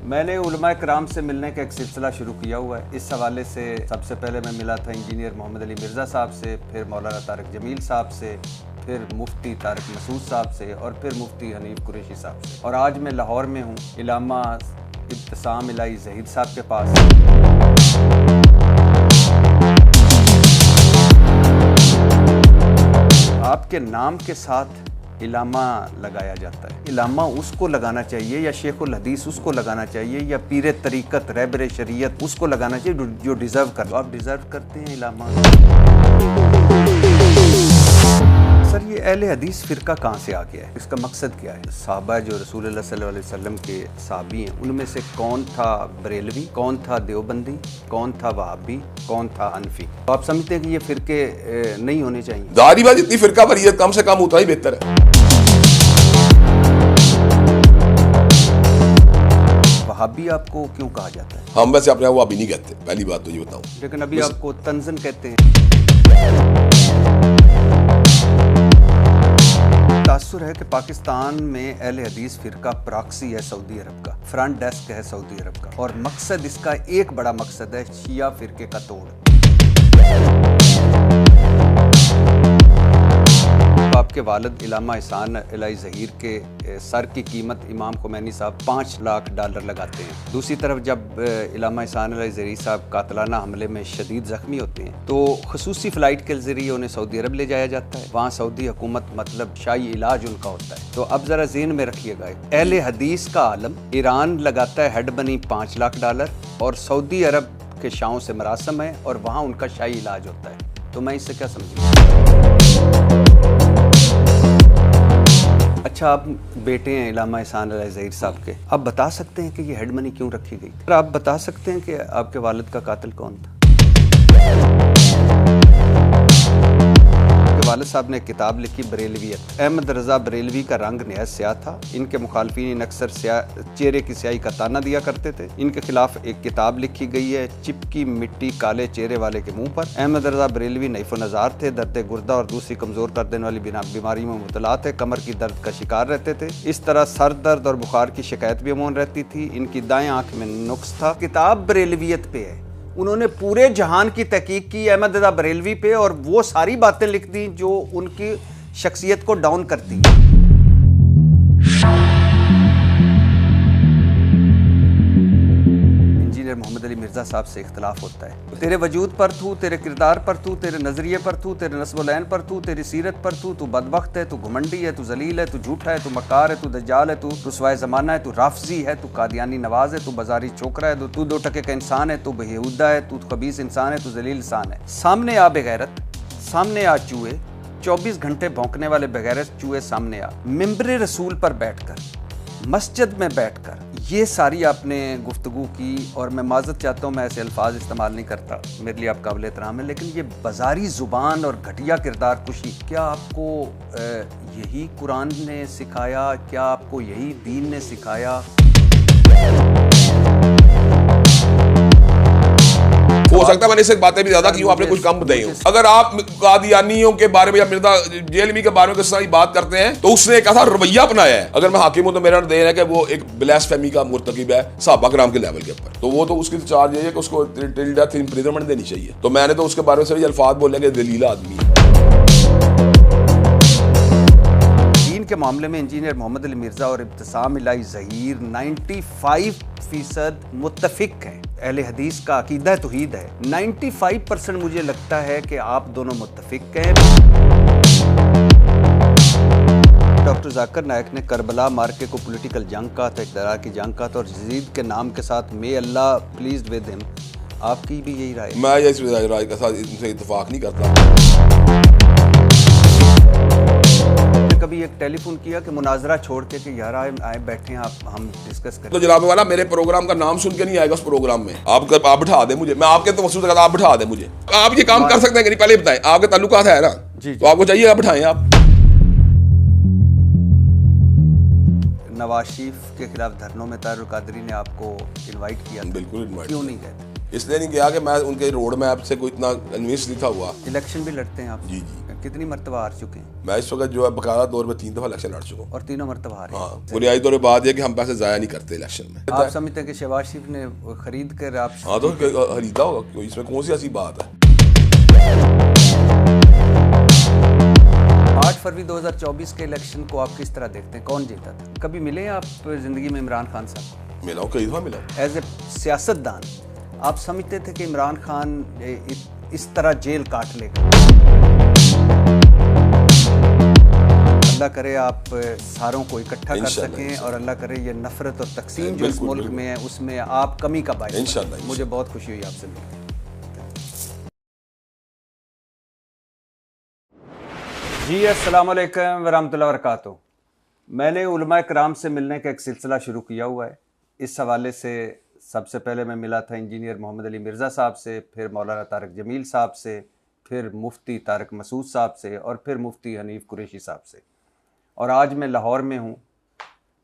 मैंने उलमाए कराम से मिलने का एक सिलसिला शुरू किया हुआ है। इस हवाले से सबसे पहले मैं मिला था इंजीनियर मोहम्मद अली मिर्ज़ा साहब से, फिर मौलाना तारिक जमील साहब से, फिर मुफ्ती तारिक मसूद साहब से और फिर मुफ्ती हनीफ कुरैशी साहब से। और आज मैं लाहौर में हूँ, इलामा इब्तिसाम इलाही ज़हीर साहब के पास। आपके नाम के साथ इलामा लगाया जाता है। इलामा उसको लगाना चाहिए या शेखुल हदीस उसको लगाना चाहिए या पीरे तरीक़त रहबर शरीयत उसको लगाना चाहिए जो डिज़र्व कर। आप डिज़र्व करते हैं इलामा। सर, ये अहले हदीस फ़िरका कहाँ से आ गया है? इसका मकसद क्या है? सहाबा जो रसूलुल्लाह सल्लल्लाहु अलैहि वसल्लम के सहाबी हैं, उनमें से कौन था बरेलवी, कौन था देवबंदी, कौन था वहाबी, कौन था अनफी? तो आप समझते हैं कि ये फ़िरके नहीं होने चाहिए? दारी बात, जितनी फ़िरका वरीयत कम से कम उतना ही बेहतर है। वहाबी आपको क्यों कहा जाता है? हम वैसे अपने वहाबी नहीं कहते, पहली बात तो ये बताऊं। लेकिन अभी आपको तंजन कहते हैं। तासुर है कि पाकिस्तान में अहले हदीस फ़िरका प्रॉक्सी है सऊदी अरब का, फ्रंट डेस्क है सऊदी अरब का, और मकसद इसका एक बड़ा मकसद है शिया फ़िरके का तोड़। आपके वालिद इलामा एहसान इलाही ज़हीर के सर की कीमत इमाम खुमैनी साहब $5 लाख लगाते हैं। दूसरी तरफ जब इलामा एहसान इलाही ज़हीर साहब कातलाना हमले में शदीद ज़ख्मी होते हैं तो खुसूसी फ़्लाइट के ज़रिए उन्हें सऊदी अरब ले जाया जाता है। वहाँ सऊदी हुकूमत मतलब शाही इलाज उनका होता है। तो अब ज़रा ज़हन में रखिएगा, अहले हदीस का आलम ईरान लगाता है हेड मनी $5 लाख और सऊदी अरब के शाहों से मरासम है और वहाँ उनका शाही इलाज होता है। तो मैं इससे क्या समझूँ? अच्छा, आप बेटे हैं इलामा एहसान इलाही ज़हीर साहब के, आप बता सकते हैं कि ये हेड मनी क्यों रखी गई? फिर आप बता सकते हैं कि आपके वालिद का कातिल कौन था? वालिद साहब ने एक किताब लिखी बरेलवियत। अहमद रज़ा बरेलवी का रंग नहायत स्याह था। इनके मुखालफिन अक्सर चेहरे की स्याही का ताना दिया करते थे। इनके खिलाफ एक किताब लिखी गई है, चिपकी मिट्टी काले चेहरे वाले के मुंह पर। अहमद रज़ा बरेलवी नईफ़ो नज़ार थे, दर्द गुर्दा और दूसरी कमज़ोर कर देने वाली बीमारी में मुब्तला थे, कमर की दर्द का शिकार रहते थे। इस तरह सर दर्द और बुखार की शिकायत भी अमूमन रहती थी। इनकी दाएं आँख में नुक्स था। किताब बरेलवियत पे है। उन्होंने पूरे जहान की तहकीक की अहमद रज़ा बरेलवी पे और वो सारी बातें लिख दी जो उनकी शख्सियत को डाउन करती हैं। इंजीनियर मोहम्मद अली मिर्ज़ा साहब से इख्तलाफ होता है। तेरे वजूद पर तू, तेरे किरदार पर तू, तेरे नज़रिए पर तू, तेरे नस्ब-ओ-लैन पर तू, तेरी सीरत पर तू, तू बदबख्त है, तू घुमंडी है, तू जलील है, तू झूठा है, तू मक्कार है, तू दज्जाल है, तू रुसवाए ज़माना है, तू राफजी है, तू कादियानी नवाज है, तू बाजारी छोकरा है, तू 2 टके का इंसान है, तू बेहुदा है, तू खबीस इंसान है, तू जलील इंसान है। सामने आ बेगैरत, सामने आ चूहे, 24 घंटे भौंकने वाले बेगैरत चूहे सामने आ। मिंबर रसूल पर बैठकर, मस्जिद में बैठकर ये सारी आपने गुफ्तगू की, और मैं माज़रत चाहता हूँ, मैं ऐसे अल्फाज इस्तेमाल नहीं करता, मेरे लिए आप काबिल एहतराम है, लेकिन ये बाजारी ज़ुबान और घटिया किरदार कुशी, क्या आपको यही कुरान ने सिखाया? क्या आपको यही दीन ने सिखाया? हो सकता है मैंने इससे बातें भी ज्यादा की, आपने कुछ कम बताई हो। अगर आप कादियानियों के बारे में या मिर्जा जेलमी के बारे में किस तरह बात करते हैं तो उसने एक ऐसा रवैया अपनाया है। अगर मैं हाकिम हूं तो मेरा देन है कि वो एक ब्लास्फेमी का मुर्तकिब है सहाबा कराम के लेवल के ऊपर, तो वो तो उसकी चार्ज है कि उसको टिल डेथ इम्प्रिजनमेंट देनी चाहिए। तो मैंने तो उसके बारे में सभी अल्फाज बोले कि दलीला आदमी है। के मामले में इंजीनियर मोहम्मद अली मिर्ज़ा और इब्तिसाम इलाही ज़हीर 95% मुत्तफिक हैं। अहले हदीस का अकीदा तौहीद है। 95% मुझे लगता है कि आप दोनों मुत्तफिक हैं। डॉक्टर जाकिर नायक ने करबला मार्के को पॉलिटिकल जंग कहा था, इक़्तिदार की जंग कहा था, और यजीद के नाम के साथ मे अल्लाह प्लीज्ड विद हिम। आपकी भी यही राय? मैं इस राय के साथ इनसे इत्तेफाक नहीं करता। कभी एक टेलीफोन किया कि मुनाजरा छोड़ के कि यार आए बैठे हैं, आप हम डिस्कस करें? तो जनाब वाला मेरे प्रोग्राम का नाम सुन के नहीं आएगा उस प्रोग्राम में। आप बिठा दे मुझे, मैं आपके तो वसूल आप बिठा दे मुझे। आप ये काम कर सकते हैं कि नहीं, पहले बताएं। आपके ताल्लुकात है ना जी, तो आपको चाहिए आप बिठाएं। आप नवाज शरीफ के खिलाफ धरनों में तारुल कादरी ने आपको इनवाइट किया? बिल्कुल इनवाइट। क्यों नहीं गए? इसलिए नहीं किया कि मैं उनके रोड मैप से कोई इतना कन्विंस नहीं था हुआ। इलेक्शन भी लड़ते हैं आप? जी जी। कितनी मरतबा हार चुके हैं? मैं इस वक्त जो है बकायदा तौर पर 3 दफ़ा इलेक्शन लड़ चुका हूँ और तीनों मरतबा हारे। हाँ, बुनियादी तौर पर बात यह कि हम पैसे ज़ाया नहीं करते इलेक्शन में। आप समझते हैं कि शहबाज शरीफ ने खरीद कर आप? हाँ, तो खरीदा होगा, इसमें कौन सी ऐसी बात है। 8 फरवरी 2024 के इलेक्शन को आप किस तरह देखते हैं? कौन जीता था? कभी मिले आप ज़िंदगी में इमरान खान साहब? मिला हूँ, कई दफ़ा मिला। एज ए सियासतदान आप समझते थे कि इमरान खान इस तरह जेल काट लेगा? अल्लाह करे आप सारों को इकट्ठा कर सकें और अल्लाह करे ये नफरत और तकसीम जो इस मुल्क में है उसमें आप कमी का बायस। इंशाअल्लाह। मुझे बहुत खुशी हुई आपसे मिलकर। जी अस्सलाम वालेकुम वरहमतुल्लाहि वबरकातुहू। मैंने उलमा कराम से मिलने का एक सिलसिला शुरू किया हुआ है। इस हवाले से सबसे पहले मैं मिला था इंजीनियर मोहम्मद अली मिर्ज़ा साहब से, फिर मौलाना तारक जमील साहब से, फिर मुफ्ती तारक मसूद साहब से और फिर मुफ्ती हनीफ कुरैशी साहब से। और आज मैं लाहौर में हूँ,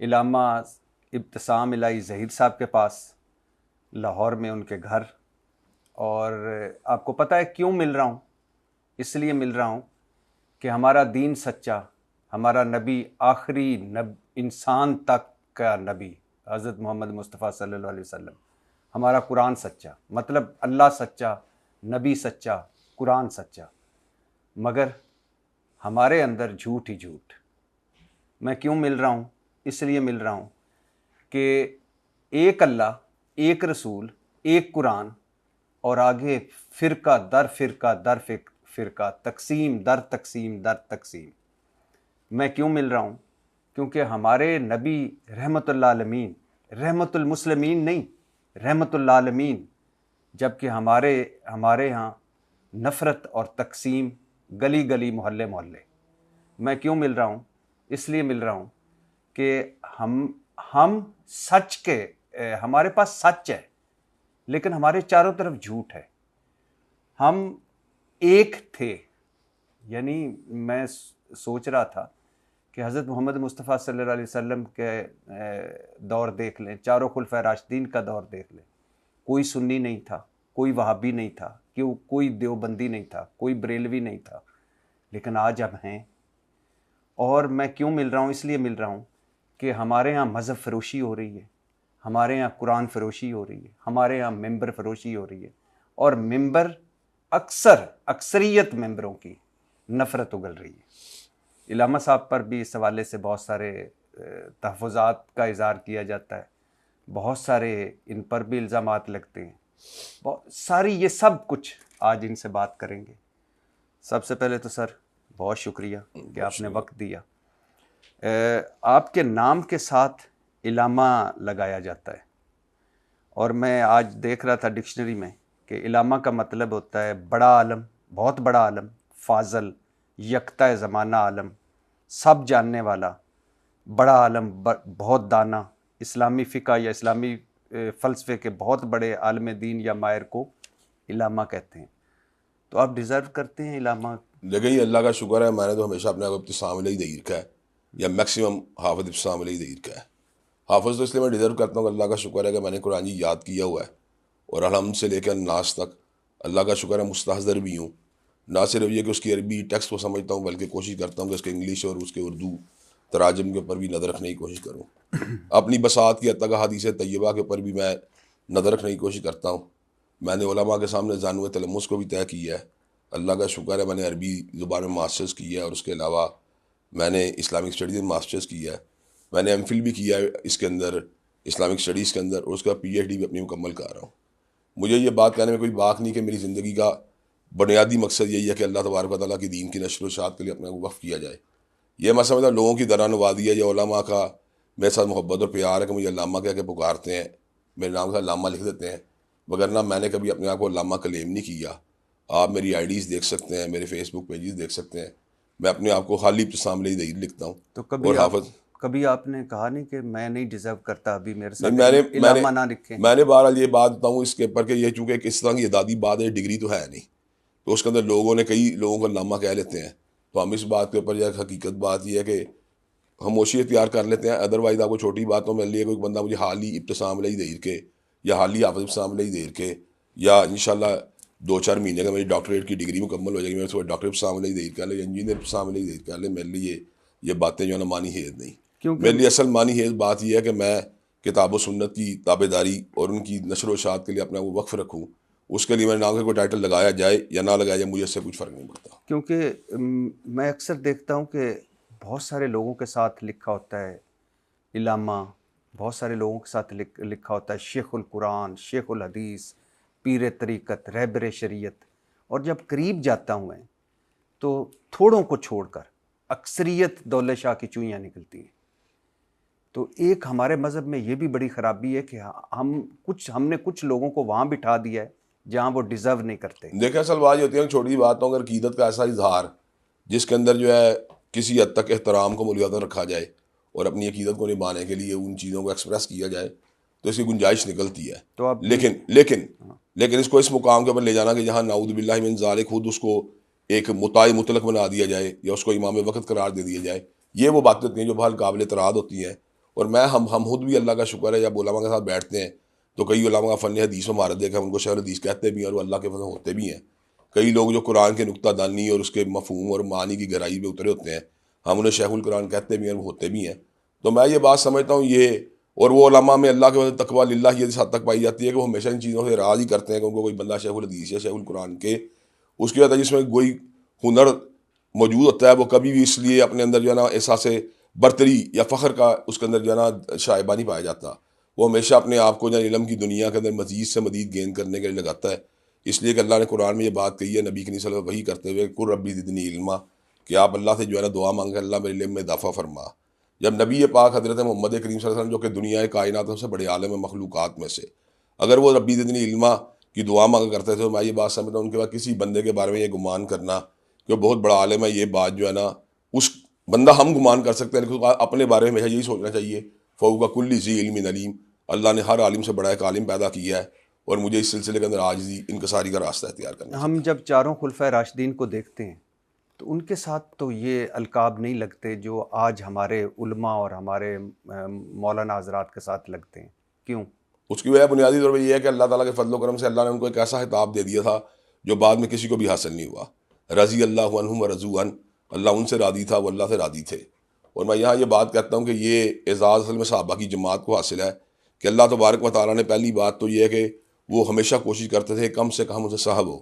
इलामा इब्तिसाम इलाही ज़हीर साहब के पास, लाहौर में उनके घर। और आपको पता है क्यों मिल रहा हूँ? इसलिए मिल रहा हूँ कि हमारा दीन सच्चा, हमारा नबी आखिरी इंसान तक का नबी हज़रत मोहम्मद मुस्तफ़ा सल्लल्लाहु अलैहि वसल्लम, हमारा कुरान सच्चा, मतलब अल्लाह सच्चा, नबी सच्चा, कुरान सच्चा, मगर हमारे अंदर झूठ ही झूठ। मैं क्यों मिल रहा हूँ? इसलिए मिल रहा हूँ कि एक अल्लाह, एक रसूल, एक कुरान और आगे फ़िरका दर फ़िरका दर फ़िरका, तकसीम दर तकसीम दर तकसीम। मैं क्यों मिल रहा हूँ? क्योंकि हमारे नबी रहमतुल आलमीन, रहमतुल मुस्लिमीन नहीं, रहमतुल आलमीन, जबकि हमारे यहाँ नफ़रत और तकसीम गली गली मोहल्ले मोहल्ले। मैं क्यों मिल रहा हूँ? इसलिए मिल रहा हूँ कि हम सच के, हमारे पास सच है लेकिन हमारे चारों तरफ झूठ है। हम एक थे, यानी मैं सोच रहा था कि हज़रत मोहम्मद मुस्तफ़ा सल्लल्लाहु अलैहि वसल्लम के दौर देख लें, चारों खुलफ़ाए राशिदीन का दौर देख लें, कोई सुन्नी नहीं था, कोई वहाबी नहीं था, कोई देवबंदी नहीं था, कोई बरेलवी नहीं था, लेकिन आज अब हैं। और मैं क्यों मिल रहा हूँ? इसलिए मिल रहा हूँ कि हमारे यहाँ मज़हब फ़रोशी हो रही है, हमारे यहाँ कुरान फ़रोशी हो रही है, हमारे यहाँ मेंबर फ़रोशी हो रही है, और मेंबर अक्सरियत मेंबरों की नफ़रत उगल रही है। इलामा साहब पर भी इस हवाले से बहुत सारे तहफ़्फ़ुज़ात का इज़हार किया जाता है, बहुत सारे इन पर भी इल्ज़ामात लगते हैं, बहुत सारी, ये सब कुछ आज इनसे बात करेंगे। सबसे पहले तो सर बहुत शुक्रिया कि आपने वक्त दिया। आपके नाम के साथ इलामा लगाया जाता है और मैं आज देख रहा था डिक्शनरी में कि इलामा का मतलब होता है बड़ा आलम, बहुत बड़ा आलम, फाजल, यकता ज़माना आलम, सब जानने वाला, बड़ा आलम, बहुत दाना, इस्लामी फ़िक़ा या इस्लामी फ़लसफ़े के बहुत बड़े आलम दीन या माहिर को इलामा कहते हैं। तो आप डिज़र्व करते हैं इलामा। लेकिन ये अल्लाह का शुक्र है, मैंने तो हमेशा अपने आप को इब्तिसाम इलाही ज़हीर का है या मैक्सिमम हाफ़िज़ इब्तिसाम इलाही ज़हीर का है। हाफ़िज़ तो इसलिए मैं डिज़र्व करता हूँ कि अल्लाह का शुक्र है कि मैंने कुरान जी याद किया हुआ है और अलहम्द से लेकर नास तक अल्लाह का शुक्र है मुस्तहज़र भी हूँ। ना सिर्फ ये कि उसकी अरबी टेक्स्ट को समझता हूँ, बल्कि कोशिश करता हूँ कि उसके इंग्लिश और उसके उर्दू तराजम के ऊपर भी नज़र रखने की कोशिश करूँ। अपनी बसात की हद तक हदीस तैयबा के ऊपर भी मैं नज़र रखने की कोशिश करता हूँ। मैंने उलमा के सामने ज़ानुए तलम्मुस को भी तय किया है। अल्लाह का शुक्र है मैंने अरबी ज़ुबान में मास्टर्स किया है और उसके अलावा मैंने इस्लामिक स्टडीज़ में मास्टर्स किया है। मैंने एमफिल भी किया है इसके अंदर, इस्लामिक स्टडीज़ के अंदर, और उसका PhD भी अपनी मुकम्मल कर रहा हूँ। मुझे ये बात कहने में कोई बात नहीं कि मेरी ज़िंदगी का बुनियादी मकसद यही है कि अल्लाह तबारक व तआला की दीन की नशर व इशाअत के लिए अपने को वक़्फ़ किया जाए। ये मैं समझता लोगों की दरानवादी है या उलमा का मेरे साथ मोहब्बत और प्यार है कि मुझे अल्लामा कह के पुकारते हैं, मेरे नाम का अल्लामा लिख देते हैं, वगरना मैंने कभी अपने आप को अल्लामा क्लेम नहीं किया। आप मेरी IDs देख सकते हैं, मेरे फेसबुक पेजेस देख सकते हैं, मैं अपने आप को खाली इब्तिसाम इलाही ज़हीर लिखता हूँ। तो कभी आपने कहा नहीं कि मैं नहीं डिज़र्व करता, अभी मेरे साथ इलामा ना लिखें? मैंने बहरहाल ये बात बताऊँ इसके ऊपर कि ये चूँकि किस तरह की इदादी बात है, डिग्री तो है नहीं, तो उसके अंदर लोगों ने कई लोगों को अल्लामा कह लेते हैं। तो हम इस बात के ऊपर यह हकीकत बात यह है कि खामोशी इख्तियार कर लेते हैं। अदरवाइज़ आपको छोटी बातों में लिए कोई बंदा मुझे हाल ही इब्तिसाम इलाही ज़हीर के या हाल ही हाफ़िज़ इब्तिसाम इलाही ज़हीर के या इंशाल्लाह 2-4 महीने का मेरी डॉक्टरेट की डिग्री मुकम्मल हो जाएगी, मैं उसको डॉक्टर सामने ही देख कर ले, इंजीनियर सामने ही देख कर ले, मेरे लिए ये बातें जो है ना मानी हेज नहीं। क्योंकि मेरे लिए असल मानी हेज बात यह है कि मैं किताब व सुन्नत की ताबेदारी और उनकी नशर व शात के लिए अपना वो वक्फ रखूँ। उसके लिए मेरे नाम का कोई टाइटल लगाया जाए या ना लगाया जाए, मुझे इससे कुछ फ़र्क नहीं पड़ता। क्योंकि मैं अक्सर देखता हूँ कि बहुत सारे लोगों के साथ लिखा होता है इलामा, बहुत सारे लोगों के साथ लिखा होता है शेखुल कुरान, शेखुल हदीस, पीर तरीक़त, रहबर शरीयत, और जब करीब जाता हूँ मैं तो थोड़ों को छोड़कर अक्सरियत दौलत शाह की चुइयाँ निकलती हैं। तो एक हमारे मज़हब में ये भी बड़ी ख़राबी है कि हमने कुछ लोगों को वहाँ बिठा दिया है जहाँ वो डिज़र्व नहीं करते। देखिए असल बात ये होती है कि छोटी बात हो, अगर अकीदत का ऐसा इजहार जिसके अंदर जो है किसी हद तक एहतराम को मुलियादा रखा जाए और अपनी अकीदत को निभाने के लिए उन चीज़ों को एक्सप्रेस किया जाए तो इसकी गुंजाइश निकलती है। तो अब लेकिन इसको इस मुकाम के ऊपर ले जाना कि जहाँ नाउद बिल्लाहि मिन ज़ालिक खुद उसको एक मुताई मुतलक बना दिया जाए या उसको इमाम वक़्त करार दे दिया जाए, ये वो बातें होती हैं जो बहुत काबिल एतराद होती हैं। और मैं हम खुद भी अल्लाह का शुक्र है, जब उलमा के साथ बैठते हैं तो कई उलमा का फ़न हदीस में महारत देखा, उनको शहर हदीस कहते भी हैं और वो अल्लाह के फजल होते भी हैं। कई लोग जो कुरान के नुक्ता दानी और उसके मफहूम और मानी की गहराई में उतरे होते हैं, हम उन्हें शेखुल कुरान कहते भी हैं और वो होते भी हैं। तो मैं ये बात समझता हूँ ये, और वो उलमा में अल्लाह के वजह तकवा लिल्लाह ये इस हद तक पाई जाती है कि वो हमेशा इन चीज़ों से राज ही करते हैं कि उनको कोई बंदा शेखुल हदीस या शेखुल कुरान के उसकी वजह जिसमें कोई हुनर मौजूद होता है वो कभी भी इसलिए अपने अंदर जो है ना एहसास बरतरी या फ़ख्र का उसके अंदर जो है ना शायबा नहीं पाया जाता। वो हमेशा अपने आप को जो इल्म की दुनिया के अंदर मज़ीद से मज़ीद गेन करने के लिए लगाता है। इसलिए कि अल्लाह ने कुरान में ये बात कही है नबी करीम सल्लल्लाहु अलैहि वसल्लम वही करते हुए, कुर रब्बी ज़िदनी इल्मा, कि आप अल्लाह से जो है ना दुआ मांगे अल्लाह मेरे इल्म में इजाफ़ा फरमा। जब नबी पाक हज़रत मोहम्मद करीम सल्लल्लाहु अलैहि वसल्लम जो कि दुनिया कायनात सबसे बड़े आलम है मखलूक़ात में से, अगर वो रब्बी ज़िदनी इल्मा की दुआ मांगा करते थे तो मैं ये बात समझता हूँ उनके बाद किसी बंदे के बारे में ये गुमान करना कि वो बहुत बड़ा आलम है, ये बात जो है ना उस बंदा हम गुमान कर सकते हैं, लेकिन अपने बारे में हमेशा यही सोचना चाहिए फ़ौक़ कुल्लि ज़ी इल्मिन अलीम, अल्लाह ने हर आलिम से बड़ा एक आलिम पैदा किया है और मुझे इस सिलसिले के अंदर आजिज़ी इनकसारी का रास्ता इख्तियार करना चाहिए। हम जब चारों खुलफाए राशिदीन को देखते हैं तो उनके साथ तो ये अलकाब नहीं लगते जो आज हमारे उलमा और हमारे मौलाना हज़रात के साथ लगते हैं। क्यों? उसकी वजह बुनियादी तौर पर यह है कि अल्लाह ताला के फजल करम से अल्लाह ने उनको एक ऐसा खिताब दे दिया था जो बाद में किसी को भी हासिल नहीं हुआ। रज़ी अल्लाहु अन्हुम व रज़ू अन, अल्लाह उनसे राज़ी था, वो अल्लाह से राज़ी थे। और मैं यहाँ ये बात कहता हूँ कि ये एज़ाज़ असल में सहाबा की जमात को हासिल है कि अल्लाह तबारक व तआला ने पहली बात तो ये है कि वो हमेशा कोशिश करते थे कम से कम उनसे साहब हो,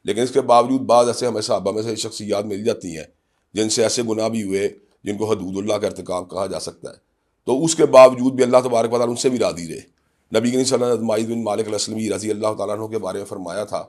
लेकिन इसके बावजूद बाद ऐसे हमें सहाबा में से शख्सियात मिल जाती हैं जिनसे ऐसे गुनाह भी हुए जिनको हदूदुल्लाह का इर्तिकाब कहा जा सकता है, तो उसके बावजूद भी अल्लाह तबारक व तआला उनसे भी राज़ी रहे। नबी करीम सल्लल्लाहु अलैहि वसल्लम माइज़ बिन मालिक अलअस्लमी रज़ी अल्लाह तआला अन्हु के बारे में फरमाया था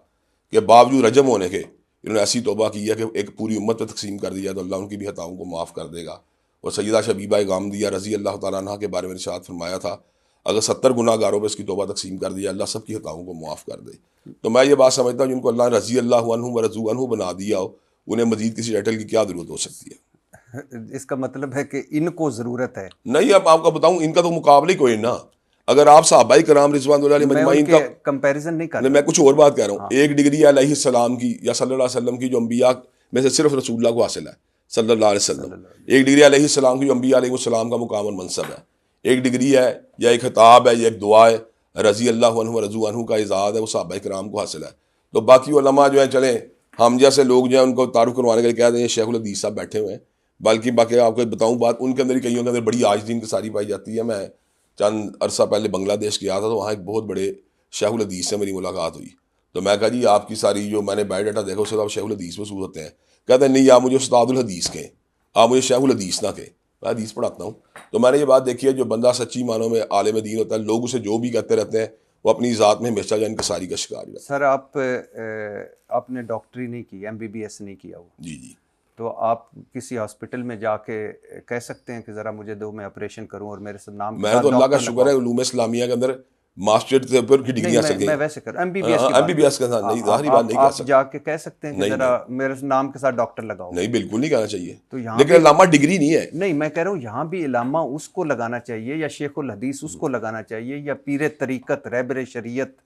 कि बावजूद रजम होने के इन्होंने ऐसी तौबा की है कि एक पूरी उम्मत पर तकसीम कर दिया तो अल्लाह उनकी भी खताओं को माफ़ कर देगा। और सैयदा शबीबा गामदिया रज़ी अल्लाह तआला अन्हा के बारे में इरशाद फरमाया था अगर 70 गुनाहगारों पर इसकी तौबा तकसीम कर दिया अल्लाह सब की खताओं को माफ़ कर दे। तो मैं ये बात समझता हूँ जिनको अल्लाह ने रज़ी अल्लाह अन्हु व रज़ू अन्हु बना दिया हो उन्हें मज़ीद किसी टाइटल की क्या ज़रूरत हो सकती है। इसका मतलब है कि इनको ज़रूरत है नहीं, अब आपको बताऊँ इनका तो मुकाबला ही कोई ना। अगर आप सहाबाए कराम रिज़वानुल्लाह अलैहिम मजमाइन का कंपैरिजन नहीं कर रहा, मैं कुछ और बात कह रहा हूँ। एक डिग्री है अलैहिस्सलाम की या सल्लल्लाहु अलैहि वसल्लम की जो अंबिया में से सिर्फ रसूलुल्लाह को हासिल है सल्लल्लाहु अलैहि वसल्लम। एक डिग्री अलैहिस्सलाम की जो अंबिया अलैहिस्सलाम का मुकाम और मनसब है। एक डिग्री है या एक खिताब है या एक दुआ है रज़ी अल्लाहु अन्हु व रज़ू अन्हु का इज़ाद है, वो सहाबाए कराम को हासिल है। तो बाकी उलमा जो है चले हम जैसे लोग जो है उनको तारुफ करवाने के लिए कह दें ये शेखुल हदीस साहब बैठे हुए हैं, बल्कि बाकी आपको बताऊँ बात उनके अंदर ही कईयों के अंदर बड़ी आजिज़ी इनकसारी पाई जाती है। मैं चंद अरसा पहले बांग्लादेश गया था तो वहाँ एक बहुत बड़े शेखुल हदीस से मेरी मुलाकात हुई। तो मैं कहा जी आपकी सारी जो मैंने बायोडाटा देखा उससे तो आप शेखुल हदीस महसूस होते हैं। कहते हैं नहीं आप मुझे उस्तादुल हदीस कहें, आप मुझे शेखुल हदीस ना कहें, मैं हदीस पढ़ाता हूँ। तो मैंने ये बात देखी है जो बंदा सच्ची मानों में आलिम दीन होता है लोग उसे जो भी कहते रहते हैं वो अपनी ज़ात में हमेशा जो इनकसारी का शिकार है। सर आपने डॉक्टरी नहीं की, MBBS नहीं किया हुआ, जी जी, तो आप किसी हॉस्पिटल में जाके कह सकते हैं कि ज़रा मुझे दो मैं ऑपरेशन करूं और मेरे साथ नाम मैं तो अल्लाह का शुक्र है उलूम इस्लामिया के अंदर मास्टरेट से ऊपर की डिग्री हासिल की। मैं वैसे कर MBBS के साथ नहीं, ज़ाहिरी बात नहीं कह आप सकता। जाके कह सकते हैं कि ज़रा मेरे नाम के साथ डॉक्टर लगाओ। नहीं, बिल्कुल नहीं कहना चाहिए, तो यहाँ लेकिन अल्लामा डिग्री नहीं है। नहीं, मैं कह रहा हूँ यहाँ भी इलामा उसको लगाना चाहिए या शेखुल हदीस उसको लगाना चाहिए या पीर तरीक़त रहबर शरीयत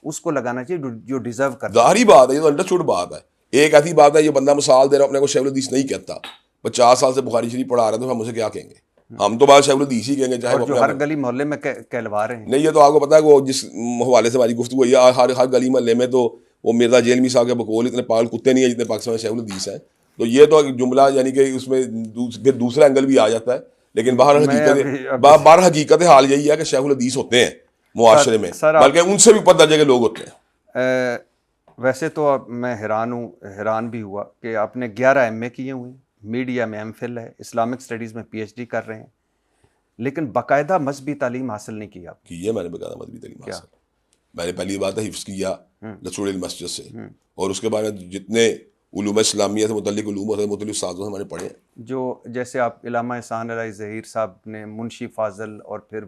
उसको लगाना चाहिए जो डिजर्व करता है। ज़ाहिरी बात है, ये तो अंडरस्टूड बात है। एक ऐसी बात है ये बंदा मिसाल दे रहा अपने को शेखुल हदीस नहीं कहता, 50 साल से बुखारी शरीफ पढ़ा रहा है तो हम उसे क्या कहेंगे? हम तो बात शेखुल हदीस ही कहेंगे, चाहे जो हर गली मोहल्ले में कहलवा रहे हैं। नहीं, ये तो आपको पता है वो जिस हवाले से हमारी गुफ्तगू हुई है हर गली मोहल्ले में तो वो मिर्जा जेलमी साहब के बकौल इतने पागल कुत्ते नहीं है जितने पाकिस्तान में शेखुल हदीस हैं। तो ये तो जुमला यानी कि उसमें फिर दूसरा एंगल भी आ जाता है, लेकिन बाहर हकीकत हाल यही है कि शेखुल हदीस होते हैं मुआशरे में, बल्कि उनसे भी ऊपर दर्जे के लोग होते हैं। वैसे तो अब मैं हैरान भी हुआ कि आपने 11 MA किए हुए हैं, मीडिया में MPhil है, इस्लामिक स्टडीज़ में PhD कर रहे हैं, लेकिन बाकायदा मजहबी तालीम हासिल नहीं की आपने। की है मैंने बाकायदा मजहबी तालीम हासिल। मैंने पहली बात है हिफ्ज़ किया रसूल मस्जिद से, और उसके बाद जितने उलूम इस्लामिया से मुतल्लिक उलूम से मुतल्लिक उस्तादों से मैंने पढ़े। जो जैसे आप इलामा एहसान अलाई ज़हीर साहब ने, मुंशी फाजल, और फिर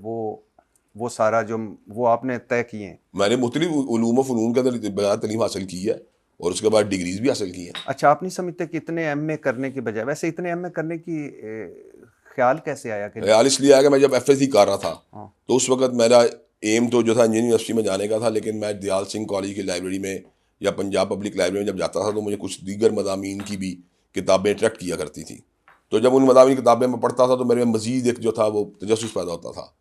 वो सारा जो वो आपने तय किए हैं। मैंने मुख्तलिफ उलूम फ़नून के अंदर बाकायदा तालीम हासिल की है और उसके बाद डिग्रीज भी हासिल की हैं। अच्छा, आप नहीं समझते कि इतने MA करने के बजाय, वैसे इतने MA करने की ख्याल कैसे आया? ख्याल इसलिए आया कि मैं जब FSC कर रहा था तो उस वक्त मेरा एम तो जो था इंजीनियरिंग यूनिवर्सिटी में जाने का था, लेकिन मैं दयाल सिंह कॉलेज की लाइब्रेरी में या पंजाब पब्लिक लाइब्रेरी में जब जाता था तो मुझे कुछ दीगर मज़ामीन की भी किताबें अट्रैक्ट किया करती थी। तो जब उन मज़ामीन किताबें में पढ़ता था तो मेरे में मज़ीद एक जो था वो तजस्सुस पैदा होता था।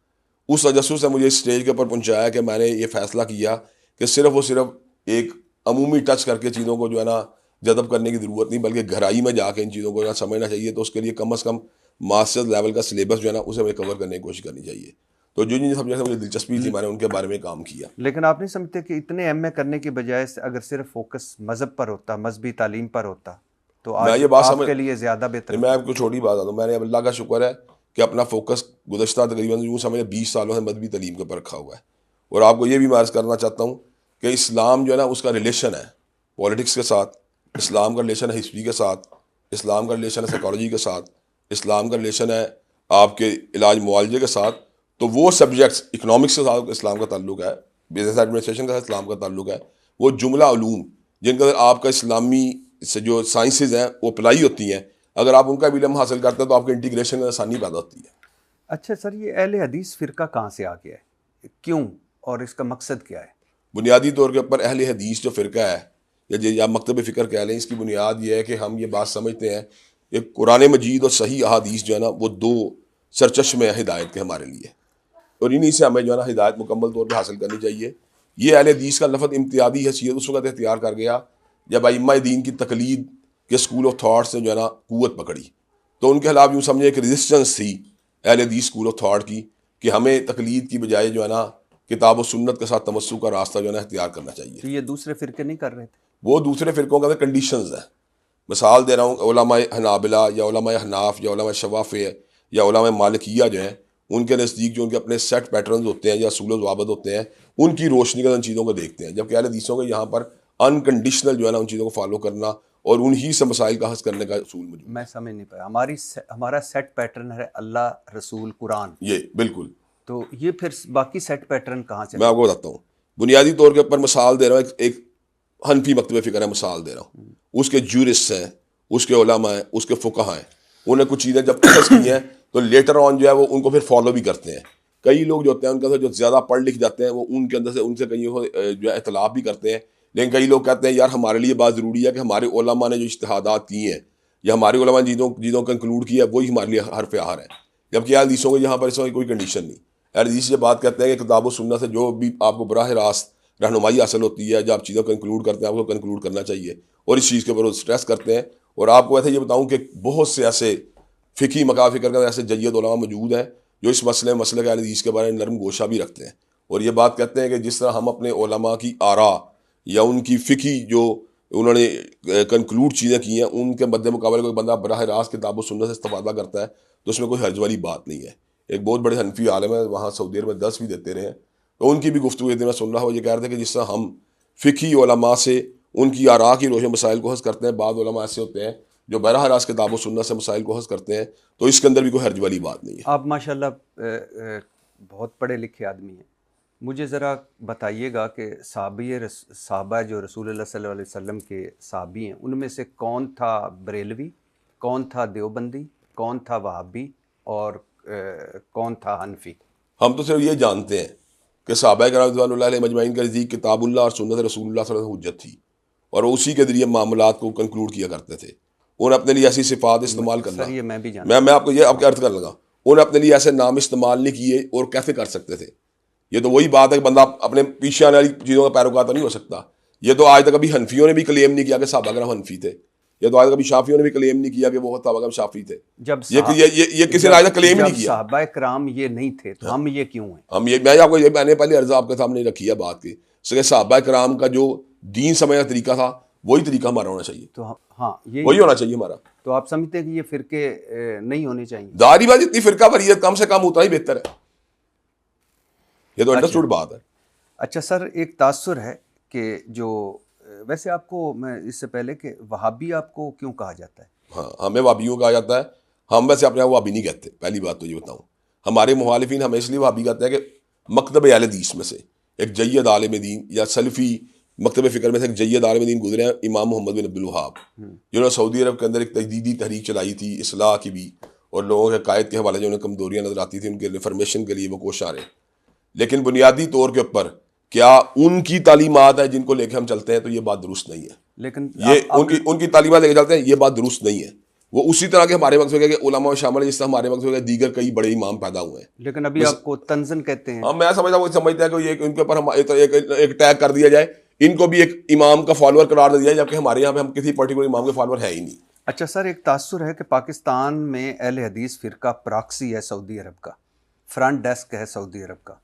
उस तजस्सुस से मुझे इस स्टेज के ऊपर पहुँचाया कि मैंने ये फ़ैसला किया कि सिर्फ और सिर्फ एक अमूमी टच करके चीज़ों को जो है ना जज़ब करने की ज़रूरत नहीं, बल्कि गहराई में जाके इन चीज़ों को ना समझना चाहिए। तो उसके लिए कम से कम मास्टर्स लेवल का सिलेबस जो है ना उसे हमें कवर करने की कोशिश करनी चाहिए। तो जो जिन सब्जेक्ट में मुझे दिलचस्पी थी मैंने उनके बारे में काम किया। लेकिन आप नहीं समझते कि इतने MA करने की बजाय अगर सिर्फ फोकस मज़हब पर होता, मजहबी तालीम पर होता, तो आज ये बात आपके लिए ज़्यादा बेहतर? मैं आपको छोटी बात आता हूँ, मैंने अल्लाह का शुक्र है कि अपना फोकस गुज़श्ता तकरीबन यूँ समझ 20 सालों से मजहबी तालीम के ऊपर रखा हुआ है। और आपको ये भी मार्ज करना चाहता हूँ कि इस्लाम जो है ना उसका रिलेशन है पॉलिटिक्स के साथ, इस्लाम का रिलेशन है हिस्ट्री के साथ, इस्लाम का रिलेशन है साइकोलॉजी के साथ, इस्लाम का रिलेशन है आपके इलाज मुआलजे के साथ। तो वो सब्जेक्ट्स इकनॉमिक्स के साथ इस्लाम का ताल्लुक है, बिजनेस एडमिनिस्ट्रेशन के साथ इस्लाम का ताल्लुक है, वो जुमला उलूम जिनके अंदर आपका इस्लामी से जो साइंसेज हैं वो अप्लाई होती हैं, अगर आप उनका भी इल्म हासिल करते हैं तो आपके इंटीग्रेशन में आसानी पैदा होती है। अच्छा सर, ये अहले हदीस फ़िरका कहाँ से आ गया है, क्यों, और इसका मकसद क्या है? बुनियादी तौर के ऊपर अहले हदीस जो फ़िरका है या मकतब फ़िक्र कह लें, इसकी बुनियाद ये है कि हम ये बात समझते हैं कि कुरान मजीद और सही अहादीस जो है ना वो दो सरचश्मे हिदायत के हमारे लिए, और इन्हीं से हमें जो है ना हिदायत मुकम्मल तौर पर हासिल करनी चाहिए। ये अहले हदीस का लफ्ज़ इम्तियादी हैसियत उस वक्त इख्तियार कर गया जब अइम्मा दीन की तकलीद के स्कूल ऑफ थाट्स ने जो है ना क़ुव्वत पकड़ी। तो उनके खिलाफ यूँ समझे एक रेजिस्टेंस थी अहले हदीस स्कूल ऑफ थाट की कि हमें तकलीद की बजाय जो है ना किताब और सुन्नत के साथ तमस्सुक का रास्ता जो है ना इख्तियार करना चाहिए। तो ये दूसरे फ़िरके नहीं कर रहे थे? वो दूसरे फ़िरकों के अंदर कंडीशंस हैं। मिसाल दे रहा हूँ, उलमा हनाबिला या उलमा हनाफ या उलमा शवाफ़े या उलमा मालिकिया जो हैं उनके नज़दीक जो उनके अपने सेट पैटर्न होते हैं या असूल ज़वाबित होते हैं उनकी रोशनी के उन चीज़ों को देखते हैं, जबकि अहले हदीसों के यहाँ पर अनकंडीशनल जो है ना उन चीज़ों को फॉलो करना और उन्हीं से मसाइल का हल करने का असूल मौजूद। मैं समझ नहीं पाया, हमारा सेट पैटर्न है अल्लाह, रसूल, कुरान, ये बिल्कुल। तो ये फिर बाकी सेट पैटर्न कहाँ से? मैं आपको बताता हूँ, बुनियादी तौर के ऊपर मिसाल दे रहा हूँ, एक हनफी मकतब फ़िक्र है, मिसाल दे रहा हूँ, उसके जूरिस्ट हैं, उसके उलमा हैं, उसके फ़ुक़हा हैं, उन्हें कुछ चीज़ें जब पसंद की हैं तो लेटर ऑन जो है वो उनको फिर फॉलो भी करते हैं। कई लोग जो होते हैं उनके अंदर जो ज़्यादा पढ़ लिख जाते हैं वो उनके अंदर से उनसे कई जो है इतलाफ़ भी करते हैं, लेकिन कई लोग कहते हैं यार हमारे लिए बात ज़रूरी है कि हमारे उलमा ने जो इज्तिहादात किए हैं या हमारे उलमा ने चीज़ों कंक्लूड किया है वही हमारे लिए हरफ आहर है, जबकि अहले हदीसों को यहाँ पर इसमें कोई कंडीशन नहीं। अहले हदीस ये बात कहते हैं कि किताब और सुन्नत से जो भी आपको बराह रास्त रहनुमाई हासिल होती है, जब आप चीज़ों कंक्लूड करते हैं आपको कंक्लूड करना चाहिए, और इस चीज़ के ऊपर स्ट्रेस करते हैं। और आपको ऐसे ये बताऊँ कि बहुत से ऐसे फ़िकी मकाम फ़िक्र के ऐसे जय्यद उलमा मौजूद हैं जो इस मसले के अहले हदीस के बारे में नरम गोशा भी रखते हैं, और ये बात कहते हैं कि जिस तरह हम अपने उलमा की आरा या उनकी फ़िकी जो उन्होंने कंक्लूड चीज़ें की हैं उनके मद्दे मुकाबले कोई बंदा बराह रास्त किताब और सुन्नत से इस्तेफ़ादा करता है तो उसमें कोई हर्ज वाली बात नहीं है। एक बहुत बड़े हनफी आलम है, वहाँ सऊदी अरब में 10 भी देते रहे हैं, तो उनकी भी गुफ्तगू ये दिन मैं सुन रहा हूँ, ये कह रहे थे कि जिस तरह हम फ़िकी उलमा से उनकी आरा की रोशन मसाइल को हज़ करते हैं, बाद उलमा ऐसे होते हैं जो बराह रास्त किताब और सुन्नत से मसाइल को हज़ करते हैं, तो इसके अंदर भी कोई हर्ज वाली बात नहीं है। आप माशाल्लाह बहुत पढ़े लिखे आदमी हैं, मुझे ज़रा बताइएगा कि साहबा जो रसूलुल्लाह सल्लल्लाहु अलैहि वसल्लम के साहबी हैं उनमें से कौन था बरेलवी, कौन था देवबंदी, कौन था वहाबी और कौन था हनफी? हम तो सिर्फ ये जानते हैं कि सहाबा किराम रिज़वानुल्लाह अलैहिम अजमईन के नज़दीक किताबुल्लाह और सुन्नत रसूलुल्लाह सल्लल्लाहु अलैहि वसल्लम हुज्जत थी और उसी के ज़रिए मामलात को कंक्लूड किया करते थे। उन्हें अपने लिए ऐसी सिफ़ात इस्तेमाल करना, सर ये मैं भी जानता, मैं आपको ये आपके अर्थ कर लगा, उन्हें अपने लिए ऐसे नाम इस्तेमाल नहीं किए और कैसे कर सकते थे? ये तो वही बात है कि बंदा अपने पीछे आने वाली चीज़ों का पैरोकार तो नहीं हो सकता। ये तो आज तक कभी हनफियों ने भी क्लेम नहीं किया कि सहाबा कराम हनफी थे। ये तो आज तक कभी शाफियों ने भी क्लेम नहीं किया कि वो सहाबा कराम शाफी थे। जब ये किसी ने आज तक क्लेम ही नहीं किया। सहाबा कराम ये नहीं थे तो हम ये क्यों हैं? हम ये मैं आपको मैंने पहले अर्ज आपके सामने रखी है बात की, सहाबा कराम का जो दीन समझने का तरीका था वही तरीका हमारा होना चाहिए। तो हाँ, ये वही होना चाहिए हमारा। तो आप समझते हैं कि ये फिरके नहीं होने चाहिए? दारी बात, इतनी फिरका वरीयत कम से कम उतना ही बेहतर है। ये तो अंडरस्टूड बात है। अच्छा सर, एक तासुर है कि जो वैसे आपको, मैं इससे पहले कि वहाबी आपको क्यों कहा जाता है? हाँ, हमें वाबियों कहा जाता है। हम वैसे अपने आप वाबी नहीं कहते, पहली बात तो ये बताऊं। हमारे मुखालिफिन हमें इसलिए वाबी कहते हैं कि मकतब अहले हदीस में से एक जय्यद आलिम दीन या सलफ़ी मकतब फ़िक्र में से एक जय्यद आलिम दीन गुजरे हैं, इमाम मोहम्मद बिन अब्दुल वहाब, जिन्होंने सऊदी अरब के अंदर एक तजदीदी तहरीक चलाई थी इस्लाह की भी, और लोगों के कायद के हवाले जो उन्हें कमजोरियाँ नजर आती थी उनके रिफॉर्मेशन के लिए वो कोशिश आ रहे। लेकिन बुनियादी तौर के ऊपर क्या उनकी तालीमात है जिनको लेके हम चलते हैं, तो ये बात दुरुस्त नहीं है। लेकिन ये उनकी तालीमात लेके चलते हैं, ये बात दुरुस्त नहीं है। वो उसी तरह के हमारे वक्त के उलमा शामिल है जिस तरह हमारे वक्त दीगर कई बड़े इमाम पैदा हुए हैं। लेकिन अभी आपको तंजन कहते हैं। हाँ, मैं समझता हूँ, समझता है कि ये इनके ऊपर हम एक टैग कर दिया जाए, इनको भी एक इमाम का फॉलोअर करार दे दिया जाए, जबकि हमारे यहाँ पे हम किसी पर्टिकुलर इमाम के फॉलोअर है ही नहीं। अच्छा सर, एक तासुर है कि पाकिस्तान में अहले हदीस फिरका प्रॉक्सी है सऊदी अरब का, फ्रंट डेस्क है सऊदी अरब का,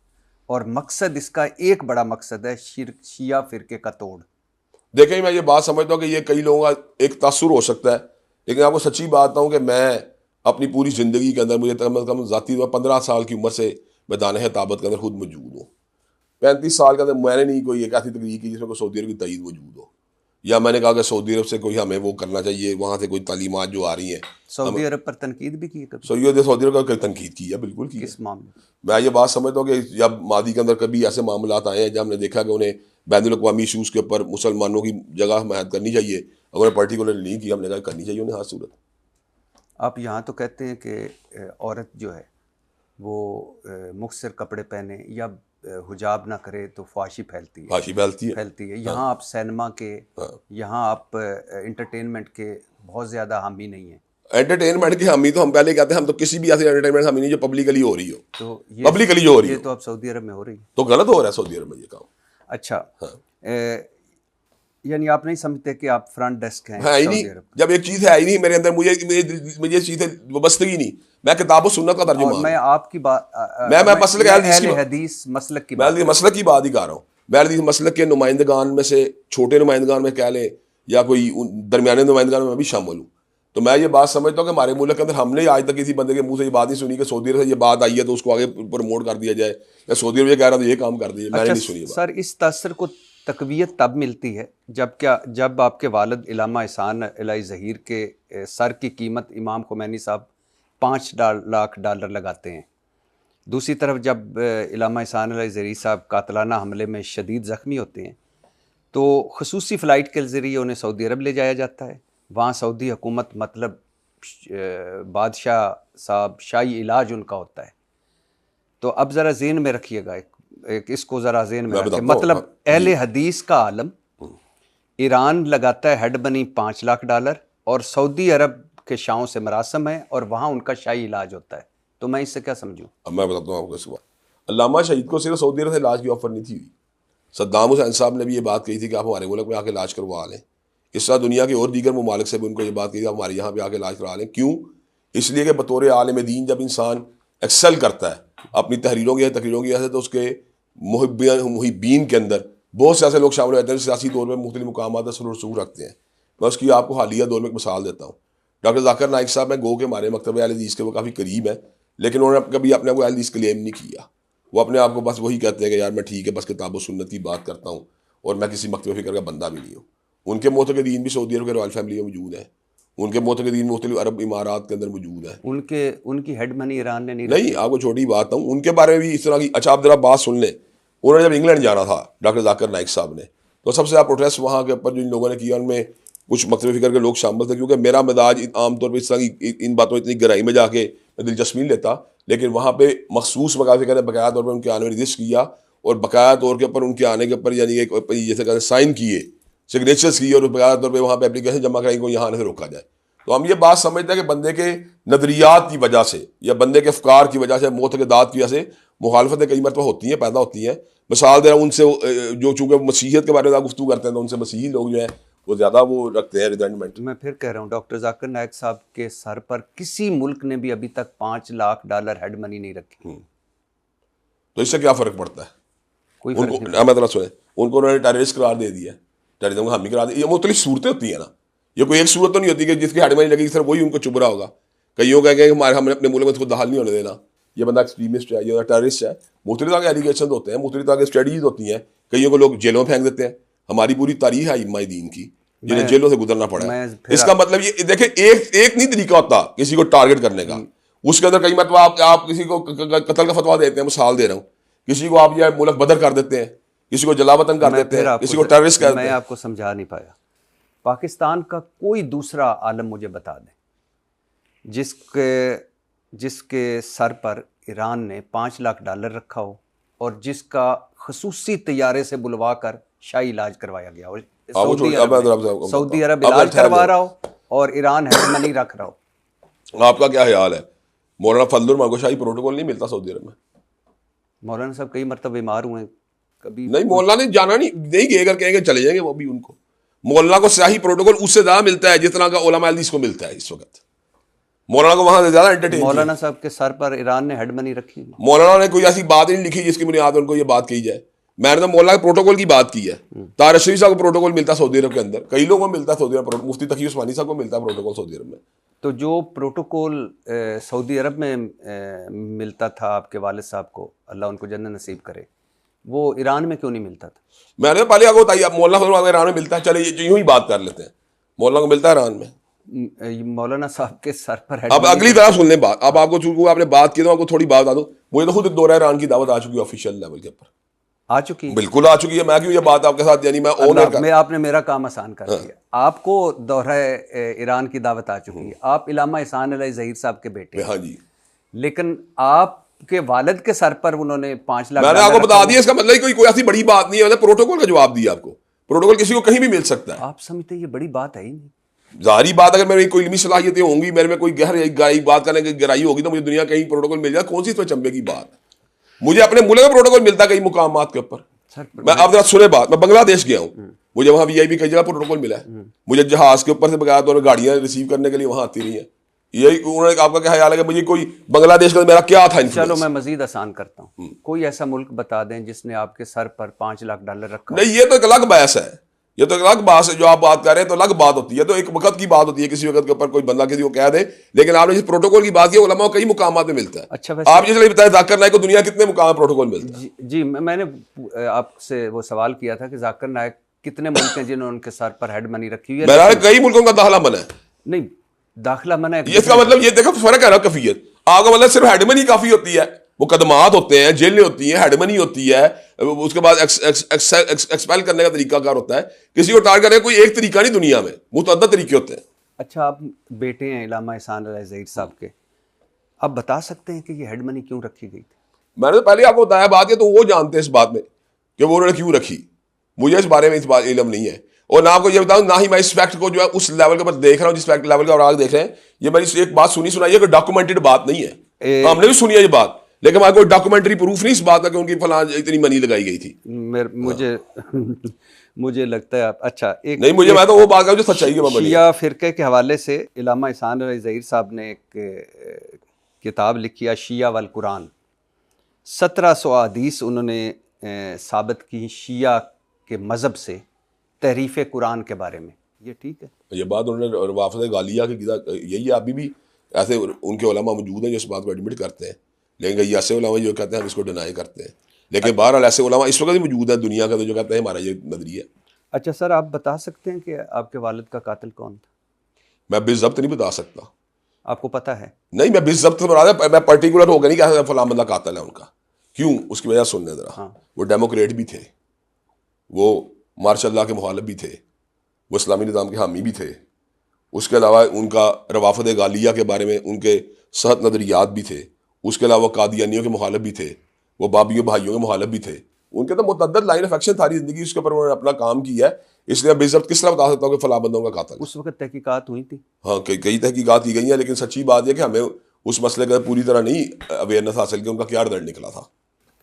और मकसद इसका एक बड़ा मकसद है शिया फिरके का तोड़। देखें, मैं ये बात समझता हूँ कि ये कई लोगों का एक तासुर हो सकता है, लेकिन आपको सच्ची बात बताऊँ कि मैं अपनी पूरी ज़िंदगी के अंदर, मुझे कम से कम ज़ाती 15 साल की उम्र से मैदान है ताबत के अंदर खुद मौजूद हूँ। 35 साल के अंदर मैंने नहीं कोई एक ऐसी तकरीर की जिसमें कोई सऊदी अरब की तईद मौजूद हो, या मैंने कहा कि सऊदी अरब से कोई हमें वो करना चाहिए, वहाँ से कोई तालीमात जो आ रही हैं। सऊदी अरब पर तनकीद भी की है कभी? सऊदी अरब का तनकीद की है, बिल्कुल की है। किस मामले? मैं ये बात समझता हूँ कि जब मादी के अंदर कभी ऐसे मामलात आए हैं जब हमने देखा कि उन्हें बैनुल अक़वामी इशूज़ के ऊपर मुसलमानों की जगह हमायत करनी चाहिए, अगर उन्हें पर्टिकुलर नहीं की, हमने कहा करनी चाहिए उन्हें हर सूरत। आप यहाँ तो कहते हैं कि औरत जो है वो मुख्तसर कपड़े पहने या हुजाब ना करे तो फाशी फैलती है। यहाँ आप सिनेमा के, यहाँ आप इंटरटेनमेंट के बहुत ज़्यादा हामी नहीं है। एंटरटेनमेंट की हामी तो हम पहले कहते हैं, हम तो किसी भी ऐसी एंटरटेनमेंट हामी नहीं जो पब्लिकली हो रही हो। तो ये पब्लिकली जो हो रही हो, ये तो अब सऊदी अरब में हो रही है, तो गलत हो रहा है सऊदी अरब में ये काम। अच्छा, यानी आप नहीं समझते कि आप फ्रंट डेस्क हैं ही नहीं। जब एक चीज़ है ही नहीं मेरे अंदर, मुझे चीज़ वबस्तगी नहीं, मैं किताब और सुन्नत का तर्जुमा। मैं आपकी बात, मैं मसलक हदीस मसलक की बात, मसलक की बात ही कर रहा हूँ। मैं हदीस मसलक के नुमाइंदगान में से, छोटे नुमाइंदगान में कह लें या कोई दरमियाने नुमाइंदगान में मैं भी शामिल हूँ। तो मैं ये बात समझता हूँ कि हमारे मुल्क के अंदर हमने आज तक किसी बंदे के मुंह से ये बात नहीं सुनी कि सऊदी अरब से ये बात आई है तो उसको आगे प्रमोट कर दिया जाए, या सऊदी अरब ये कह रहा था ये काम कर दिया। मैंने नहीं सुनी सर, इस तासर को तकवीयत तब मिलती है जब आपके वालिद इलामा एहसान इलाही ज़हीर के सर की कीमत इमाम खुमैनी साहब $5 लाख लगाते हैं। दूसरी तरफ जब इलामा एहसान इलाही ज़हीर साहब कातलाना हमले में शदीद ज़ख्मी होते हैं तो ख़ुसूसी फ़्लाइट के ज़रिए उन्हें सऊदी अरब ले जाया जाता है। वहाँ सऊदी हुकूमत, मतलब बादशाह साहब, शाही इलाज उनका होता है। तो अब ज़रा ज़हन में रखिएगा, एक इसको ज़रा ज़हन में रखिए, मतलब अहले हदीस का आलम ईरान लगाता है हेड बनी $5 लाख, और सऊदी अरब के शाहों से मरासम है और वहाँ उनका शाही इलाज होता है। तो मैं इससे क्या समझूँ? अब मैं बताता हूँ आपको इस बात। अल्लामा शहीद को सिर्फ सऊदी अरब से इलाज की ऑफर नहीं थी। सद्दाम हुसैन साहब ने भी ये बात कही थी कि आप हमारे मुल्क में आके इलाज करवा लें। इस तरह दुनिया के और दीगर ममालिक से भी उनको ये बात कही थी आप हमारे यहाँ पे आके इलाज करवा लें। क्यों? इसलिए कि बतौर आलिम दीन जब इंसान एक्सेल करता है अपनी तहरीरों की तकरीरों की वजह से, तो उसके मुहिब्बीन के अंदर बहुत से ऐसे लोग शामिल रहते हैं सियासी तौर पर मुख्तलिफ मुकामात पर रसूख रखते हैं। मैं उसकी आपको हालिया दौर में एक मिसाल देता हूँ। डॉक्टर ज़ाकिर नाइक साहब, मैं गो के हमारे मकतब अहले हदीस के वो काफ़ी करीब है, लेकिन उन्होंने कभी अपने को अहले हदीस क्लेम नहीं किया। वो अपने आप को बस वही कहते हैं कि यार मैं ठीक है, बस किताब और सुन्नत की बात करता हूँ और मैं किसी मकतब फ़िक्र का बंदा भी नहीं हूँ। उनके मोतक़दीन भी सऊदी अरब के रॉयल फैमिली में मौजूद है। उनके मोतक़दीन मुख्तलिफ अरब इमारात के अंदर मौजूद है। उनकी हेड मनी ईरान ने नहीं। आपको छोटी बात हूँ उनके बारे में भी इस तरह की। अच्छा, आप जरा बात सुन लें। उन्होंने जब इंग्लैंड जाना था डॉक्टर ज़ाकिर नाइक साहब ने, तो सबसे ज़्यादा प्रोटेस्ट वहाँ के ऊपर जो इन लोगों ने किया उनमें कुछ मकतब फ़िक्र के लोग शामिल थे, क्योंकि मेरा मिजाज आमतौर पर इस तरह की इन बातों इतनी गहराई में जाके मैं दिलचस्पी नहीं लेता, लेकिन वहाँ पे मखसूस मकाम फ़िक्र ने बकाया तौर पर उनके आने में रजिस्ट किया और बकाया तौर के ऊपर उनके आने के ऊपर यानी जैसे कहते साइन किए, सिग्नेचर्स किए और बकाया तौर पर वहाँ पर एप्लीकेशन जमा कराई को यहाँ आने से रोका जाए। तो हम ये बात समझते हैं कि बंदे के नजरियात की वजह से या बंदे के अफकार की वजह से, मोतक़दात की वजह से मुखालफतें कई मरतबा होती हैं, पैदा होती हैं। मिसाल दे रहा हूं उनसे जो चूंकि मसीहत के बारे में गुफ्तगू करते हैं तो उनसे मसीही लोग जो हैं वो ज़्यादा वो रखते हैं रिजेंटमेंट। मैं फिर कह रहा हूँ, डॉक्टर जाकिर नायक साहब के सर पर किसी मुल्क ने भी अभी तक $5 लाख हेड मनी नहीं रखी। तो इससे क्या फ़र्क पड़ता है? कोई फर्क उनको नहीं। मतलब सुने, उनको उन्होंने टेररिस्ट करार दे दिया, टेररिज्म को हामी करार दिया। ये मुख्तलिफ सूरतें होती हैं ना, ये कोई एक सूरत तो नहीं होती कि जिसकी हेड मनी लगेगी सिर्फ वही उनको चुभ रहा होगा। कईयों कहेंगे हमारे हमने अपने मुल्क में इसको दहाल नहीं होने देना, ये बंदा एक्सट्रीमिस्ट है, ये टेररिस्ट है। मुख्तलिफ तरह के एलिगेशन होते हैं, मुख्तलिफ तरह के स्टडीज होती हैं। कईयों को लोग जेलों में फेंक देते हैं। हमारी पूरी तारीख है इमाम दीन की जिन्हें जेलों से गुजरना पड़ा है। इसका मतलब ये देखें, एक नहीं तरीका होता किसी को टारगेट करने का। उसके अंदर कई मतलब आप किसी को कत्ल का फतवा देते हैं, मिसाल दे रहा हूँ, किसी को आप ये मुल्क बदर कर देते हैं, किसी को जलावतन कर देते हैं, किसी को टेररिस्ट कर देते हैं। मैं आपको समझा नहीं पाया। पाकिस्तान का कोई दूसरा आलम मुझे बता दें जिसके सर पर ईरान ने $5 लाख रखा हो और जिसका खसूसी तैयारे से बुलवा कर शाही इलाज करवाया गया हो। सऊदी अरब इलाज करवा रहा हो और ईरान हेड मनी रख रहा हो। आपका क्या ख्याल है? मौलाना फजलुर रहमान को शाही प्रोटोकॉल नहीं मिलता सऊदी अरब में? मौलाना साहब कई मरतबा बीमार हुए, कभी नहीं, मौलाना ने जाना नहीं गए, अगर कहेंगे चले जाएंगे वो भी। उनको मौलाना को शाही प्रोटोकॉल उससे ज्यादा मिलता है जितना का उलमा हदीस को मिलता है इस वक्त। मौलाना को वहां से ज्यादा एंटरटेन। मौलाना साहब के सर पर ईरान ने हेड मनी रखी। मौलाना ने कोई ऐसी बात ही नहीं लिखी जिसकी बुनियाद उनको ये बात कही जाए। मैंने तो मौलाना के प्रोटोकॉल की बात की है। तार रशदी साहब को प्रोटोकॉल मिलता है सऊदी अरब के अंदर, कई लोगों को मिलता है सऊदी अरब, मुफ्ती तकी उस्मानी साहब को मिलता है प्रोटोकॉल सऊदी अरब में। तो जो प्रोटोकॉल सऊदी अरब में मिलता था आपके वालिद साहब को, अल्लाह उनको जन्नत नसीब करे, वो ईरान में क्यों नहीं मिलता था? मैंने पहले आपको बताइए, मौलाना ईरान में मिलता है, चले यूं ही बात कर लेते हैं। मौलाना को मिलता है ईरान में। मौलाना साहब के सर पर अब अगली तरह सुन लें बात। अब आपको चूंकि आपने बात की तो आपको थोड़ी बात बता दूं, मुझे तो खुद दौरा ईरान की दावत आ चुकी है ऑफिशियल लेवल के ऊपर। आ चुकी है? बिल्कुल आ चुकी है। मैं क्यों ये बात आपके साथ, यानी मैं ओनर का, आपने मेरा काम आसान कर दिया। आपको दौरा ईरान की दावत आ चुकी है, आप इलामा एहसान अली ज़हीर साहब के बेटे। हाँ जी। लेकिन आपके वालिद के सर पर उन्होंने $5 लाख। मैंने आपको बता दिया, इसका मतलब कोई ऐसी बड़ी बात नहीं है। मैंने प्रोटोकॉल का जवाब दिया आपको। प्रोटोकॉल किसी को कहीं भी मिल सकता है। आप समझते ये बड़ी बात है ही नहीं। जाहिर बात, अगर मेरी कोई इल्मी सलाहियतें होंगी, मेरे में कोई गहराई बात करने की गहराई होगी, तो मुझे दुनिया कहीं प्रोटोकॉल मिल जाए। कौन सी इसमें चंबे की बात? मुझे अपने मुल्क में प्रोटोकॉल मिलता है कई मुकामात के ऊपर। मैं आप जरा सुने बात, मैं बांग्लादेश गया हूँ, मुझे वहां वीआईपी कई जगह प्रोटोकॉल मिला है। मुझे जहाज के ऊपर से बगैर तो गाड़ियां रिसीव करने के लिए वहां आती रही है। यही उन्होंने, आपका क्या ख्याल है कि मुझे कोई बांग्लादेश का मेरा क्या था? चलो मैं मजीद आसान करता हूँ, कोई ऐसा मुल्क बता दें जिसने आपके सर पर $5 लाख रखा। नहीं, ये तो एक अलग बहस है, ये तो एक अलग बात है। जो आप बात कर रहे हैं तो अलग बात होती है, तो एक वक्त की बात होती है, किसी वक्त के ऊपर कोई बंदा किसी को कह दे। लेकिन आपने जिस प्रोटोकॉल की बात की, उलमा को कई मुकामात में मिलता है। अच्छा, आप जिसलिए बताया जाकिर नायक को दुनिया कितने मुकाम प्रोटोकॉल मिलता है? जी, मैंने आपसे वो सवाल किया था कि जाकिर नायक कितने मुल्क हैं जिन्होंने उनके सर पर हेड मनी रखी हुई है? मेरा कई मुल्कों का दाखिला मना है। नहीं, दाखिला मना है, इसका मतलब ये देखो फर्क है ना कफियत। आपका मतलब सिर्फ हेड मनी काफी होती है, वो कदमात होते हैं, जेलें होती हैं, हेड मनी होती है, उसके बाद एक्सपेल करने का तरीका कार होता है। किसी को टारगेट करने का कोई एक तरीका नहीं, दुनिया में मुतअद्दिद तरीके होते हैं। अच्छा, आप बेटे हैं इलामा एहसान अली ज़हीर साहब के, आप बता सकते हैं कि ये हेड मनी क्यों रखी गई थी? मैंने तो पहले आपको बताया बात है, तो वो जानते हैं इस बात में कि वो उन्होंने क्यों रखी। मुझे इस बारे में इस बात इल्म नहीं है, और ना आपको ये बताऊं, ना ही मैं इस फैक्ट को जो है उस लेवल के ऊपर देख रहा हूँ जिस फैक्ट लेवल का और आगे देख रहे हैं। ये मेरी एक बात सुनाई है कि डॉक्यूमेंटेड बात नहीं है। तो हमने भी सुनी है ये बात, लेकिन हमारे कोई डॉक्यूमेंट्री प्रूफ नहीं इस बात का कि उनकी फलां इतनी मनी लगाई गई थी। मुझे लगता है अच्छा, नहीं, मैं तो वो बात कर जो सच्चाई के मामले शिया फिरके के हवाले से इलामा एहसान अली ज़हीर साहब ने एक किताब लिखी है, शिया वल कुरान। 1700 हदीस उन्होंने साबित की शिया के मज़हब से तहरीफ कुरान के बारे में। ये ठीक है? ये बात उन्होंने वाफद गालिया की यही है। अभी भी ऐसे उनके उलमा मौजूद हैं जो इस बात को एडमिट करते हैं, लेकिन ऐसे उलमा जो कहते हैं हम इसको डिनाई करते हैं। लेकिन बहरहाल ऐसे उलमा इस वक्त भी मौजूद है दुनिया का, तो जो कहते हैं हमारा ये नजरिया। अच्छा सर, आप बता सकते हैं कि आपके वालिद का कातिल कौन था? मैं बेज़ब्त नहीं बता सकता। आपको पता है? नहीं, मैं बेज़ब्त मैं पर्टिकुलर होगा नहीं कि फलां बंदा कातिल है उनका। क्यों? उसकी वजह सुनने जरा। हाँ। वो डेमोक्रेट भी थे, वो मार्शल के मुखालिफ भी थे, वो इस्लामी निज़ाम के हामी भी थे। उसके अलावा उनका रवाफद गालिया के बारे में उनके सख्त नज़रियात भी थे। उसके अलावा कादियानियों के मुखालिफ भी थे, वो बाबियों भाइयों के मुखालिफ भी थे। उनके तो मुतअद्दिद लाइन ऑफ एक्शन सारी जिंदगी उसके ऊपर उन्होंने अपना काम किया है, इसलिए बेइज्जत किस तरह बता सकता हूँ कि फला बंदों का कातिल है। उस वक्त तहकीकात हुई थी? हाँ, कई तहकीकात की गई हैं, लेकिन सच्ची बात यह कि हमें उस मसले का पूरी तरह नहीं अवेयरनेस हासिल की उनका क्या रिजल्ट निकला था।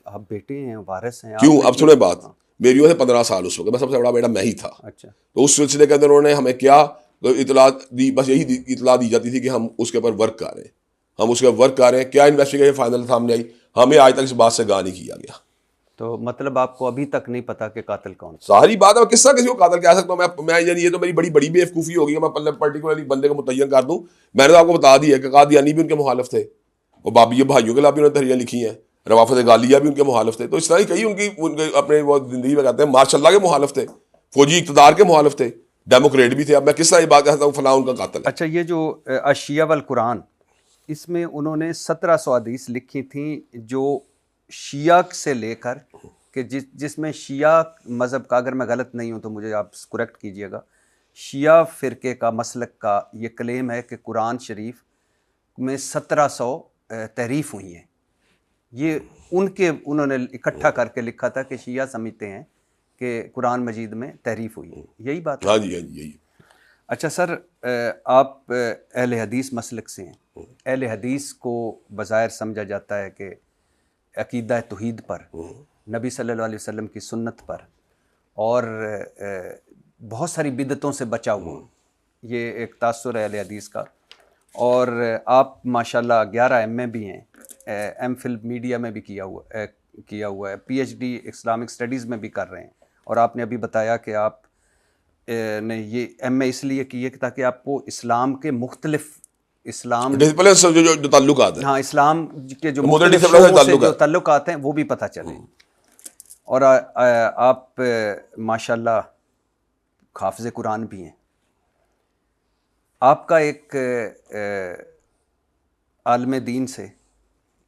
आप बेटे हैं, वारिस हैं। क्यों? अब सुने बात, मेरी उम्र 15 साल उस वक्त, मैं सबसे बड़ा बेटा मैं ही था। अच्छा। तो उस सिलसिले के अंदर उन्होंने हमें क्या इतला दी, बस यही इतला दी जाती थी कि हम उसके ऊपर वर्क कर रहे हैं, हम उसके ऊपर वर्क कर रहे हैं। क्या इन्वेस्टिगेशन फाइनल सामने आई? हमें आज तक इस बात से गा नहीं किया गया। तो मतलब आपको अभी तक नहीं पता कि कातिल कौन? सारी बात है, किस तरह किसी को कातिल कह सकता हूँ मैं यानी ये तो मेरी बड़ी बड़ी बेवकूफ़ी होगी कि मैं पर्टिकुलरली बंदे को मुतय्यन कर दूँ। मैंने तो आपको बता दिया कि कादियानी भी उनके मुखालिफ थे, और बाबिया भाइयों के खिलाफ भी उन्होंने तहरीरें लिखी हैं, रवाफत गालिया भी उनके मुखालिफ थे। तो इस तरह कई उनके अपने वो जिंदगी में कहते हैं मार्शल्ला के मुखालिफ थे, फौजी इक़्तिदार के मुखालिफ थे, डेमोक्रेट भी थे। अब मैं किस तरह ये बात कहता हूँ फलां उनका कातिल है। अच्छा, ये जो अशिया वल कुरान, इसमें उन्होंने 1700 हदीस लिखी थी जो शिया से लेकर कि जिसमें शिया मज़हब का, अगर मैं गलत नहीं हूँ तो मुझे आप करेक्ट कीजिएगा, शिया फ़िरके का मसलक का ये क्लेम है कि कुरान शरीफ में 1700 तहरीफ़ हुई हैं। ये उन्होंने इकट्ठा करके लिखा था कि शिया समझते हैं कि कुरान मजीद में तहरीफ़ हुई है। यही बात है? हाँ जी, हाँ जी, यही। अच्छा सर, आप अहले हदीस मसलक से हैं। अहले हदीस को बज़ाहिर समझा जाता है कि अकीदा तौहीद पर, नबी सल्लल्लाहु अलैहि वसल्लम की सुन्नत पर और बहुत सारी बिदतों से बचा हुआ, ये एक तासुर है अहले हदीस का। और आप माशाल्लाह 11 MA भी हैं, MPhil मीडिया में भी किया हुआ है, PhD इस्लामिक स्टडीज़ में भी कर रहे हैं। और आपने अभी बताया कि आप ने ये MA इसलिए की है ताकि आपको इस्लाम के मुख्तलिफ इस्लाम जो ताल्लुकात है, हाँ, इस्लाम के जो मुख्तलिफ शोबों से जो ताल्लुकात हैं वो भी पता चले। और आप माशाल्लाह हाफ़िज़ कुरान भी हैं। आपका एक आलिम दीन से,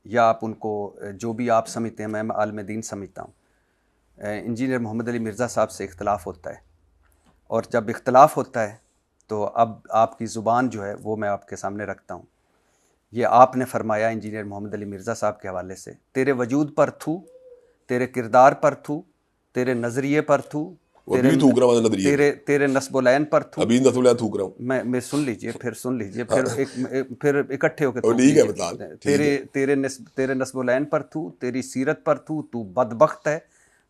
या आप उनको जो भी आप समझते हैं, मैं आलिम दीन समझता हूँ, इंजीनियर मोहम्मद अली मिर्ज़ा साहब से इख्तलाफ होता है। और जब इख्तलाफ होता है तो अब आपकी ज़ुबान जो है वो मैं आपके सामने रखता हूँ। ये आपने फरमाया इंजीनियर मोहम्मद अली मिर्ज़ा साहब के हवाले से, तेरे वजूद पर थू, तेरे किरदार पर थू, तेरे नज़रिए पर थू, तेरे नस्बुलैन पर थू। अभी नस्बुलैन थूक रहा हूँ मैं सुन लीजिए, फिर फिर इकट्ठे होकर तेरे नस्बुलैन पर थू, तेरी सीरत पर थू, तू बदबख्त है,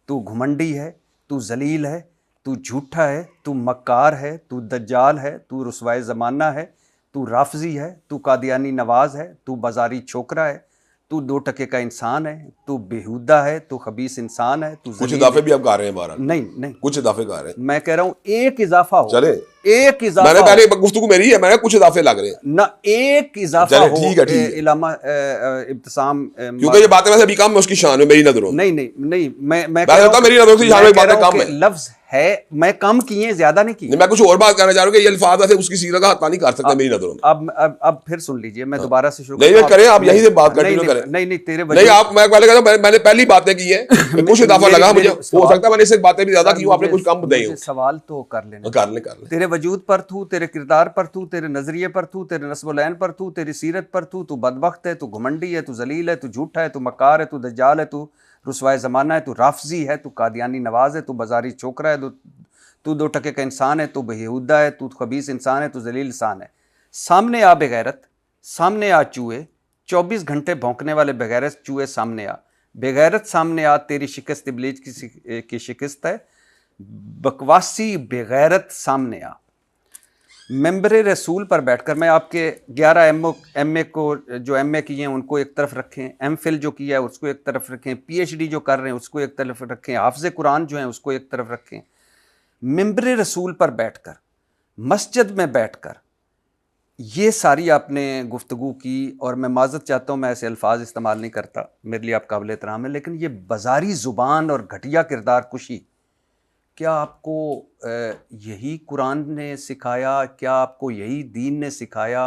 तू घुमंडी है, तू जलील है, तू झूठा है, तू मक्कार है, तू दज्जाल है, तू रुसवाए ज़माना है, तू राफजी है, तू कादियानी नवाज है, तू बाजारी छोकरा है, तू 2 टके का इंसान है, तू बेहुदा है, तू खबीस इंसान है, तू कुछ इजाफे भी आप गा रहे हैं बारह। नहीं कुछ इजाफे गा रहे हैं। मैं कह रहा हूँ एक इजाफा हो। चले, एक इजाफा मैंने पहले गुफ्तगू मेरी है, मैंने कुछ इजाफे लग रहे हैं ना, एक इजाफा हो। ठीक है। इलामा इब्तिसाम, क्योंकि ये बातें वैसे अभी कम है उसकी शान में मेरी नजरों में। नहीं, मैं मेरी नजरों से शान में बातें कम है। लफ्ज है, मैं कम किए, ज्यादा नहीं किए। मैं कुछ और बात करना चाह रहा हूँ कि ये अल्फाज ऐसे उसकी सीरत का हत्या नहीं कर सकते मेरी नजरों में। अब फिर सुन लीजिए, मैं दोबारा से शुरू नहीं करें, आप यहीं से बात कंटिन्यू करें। नहीं तेरे नहीं, आप, मैं पहले कहता हूं मैंने पहली बातें की है, कुछ इजाफा लगा मुझे, हो सकता है मैंने इससे बातें भी ज्यादा की हूं, आपने कुछ कम बताई हो। सवाल तो कर लेना। कर ले। तेरे वजूद पर थू, तेरे किरदार पर थू, तेरे नजरिए पर थू, तेरे नस्बुलैन पर थू, तेरी सीरत पर थू, तू बदबख्त है, तू घुमंडी है, तू जलील है, तू झूठा है, तू मक्कार है, तू दज्जाल है, तू रुसवाए ज़माना है, तू राफजी है, तू कादियानी नवाज है, तू बाजारी छोकरा है, तू 2 टके का इंसान है, तू बेहुदा है, तू खबीस इंसान है, तू जलील इंसान है। सामने आ बेगैरत, सामने आ चूहे, 24 घंटे भौंकने वाले बेगैरत चूहे सामने आ, बेगैरत सामने आ, तेरी शिकस्त इब्लीस की शिकस्त है, बकवासी बेगैरत सामने आ। मेंबर रसूल पर बैठकर, मैं आपके 11 MA को जो MA किए हैं उनको एक तरफ रखें, MPhil जो किया है उसको एक तरफ रखें, PhD जो कर रहे हैं उसको एक तरफ रखें, हाफ़िज़ कुरान जो हैं उसको एक तरफ रखें। मेंबर रसूल पर बैठकर, मस्जिद में बैठकर ये सारी आपने गुफ्तगू की, और मैं माज़रत चाहता हूँ, मैं ऐसे अल्फाज इस्तेमाल नहीं करता, मेरे लिए आप काबिल एहतराम है, लेकिन ये बाजारी ज़ुबान और घटिया किरदार कुशी, क्या आपको यही कुरान ने सिखाया? क्या आपको यही दीन ने सिखाया?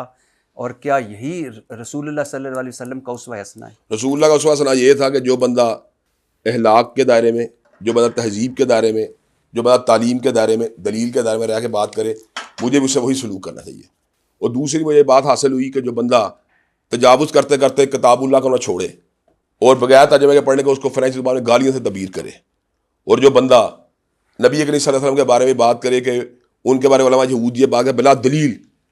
और क्या यही रसूलुल्लाह सल्लल्लाहु अलैहि वसल्लम का उसवा हसना है? रसूलुल्लाह का उसवा हसना ये था कि जो बंदा अखलाक के दायरे में, जो बंदा तहजीब के दायरे में, जो बंदा तालीम के दायरे में, दलील के दायरे में रह के बात करे, मुझे भी उससे वही सलूक करना चाहिए। और दूसरी मुझे बात हासिल हुई कि जो बंदा तजावुज़ करते करते किताबुल्लाह को ना छोड़े और बगैर तर्जुमे के पढ़ने को उसको फ्रेंच ज़ुबान में गालियों से तबीर करे, और जो बंदा नबी करीम सल्लल्लाहु अलैहि वसल्लम के बारे में बात करे कि उनके बारे में उलमा यहूद ये बात है बिला दलील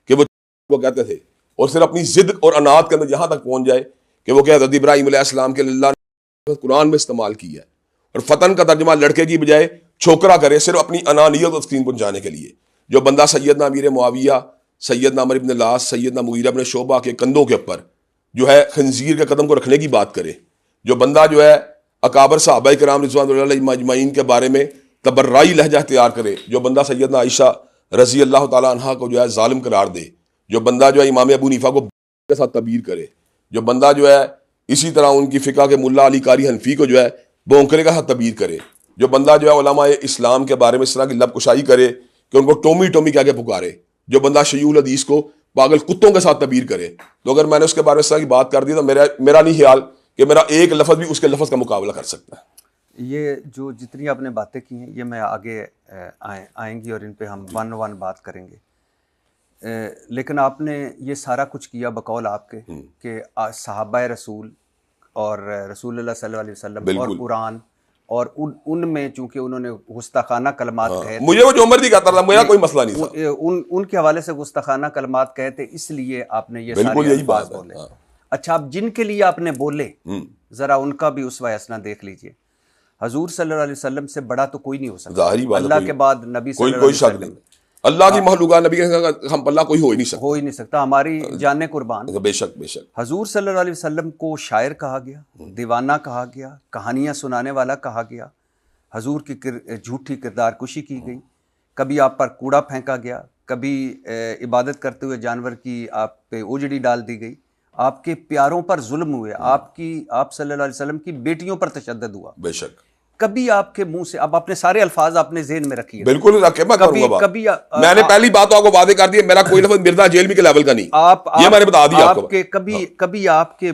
कि वो कहते थे, और सिर्फ अपनी जिद और अनाद के अंदर यहाँ तक पहुंच जाए कि वो क्या हज़रत इब्राहीम अलैहिस्सलाम के अल्लाह ने कुरान में इस्तेमाल किया है, और फतन का तर्जमा लड़के की बजाय छोकरा करे सिर्फ अपनी अनानियत और स्क्रीन पहुंचाने के लिए। जो बंदा सैयदना अमीर मुआविया, सैयदना अमर इब्न लास, सैयदना मुगीरा इब्न शोबा के कंधों के ऊपर जो है खंजीर के कदम को रखने की बात करे, जो बंदा जो है अकाबर सहाबा किराम रिज़वानुल्लाह अलैहिम अजमईन के बारे में तबर्राई लहजा इख्तियार करे, जो बंदा सैयदना आयशा रज़ी अल्लाह तआला अन्हा को जो है जालिम करार दे, जो बंदा जो है इमाम अबू हनीफा को के साथ तबीर करे, जो बंदा जो है इसी तरह उनकी फ़िक़ा के मुल्ला अली कारी हनफी को जो है बोंकरे का साथ तबीर करे, जो बंदा जो है उलमाए इस्लाम के बारे में इस तरह की लब कुशाई करे कि उनको टोमी टोमी कह के पुकारे, जो बंदा शयूल हदीस को पागल कुत्तों के साथ तबीर करे। तो अगर मैंने उसके बारे में इस तरह की बात कर दी तो मेरा नहीं ख्याल कि मेरा एक लफ्ज़ भी उसके लफ्ज़ का मुकाबला कर सकता है। ये जो जितनी आपने बातें की हैं ये मैं आगे आएंगी और इन पे हम वन वन बात करेंगे, लेकिन आपने ये सारा कुछ किया बकौल आपके कि सहाबा रसूल और रसूलुल्लाह सल्लल्लाहु अलैहि वसल्लम और कुरान और उनमें चूंकि उन्होंने गुस्ताखाना कलमात कहे, मुझे वो जो मर्जी कहता था, मेरा कोई मसला नहीं था, उनके हवाले से गुस्ताखाना कलमात कहे थे, इसलिए आपने ये बिल्कुल सारे यही बात बोले। है। अच्छा, आप जिनके लिए आपने बोले जरा उनका भी उसवा हसना देख लीजिए। हजूर सल्लल्लाहु अलैहि वसल्लम से बड़ा तो कोई नहीं हो सकता, अल्लाह के बाद नबी सल्लल्लाहु अलैहि वसल्लम, अल्लाह की महलूकात नबी के हम पल्ला कोई हो ही नहीं सकता, हमारी जाने कुर्बान। बेशक बेशक हजूर सल्लल्लाहु अलैहि वसल्लम को शायर कहा गया, दीवाना कहा गया, कहानियां सुनाने वाला कहा गया, हजूर की झूठी किरदार कुशी की गई, कभी आप पर कूड़ा फेंका गया, कभी इबादत करते हुए जानवर की आप पे उजड़ी डाल दी गई, आपके प्यारों पर जुल्म हुए, आप सल्लल्लाहु अलैहि वसल्लम की बेटियों पर तशद्दुद हुआ। बेशक कभी आपके मुंह से, अब आपने सारे अल्फाज आपने ज़हन में रखिए, बिल्कुल रखे, मैं करूंगा कभी मैंने पहली बात तो आपको वादे कर दिए, मेरा कोई लफ्ज़ मिर्जा जेलमी के लेवल का नहीं, ये मैंने बता दिया आपको। कभी आपके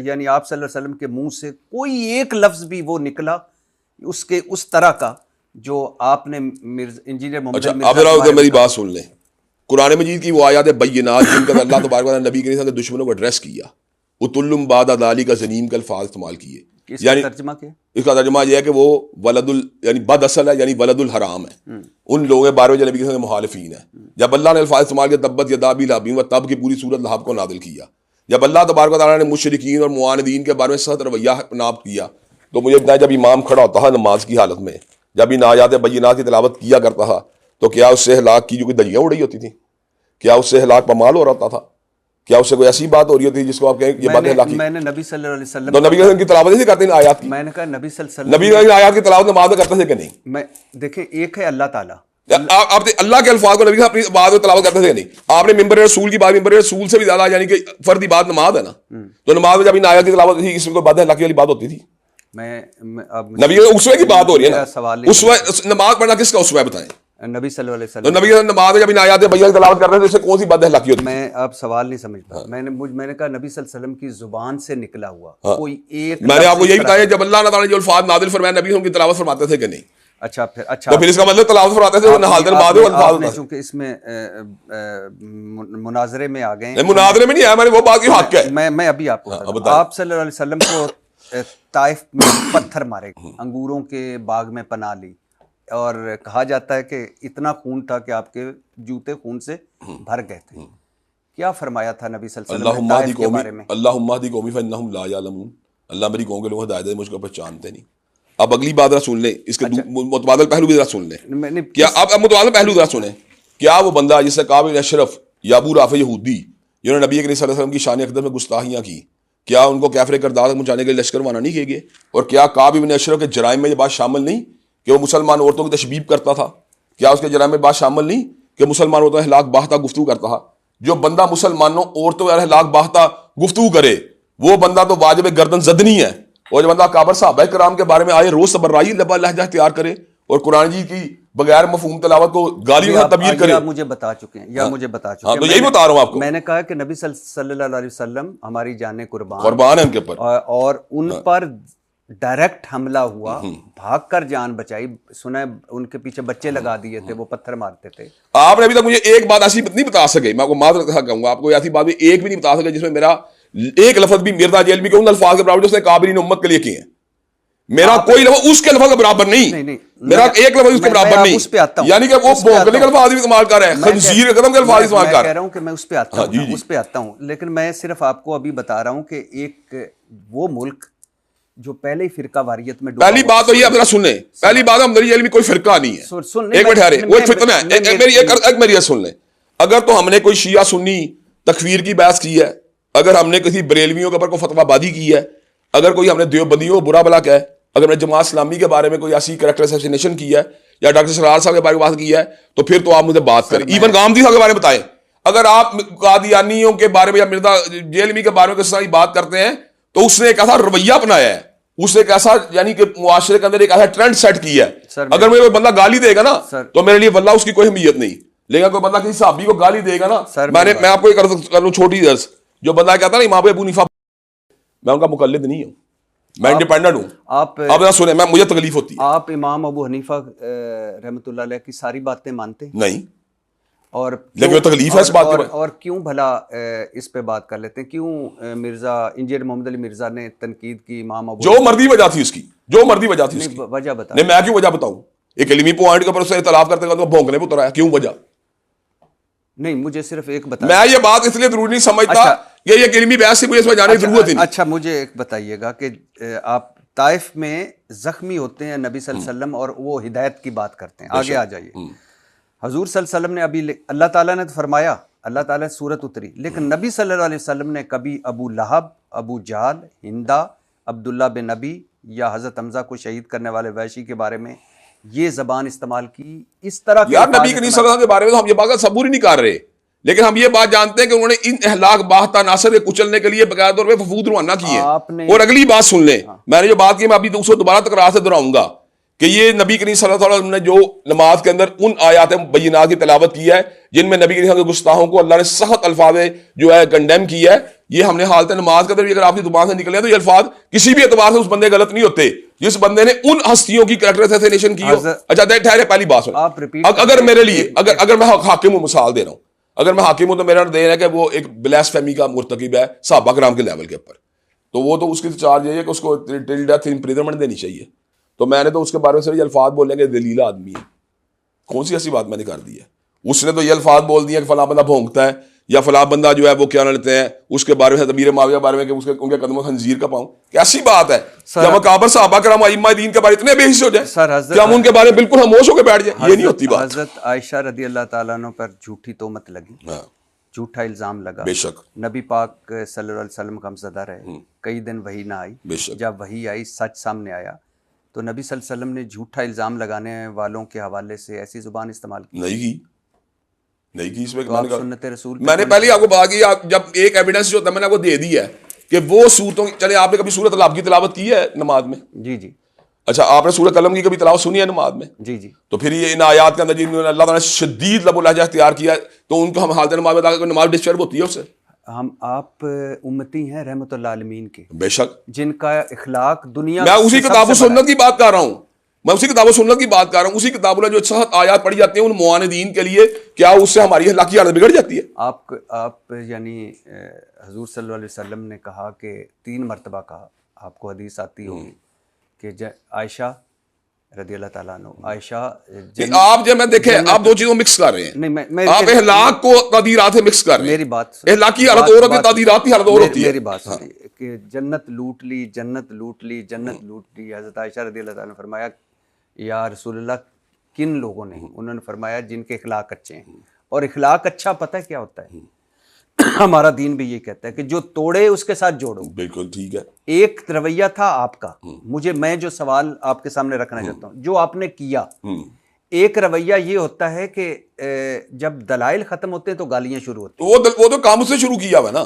यानी आप सल्लल्लाहु अलैहि वसल्लम के मुंह से कोई एक लफ्ज भी वो निकला उसके उस तरह का जो आपने इंजीनियर मोहम्मद अब मेरी बात सुन लें, कुरान मजीद की वो आयत है बय्यिनात जिनका अल्लाह तबारक व तआला नबी के साथ दुश्मनों को एड्रेस किया, उतुल्लुम बाद दाली का जनीम का अल्फाज इस्तेमाल किए, यानी तर्जुमा क्या? इसका तर्जुमा यह है कि वो वलदुल यानी बद असल है, यानी वलदुल हराम है, उन लोगों के बारे में जो नबी के साथ मुखालिफीन है। जब अल्लाह ने अल्फाज इस्तेमाल किया तब्बत यदा अबी लहब व तब की पूरी सूरत लहब को नादिल किया, जब अल्लाह तबारक व तआला ने मुशरिकीन और मुआनिदीन के बारे में सख्त रवैया नाप किया, तो मुझे बताया जब इमाम खड़ा होता है नमाज की हालत में, जब इन आयात बय्यिनात की तिलावत किया करता था, तो क्या उससे हलाक की जो कि दरियाँ उड़ रही होती थी? क्या उससे हलाक पमाल हो रहा था? क्या उससे कोई ऐसी बात हो रही होती जिसको आप कहें ये बात हलाकी? मैंने नबी सल्लल्लाहु अलैहि वसल्लम तो नबी के की तिलावत नहीं करते आयात की? मैंने कहा नबी सल्लल्लाहु अलैहि वसल्लम आयात की तिलावत नमाज में करते थे कि नहीं? मैं देखें, एक है अल्लाह ताला, आप अल्लाह के अल्फाज को नबी अपनी बात में तिलावत करते थे नहीं? आपने मिंबर रसूल की बात, मिंबर रसूल से भी ज्यादा यानी कि फर्दी बात नमाज है ना, तो नमाज में जब इन आयात की तिलावत थी इसमें कोई बात हलाकी वाली बात होती थी? नबी उसवे की बात हो रही है ना, उसवे नमाज पढ़ना किसका उसवा बताएं? नबी सल्लल्लाहु अलैहि वसल्लम, तो नबी के नमाज में जब इन आयात बय्यिनात की तिलावत कर रहे थे उससे कौन सी बात हलाकी होती? मैं अब सवाल नहीं समझता, मैंने कहा नबी सल्लल्लाहु अलैहि वसल्लम की जुबान से निकला हुआ कोई एक, मैंने आपको यही बताया जब अल्लाह ताला ने जो अल्फाज नादिल फरमाए नबी उनकी तिलावत फरमाते थे कि नहीं? अच्छा तो फिर इसका मतलब तिलावत फरमाते थे हाजिर बाद अल्फाज, चूंकि इसमें मुनाजरे में आ गए, मुनाजरे में नहीं आया, मैंने वो बात की हक है, मैं अभी आपको आप सल्लल्लाहु अलैहि वसल्लम को ताइफ में पत्थर मारे, अंगूरों के बाग में पनाह ली, और कहा जाता है कि इतना खून था कि आपके जूते खून से भर गए थे। क्या फरमाया था नबी सल्लल्लाहु अलैहि वसल्लम ने ताइफ के बारे में? अल्लाहुम्मा हदी कौमी फइन्नहुम ला यअलमून, अल्लाह मेरी कौम के लोगों को हिदायत दे, मुझको पहचानते नहीं। अब अगली बात जरा सुन लें, इसके मुतबादिल पहलू भी जरा सुन लें। क्या अब मुतबादिल पहलू जरा सुने, क्या वो बंदा जिससे काब बिन अशरफ या अबू राफे यहूदी जिन्होंने नबी करीम सल्लल्लाहु अलैहि वसल्लम की शान अक़दस में गुस्ताखियाँ की, क्या उनको कैफर करदार पहुँचाने के लिए लश्कर रवाना नहीं किए गए? और क्या काब बिन अशरफ के जराइम में ये बात शामिल नहीं कि वो मुसलमान औरतों की तशबीब करता था? क्या उसके जराइम में बात शामिल नहीं कि मुसलमान औरतों हलाक बाहता गुफ्तगू करता था? जो बंदा मुसलमानों औरतों हलाक बाहता गुफ्तगू करे वो बंदा तो वाजिब गर्दन जदनी है, और जो बंदा काबर सहाबा किराम के बारे में आए रोज तबर्राई लहजा इख्तियार करे और कुरान जी की बगैर मफहूम तिलावत को गालियों से तबदील करे, मुझे बता चुके हैं मुझे बता चुके हैं। तो यही बता रहा हूं आपको, मैंने कहा कि नबी सल्लल्लाहु अलैहि वसल्लम हमारी जाने कुर्बान है उनके ऊपर, और उन पर डायरेक्ट हमला हुआ, भागकर जान बचाई, सुना उनके पीछे बच्चे लगा दिए थे, वो पत्थर मारते थे। आपने अभी तक मुझे एक बात ऐसी नहीं बता सके, मैं आपको माजरत कहूंगा, आपको ऐसी बात भी एक भी नहीं बता सके जिसमें मेरा एक लफ्ज भी मिर्जा जेलमी के उन अल्फाज के बराबर उसने काबिरीन उम्मत के लिए किए हैं। मेरा कोई लफ्ज उसके लफ्ज के बराबर नहीं, मेरा एक लफ्ज उसके बराबर नहीं। उस पे आता हूं, यानी कि वो भौंकने के अल्फाज भी इस्तेमाल कर रहा है, खंजीर कदम के अल्फाज इस्तेमाल कर रहा है। कह रहा हूं कि मैं उस पे आता हूं, उस पे आता हूं, लेकिन मैं सिर्फ आपको अभी बता रहा हूं कि एक वो मुल्क जो पहले ही फिरका वारियत में, पहली बात तो ये आप जरा सुन लें, पहली बात हमदरी जेल में कोई फिरका नहीं है, एक मिनट ठहरे, वो एक फितना है, मेरी ये सुन लें। अगर तो हमने कोई शिया सुन्नी तकफीर की बहस की है, अगर हमने किसी बरेलवियों के ऊपर कोई फतवाबाजी की है, अगर कोई हमने देवबंदियों को बुरा भला कहा है, अगर हमने जमात इस्लामी के बारे में कोई ऐसी कैरेक्टर असैसिनेशन की है या डॉक्टर सरार साहब के बारे में बात की है, तो फिर तो आप मुझे बात करें। इवन गामदी साहब के बारे में बताएं। अगर आप कादियानियों के बारे में या मिर्जा जेलमी के बारे में किसी बात करते हैं तो उसने एक ऐसा रवैया अपनाया है, उसने एक ऐसा यानी कि मुआशरे के अंदर एक ऐसा ट्रेंड सेट किया है। अगर मुझे कोई बंदा गाली देगा ना तो मेरे लिए वल्लाह उसकी कोई अहमियत नहीं, लेकिन कोई बंदा किसी साहबी को गाली देगा ना, मैं आपको एक कर लूं छोटी दर्स, जो बंदा कहता है ना इमाम अबू हनीफा, मैं उनका मुकल्लिद नहीं हूं, मैं इंडिपेंडेंट हूं। आप ना सुने, मुझे तकलीफ होती है। आप इमाम अबू हनीफा रहमतुल्लाह अलैह की सारी बातें मानते हैं? नहीं, और लेकिन तकलीफ है इस बात की। और क्यों भला इस पे बात कर लेते हैं, क्यों मिर्जा इंजीनियर मोहम्मद अली मिर्जा ने तनकीद की इमाम अबू, जो मर्जी वजह थी उसकी, जो मर्जी वजह थी उसकी, वजह बता। नहीं मैं क्यों वजह बताऊं, एक इल्मी पॉइंट के ऊपर उससे इख्तिलाफ करते तो भौंकने पे उतरा है, क्यों वजह? नहीं, मुझे सिर्फ एक बता। मैं ये बात इसलिए जरूरी नहीं समझता कि ये इल्मी बहस से मुझे इसमें जाने की जरूरत ही नहीं। अच्छा, मुझे एक बताइएगा कि आप ताइफ में जख्मी होते हैं नबी सल्लल्लाहु अलैहि वसल्लम और वो हिदायत की बात करते हैं, आगे आ जाइए। हजूर सल्लल्लाहु अलैहि वसल्लम ने अभी, अल्लाह ताला ने तो फरमाया, अल्लाह ताला ने सूरत उतरी, लेकिन नबी सल्लल्लाहु अलैहि वसल्लम ने कभी अबू लहब, अबू जहल, हिंदा, अब्दुल्ला बिन नबी या हजरत हमजा को शहीद करने वाले वैशी के बारे में ये जबान इस्तेमाल की, इस तरह के यार नबी करीम सल्लल्लाहु अलैहि वसल्लम के बारे में तो हम ये बात सबूर ही नहीं कर रहे, लेकिन हम ये बात जानते हैं कि उन्होंने इन अहलाक बाहता नासर के कुचलने के लिए बकायदा तौर पर वफूद रवाना किए। और अगली बात सुन लें, मैंने जो बात की मैं अभी उसको दोबारा तकरार से दोहराऊंगा कि ये नबी करीम सल्लल्लाहु अलैहि वसल्लम ने जो नमाज के अंदर उन आयात बय्यिनात की तिलावत की है जिनमें नबी करीम के गुस्ताहों को अल्लाह ने सख्त अल्फाज जो है कंडेम किया है, ये हमने हालत नमाज के अंदर अगर आपकी जुबान से निकले तो ये अल्फाज किसी भी एतबार से उस बंदे गलत नहीं होते जिस बंदे ने उन हस्तियों की कैरेक्टर असैसिनेशन की हो। अच्छा ठहरे, पहली बात सुन, अगर मेरे लिए अगर मैं हाकिम हूं, मिसाल दे रहा हूं, अगर मैं हाकिम हूं तो मेरा देन है कि वो एक ब्लास्फेमी का मुर्तकिब है सहाबा कराम के लेवल के ऊपर, तो वो तो उसकी चार्ज ये है कि उसको टिल डेथ इंप्रिजनमेंट देनी चाहिए। तो मैंने तो उसके बारे में सिर्फ अल्फाज बोले कि दलीला आदमी है, कौन सी ऐसी बात मैंने कर दी है? उसने तो ये अल्फाज बोल दिया कि फला बंदा भोंकता है या फला बंदा जो है वो क्या लेते हैं उसके बारे में, तबीर माविया बारे में कि उसके उनके कदमों खंजीर का पाऊं, कैसी बात है? क्या मकाबर सहाबा कराम अइम्मा दीन के बारे इतने बेहिस हो जाए क्या हम उनके बारे में बिल्कुल खामोश होकर बैठ जाए? ये नहीं होती बात। हजरत आयशा रदी अल्लाह ताला अन्हा पर झूठी तोहमत लगी, झूठा इल्जाम लगा, बेशक नबी पाक सल्लल्लाहु अलैहि वसल्लम गमज़दा रहे, कई दिन वही ना आई, जब वही आई सच सामने आया तो नबी सल्लल्लाहु अलैहि वसल्लम ने झूठा इल्जाम लगाने वालों के हवाले से ऐसी जुबान इस्तेमाल की नहीं की इसमें तो सुन्नत रसूल मैंने पहले आपको बात की, जब एक एविडेंस जो था मैंने आपको दे दी है कि वो सूरतों, चले आपने कभी सूरत अल-अहज़ाब की तिलावत की है नमाज में? जी जी। अच्छा, आपने सूरत कलम की कभी तिलावत सुनी है नमाज में? जी जी। तो फिर ये इन आयात के अंदर जिन्होंने अल्लाह ताला ने शदीद लबो लहजा इख्तियार किया तो उनको हम हालत नमाज में नमाज डिस्टर्ब होती है उससे? हम आप उम्मती हैं रहमतुल्लाह आलमीन के, बेशक, जिनका इखलाक दुनिया, मैं उसी किताब सुन्नत की बात कर रहा हूँ, मैं उसी किताब सुन्नत की बात कर रहा हूँ, उसी किताब जो सख्त आयात पढ़ी जाती है उन मुआनिदीन के लिए, क्या उससे हमारी अखलाकी हालत बिगड़ जाती है? आप यानी हजूर सल्लल्लाहु अलैहि वसल्लम ने कहा कि 3 मरतबा कहा, आपको हदीस आती होगी कि आयशा रदी अल्लाह ताला अन्हा, आयशा आप जब मैं देखे आप दो चीजों मिक्स कर रहे हैं। नहीं, मैं आप इहलाक को तादीरात से मिक्स कर रहे हैं। मेरी बात, इहलाकी हालत और होती है, तादीरात की हालत और होती है। मेरी बात सुनिए कि जन्नत लूट ली, जन्नत लूट ली, जन्नत लूट ली। हज़रत आयशा रदी अल्लाह ताला ने फरमाया या रसूलुल्लाह किन लोगों ने? उन्होंने फरमाया जिनके इखलाक अच्छे हैं। और इखलाक अच्छा पता है क्या होता है? हमारा दीन भी ये कहता है कि जो तोड़े उसके साथ जोड़ो। बिल्कुल ठीक है। एक रवैया था आपका, मैं जो सवाल आपके सामने रखना चाहता हूँ, जो आपने किया, एक रवैया ये होता है कि जब दलाइल खत्म होते हैं तो गालियां शुरू होती हैं। वो तो काम से शुरू किया हुआ ना,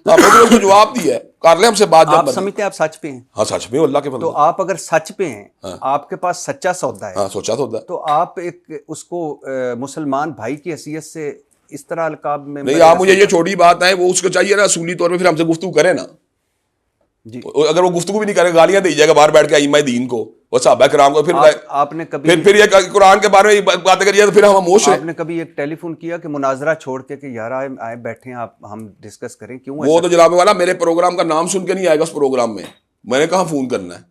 आपने तो उसको जवाब दिया है, कर ले हमसे बात। आप समझते हैं आप सच पे हैं? हाँ सच पे, अल्लाह के फजल। तो आप अगर सच पे हैं, आपके पास सच्चा सौदा है, सोचा सौदा, तो आप एक उसको मुसलमान भाई की हैसियत से इस तरह अलकाब में नहीं, आप मुझे ये छोटी बात है, वो उसको चाहिए ना असूली तौर पे फिर हमसे गुफ्तगू करे ना जी। अगर वो गुफ्तगू भी नहीं करे, गालियां दे जाएगा बाहर बैठ के अइम्मा दीन को और सहाबा कराम को, फिर आपने कभी फिर ये कुरान के बारे में बातें करिए तो फिर हम खामोश हैं। आपने कभी एक टेलीफोन किया कि मुनाजरा छोड़ के कि यार आए बैठे हैं आप, हम डिस्कस करें? क्यों? वो तो जनाब वाला मेरे प्रोग्राम का नाम सुन के नहीं आएगा उस प्रोग्राम में, मैंने कहा फोन करना है,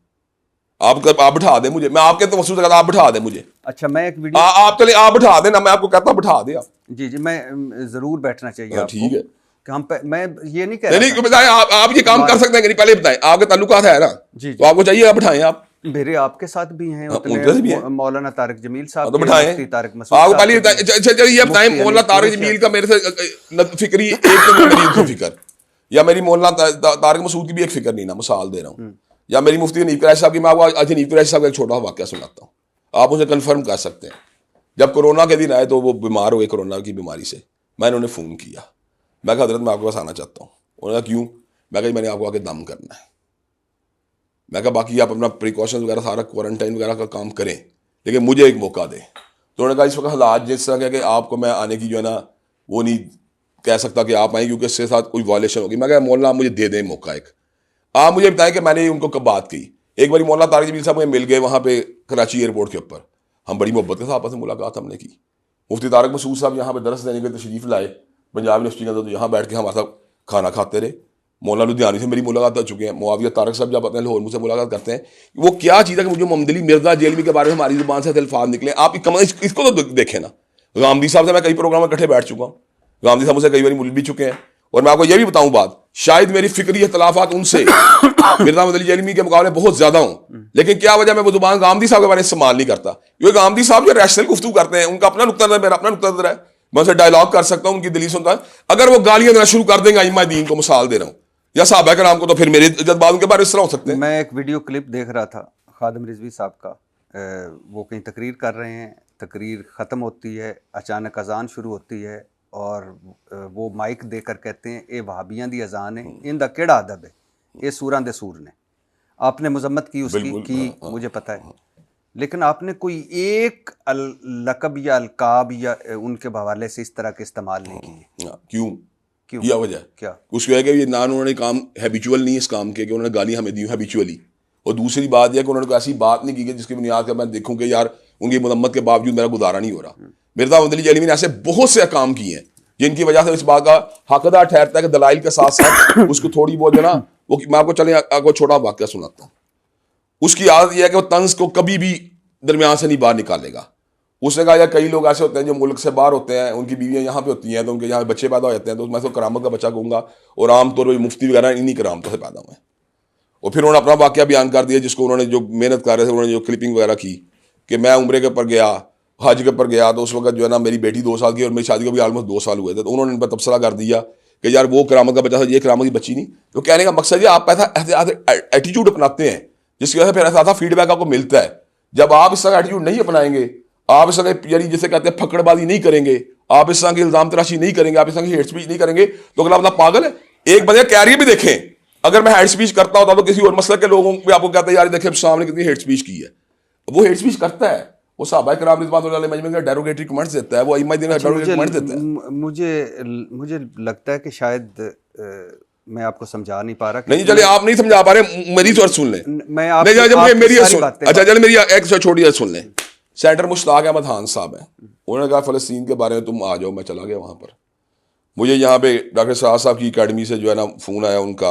आप बिठा दें मुझे, मैं आपके तवज्जुह से कहता आप बिठा दें मुझे। अच्छा, मैं एक वीडियो आप चले आप बिठा दें ना, मैं आपको कहता हूं बिठा दे आप। जी जी, मैं जरूर बैठना चाहिए आपको। ठीक है, कि मैं ये नहीं कह नहीं रहा बताएं आप ये काम कर सकते हैं कि नहीं, पहले बताएं। आपके ताल्लुकात है ना, जी, तो आपको चाहिए आप बिठाएं आप। मेरे आपके साथ भी हैं, उनके से भी हैं। मौलाना तारिक जमील साहब तो के, बिठाएं। मुफ्ती तारिक मसूद आपको साहब पहले के भी, चलिए ये बताएं, मुफ्ती मौलाना अली तारिक जमील का मेरे से फिक्री एक तो मेरी उनकी फिक्र, या मेरी मौलाना तारिक मसूद की भी एक फिक्र नहीं ना, मिसाल दे रहा हूँ, या मेरी मुफ्ती हनीफ कुरैशी साहब की। मैं आपको आज हनीफ कुरैशी साहब का एक छोटा वाकया सुनाता हूँ, आप उसे कन्फर्म कर सकते हैं। जब कोरोना के दिन आए तो वो बीमार हुए कोरोना की बीमारी से, मैंने उन्हें फ़ोन किया, मैं कहा हजरत मैं आपके पास आना चाहता हूँ। उन्होंने कहा क्यों? मैं कहा मैंने आपको आके दम करना है। मैं कहा बाकी आप अपना प्रिकॉशंस वगैरह सारा क्वारंटाइन वगैरह का काम करें, लेकिन मुझे एक मौका दें। तो उन्होंने कहा इस वक्त हालात जिस तरह के कि आपको मैं आने की जो है ना वो नहीं कह सकता कि आप आएँ, क्योंकि इसके साथ कोई वायलेशन होगी। मैं कहा मौलाना आप मुझे दे दें मौका एक, आप मुझे बताएं कि मैंने उनको कब बात की। एक बार मौलाना तारिक जमील साहब मुझे मिल गए वहाँ पे कराची एयरपोर्ट के ऊपर, हम बड़ी मोहब्बत के साथ आपस में मुलाकात हमने की। मुफ्ती तारिक मसूद साहब यहाँ पे दरस देने के तशरीफ़ लाए पंजाब यूनिवर्सिटी के अंदर, तो यहाँ बैठ के हमारे साथ खाना खाते रहे। मौलाना लुधियानी से मेरी मुलाकात हो चुकी है। मुआविया तारक साहब जब अपने लाहौर मुझसे मुलाकात करते हैं, वो क्या चीज़ है कि मुझे मोहम्मद अली मिर्जा जेलवी के बारे में हमारी जुबान से अल्फाज निकले। आप इसको तो देखें ना, गामदी साहब से मैं कई प्रोग्राम में इकट्ठे बैठ चुका हूँ, गामदी साहब मुझसे कई बार मिल भी चुके हैं। और मैं आपको ये भी बताऊँ बात, शायद मेरी फिक्री इख्तलाफात उनसे मिर्जा मोहम्मद अली जेलवी के मुकाबले बहुत ज्यादा हूँ, लेकिन क्या वजह मैं वो जुबान गामदी साहब के बारे में इस्तेमाल नहीं करता, क्योंकि गामदी साहब जो रैशनल गुफ्तगू करते हैं, उनका अपना नुक्ता नज़र, मेरा अपना नुक्ता नज़र है, मैं उनसे डायलॉग कर सकता हूँ, उनकी दलील सुनता है। अगर वो गालियां देना शुरू कर देंगे अइम्मा दीन को, मिसाल दे रहा हूँ, या साहबा कराम को, तो फिर मेरे जज्बात उनके बारे में इस तरह हो सकते हैं। मैं एक वीडियो क्लिप देख रहा था खादिम रिजवी साहब का, वो कहीं तकरीर कर रहे हैं, तकरीर ख़त्म होती है, अचानक अजान शुरू होती है और वो माइक देकर कहते हैं ए वहाबियां दी अजान है, इंदा केड़ा अदब है, ये सूरां दे सूर ने। आपने मजम्मत की उसकी की, मुझे पता है, लेकिन आपने कोई एक लकब या अलकाब या उनके हवाले से इस तरह के इस्तेमाल नहीं किए। क्यों? क्यों? यह वजह क्या उसकी वजह ये ना उन्होंने काम हैबिचुअल नहीं इस काम के कि उन्होंने गाली हमें दी हैबिचुअली, और दूसरी बात यह कि उन्होंने कोई ऐसी बात नहीं की कि जिसकी बुनियाद पर मैं देखूं कि यार उनकी मदम्मत के बावजूद मेरा गुजारा नहीं हो रहा। मिर्जा मोहम्मद अली जेलवी ने ऐसे बहुत से काम किए हैं जिनकी वजह से इस बात का हकदार ठहरता है कि दलाइल के साथ साथ उसको थोड़ी बहुत जो ना वो, मैं आपको चले आपको छोटा वाक़या सुनाता हूँ। उसकी आदत यह है कि वो तंज को कभी भी दरमियान से नहीं बाहर निकालेगा। उसने कहा यार कई लोग ऐसे होते हैं जो मुल्क से बाहर होते हैं, उनकी बीवियां यहाँ पे होती हैं, तो उनके यहाँ बच्चे पैदा हो जाते हैं, तो मैं तो करामत का बच्चा कहूँगा, और आमतौर पर मुफ्ती वगैरह इन्हीं करामतों से पैदा हुए हैं। और फिर उन्होंने अपना वाक़या बयान कर दिया, जिसको उन्होंने जो मेहनत कर रहे थे, उन्होंने जो क्लिपिंग वगैरह की कि मैं उम्रे के ऊपर गया, हज के ऊपर गया, तो उस वक्त जो है ना मेरी बेटी 2 साल की और मेरी शादी को भी ऑलमोस्ट 2 साल हुए थे, तो उन्होंने इन पर तबसरा कर दिया कि यार वो करामत का बच्चा था, ये करामत की बच्ची नहीं। तो कहने का मकसद ये आप ऐसा एटीट्यूड अपनाते हैं जिसकी वजह से फिर ऐसा फीडबैक आपको मिलता है। जब आप इस तरह एटीट्यूड नहीं अपनाएंगे, आप इस तरह यानी जिसे कहते हैं फकड़बाजी नहीं करेंगे, आप इस तरह की इल्जाम तराशी नहीं करेंगे, आप इस तरह की हेट स्पीच नहीं करेंगे, तो अगला बंदा पागल है। एक बंदे कैरियर भी देखें, अगर मैं हेट स्पीच करता होता तो किसी और मसले के लोगों को आपको कहता है यार देखें सामने कितनी हेट स्पीच की है, वो हेट स्पीच करता है, वो सहाबा किराम रिज़वानुल्लाह अलैहिम का डेरोगेटरी कमेंट्स देता है, वो अइम्मा दीन का डेरोगेटरी कमेंट्स देता है। मुझे लगता है कि शायद मैं आपको समझा नहीं पा रहा। नहीं चले आप नहीं समझा पा रहे, मेरी सोच सुन लें। मैं मेरी अच्छा चले मेरी एक छोटी बात सुन लें। सेनेटर मुश्ताक अहमद खान साहब हैं, उन्होंने कहा फ़लस्तीन के बारे में तुम आ जाओ, मैं चला गया वहाँ पर। मुझे यहाँ पे डॉक्टर सराज साहब की अकेडमी से जो है ना फ़ोन आया उनका,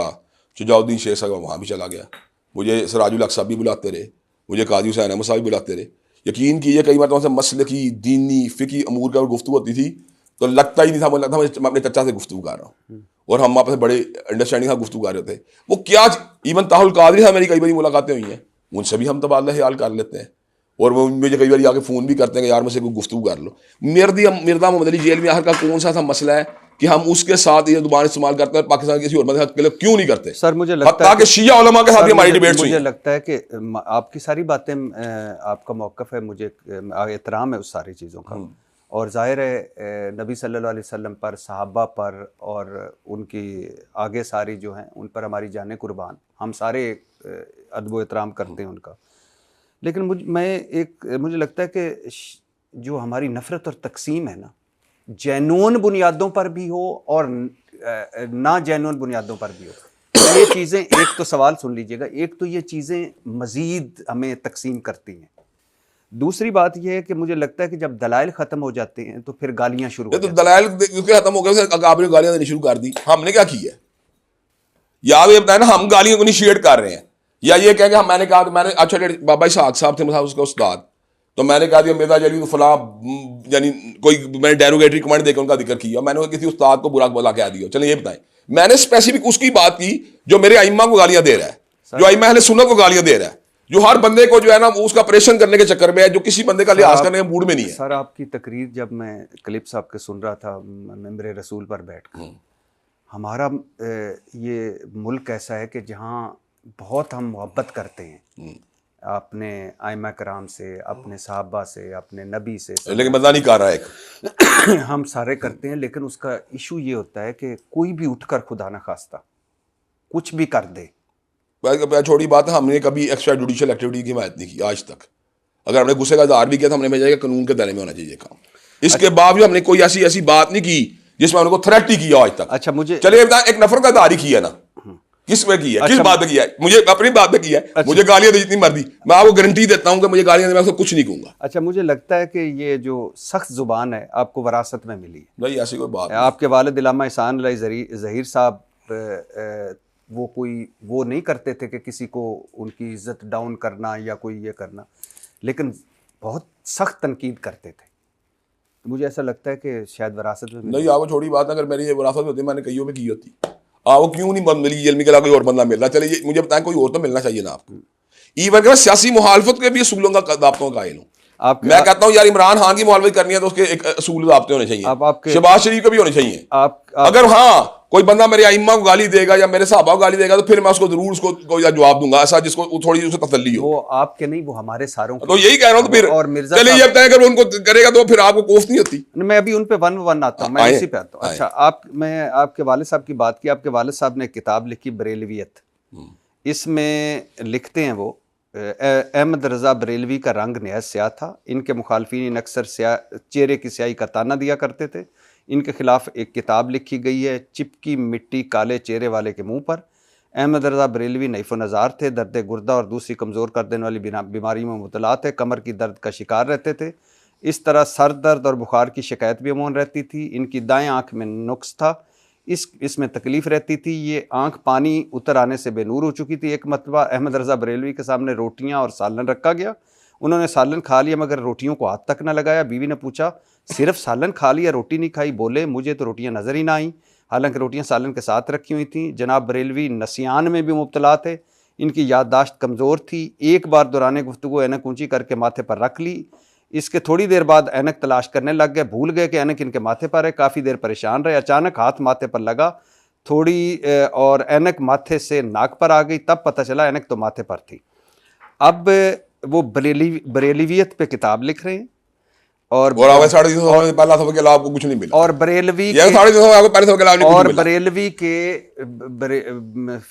शुजाउद्दीन शेख साहब वहाँ भी चला गया, मुझे सराजुल हक साहब भी बुलाते रहे, मुझे काजी हुसैन अहमद साहब भी बुलाते रहे। यकीन कीजिए कई बार तो उनसे मसले की दीनी फ़िकी अमूर का गुफ्तगू होती थी तो लगता ही नहीं था, लगता था मैं अपने चचा से गुफ्तगू कर रहा हूँ, और हम आपस में बड़े अंडरस्टैंडिंग था गुफ्तगू कर रहे थे। वो क्या इवन ताहुल कादरी साहब मेरी कई बार मुलाकातें हुई हैं, उनसे भी हम तबादला ख्याल कर लेते हैं, और वो मुझे कई बार आके फ़ोन भी करते हैं कि यार मुझसे कोई गुफ्तगू कर लो। मिर्जा मोहम्मद अली जेल में आखिर का कौन सा मसला है कि हम उसके साथ ये जुबान इस्तेमाल करते हैं, पाकिस्तान किसी और मज़हब के लिए क्यों नहीं करते? सर मुझे लगता है कि शिया उलमा के साथ हमारी डिबेट्स हुई। मुझे लगता है कि आपकी सारी बातें, आपका मौक़िफ़ है, मुझे एहतराम है उस सारी चीज़ों का, और ज़ाहिर है नबी सल्लल्लाहु अलैहि वसल्लम पर, सहाबा पर और उनकी आगे सारी जो हैं उन पर हमारी जानें कुर्बान, हम सारे अदब व एहतराम करते हैं उनका। लेकिन मुझे लगता है कि जो हमारी नफ़रत और तकसीम है ना, जेन्युइन बुनियादों पर भी हो और ना जेन्युइन बुनियादों पर भी हो, ये चीज़ें, एक तो सवाल सुन लीजिएगा, एक तो ये चीज़ें मज़ीद हमें तकसीम करती हैं। दूसरी बात यह है कि मुझे लगता है कि जब दलाइल ख़त्म हो जाते हैं तो फिर गालियाँ शुरू हो जाती हैं। तो दलाइल ख़त्म हो गए, आपने गालियाँ देनी शुरू कर दी, हमने क्या किया? याद ये बताया ना, हम गालियों को इनिशिएट कर रहे हैं। या ये कह के मैंने कहा, तो मैंने अच्छा बाबा इसहाक साहब थे मतलब उसका उस्ताद, तो मैंने कहा दिया मिर्जा जली तो फला, यानी कोई मैंने डेरोगेटरी कमेंट देकर उनका जिक्र किया, मैंने किसी उस्ताद को बुरा बोला कह दिया। चलिए ये बताएं, मैंने स्पेसिफिक उसकी बात की जो मेरे अइम्मा को गालियां दे रहा है, जो अइम्मा अहले सुन्नत को गालियां दे रहा है, जो हर बंदे को जो है ना उसका ऑपरेशन करने के चक्कर में है, जो किसी बंदे का लिहाज करने के मूड में नहीं है। सर आपकी तकरीर जब मैं क्लिप्स आपके सुन रहा था मेरे रसूल पर बैठकर, हमारा ये मुल्क ऐसा है कि जहाँ बहुत हम मोहब्बत करते हैं अपने आइमा कराम से, अपने साहबा से, अपने नबी से, लेकिन बंदा नहीं कर रहा है हम सारे करते हैं, लेकिन उसका इशू ये होता है कि कोई भी उठकर खुदा न खास्ता कुछ भी कर दे। छोटी बात है, हमने कभी एक्स्ट्रा जुडिशियल एक्टिविटी की हिमायत नहीं की आज तक। अगर हमने गुस्से का इजहार भी किया तो हमने भेजा कि कानून के दायरे में होना चाहिए काम। इसके बावजूद हमने कोई ऐसी बात नहीं की जिसमें उनको थ्रेट ही किया आज तक। अच्छा मुझे चलिए एक नफरत का इजहार ही किया ना, किस में किया, किस बात में किया है? मुझे अपनी बात में किया है। मुझे गालियां दे जितनी मर्जी, मैं आपको गारंटी देता हूं कि मुझे गालियां दे, मैं उसको कुछ नहीं कहूंगा। अच्छा मुझे लगता है कि ये जो सख्त जुबान है आपको वरासत में मिली है। भाई ऐसी कोई बात नहीं। आपके वालिद इल्लामा एहसान अली ज़हीर साहब वो कोई वो नहीं करते थे कि किसी को उनकी इज्जत डाउन करना या कोई ये करना, लेकिन बहुत सख्त तनकीद करते थे। मुझे ऐसा लगता है कि शायद वरासत में नहीं। आपको छोटी बात है, अगर मेरी ये वरासत होती मैंने कईयों में की होती। आपको क्यों नहीं बंद मिली, जेल में कोई और बंदा मिल रहा? चलिए मुझे बताएं, कोई और तो मिलना चाहिए ना आपको। इवन कि मैं सियासी मुखालफत के भी असूलों का दाब्तों का कायल हूँ। मैं कहता हूँ यार इमरान खान की मुखालफत करनी है तो उसके एक असूल दाब्ते होने चाहिए, शहबाज शरीफ के भी होने चाहिए। अगर हाँ कोई बंदा मेरे अइम्मा को गाली देगा या मेरे साहबा को गाली देगा तो फिर मैं उसको जरूर उसको जवाब दूंगा, ऐसा जिसको थोड़ी उसे तसल्ली हो। वो आपके नहीं, वो हमारे सारों तो यही कह रहा हूँ। तो फिर और मिर्जा चलिए ये बताएं, अगर उनको करेगा तो फिर आपको कोफ्त नहीं होती। मैं अभी उन पे वन आता हूँ, मैं इसी पे आता हूँ। अच्छा मैं आपके वालिद साहब की बात की। आपके वालिद साहब ने किताब लिखी बरेलवियत, इसमें लिखते हैं वो अहमद रज़ा बरेलवी का रंग नहायत स्याह था, इनके मुखालफिन अक्सर चेहरे की स्याही का ताना दिया करते थे। इनके खिलाफ एक किताब लिखी गई है, चिपकी मिट्टी काले चेहरे वाले के मुंह पर। अहमद रज़ा बरेलवी नईफ़ नज़ार थे, दर्द गुर्दा और दूसरी कमज़ोर कर देने वाली बीमारी में मुबतला थे, कमर की दर्द का शिकार रहते थे। इस तरह सर दर्द और बुखार की शिकायत भी अमूमन रहती थी। इनकी दाएँ आँख में नुक्स था, इसमें तकलीफ़ रहती थी। ये आँख पानी उतर आने से बेनूर हो चुकी थी। एक मरतबा अहमद रज़ा बरेलवी के सामने रोटियाँ और सालन रखा गया। उन्होंने सालन खा लिया मगर रोटियों को हाथ तक न लगाया। बीवी ने पूछा सिर्फ सालन खा लिया, रोटी नहीं खाई? बोले मुझे तो रोटियां नज़र ही ना आई, हालांकि रोटियां सालन के साथ रखी हुई थीं। जनाब बरेलवी नसियान में भी मुब्तला थे, इनकी याददाश्त कमज़ोर थी। एक बार दौरान गुफ्तगू ऐनक ऊँची करके माथे पर रख ली। इसके थोड़ी देर बाद ऐनक तलाश करने लग गए, भूल गए कि ऐनक इनके माथे पर है। काफ़ी देर परेशान रहे, अचानक हाथ माथे पर लगा थोड़ी और ऐनक माथे से नाक पर आ गई। तब पता चला ऐनक तो माथे पर थी। अब वो बरेलवियत पे किताब लिख रहे हैं और 350 पहला सफ़े के अलावा आपको कुछ नहीं मिला। और बरेलवी के 350 पहले सफ़े के अलावा और बरेलवी के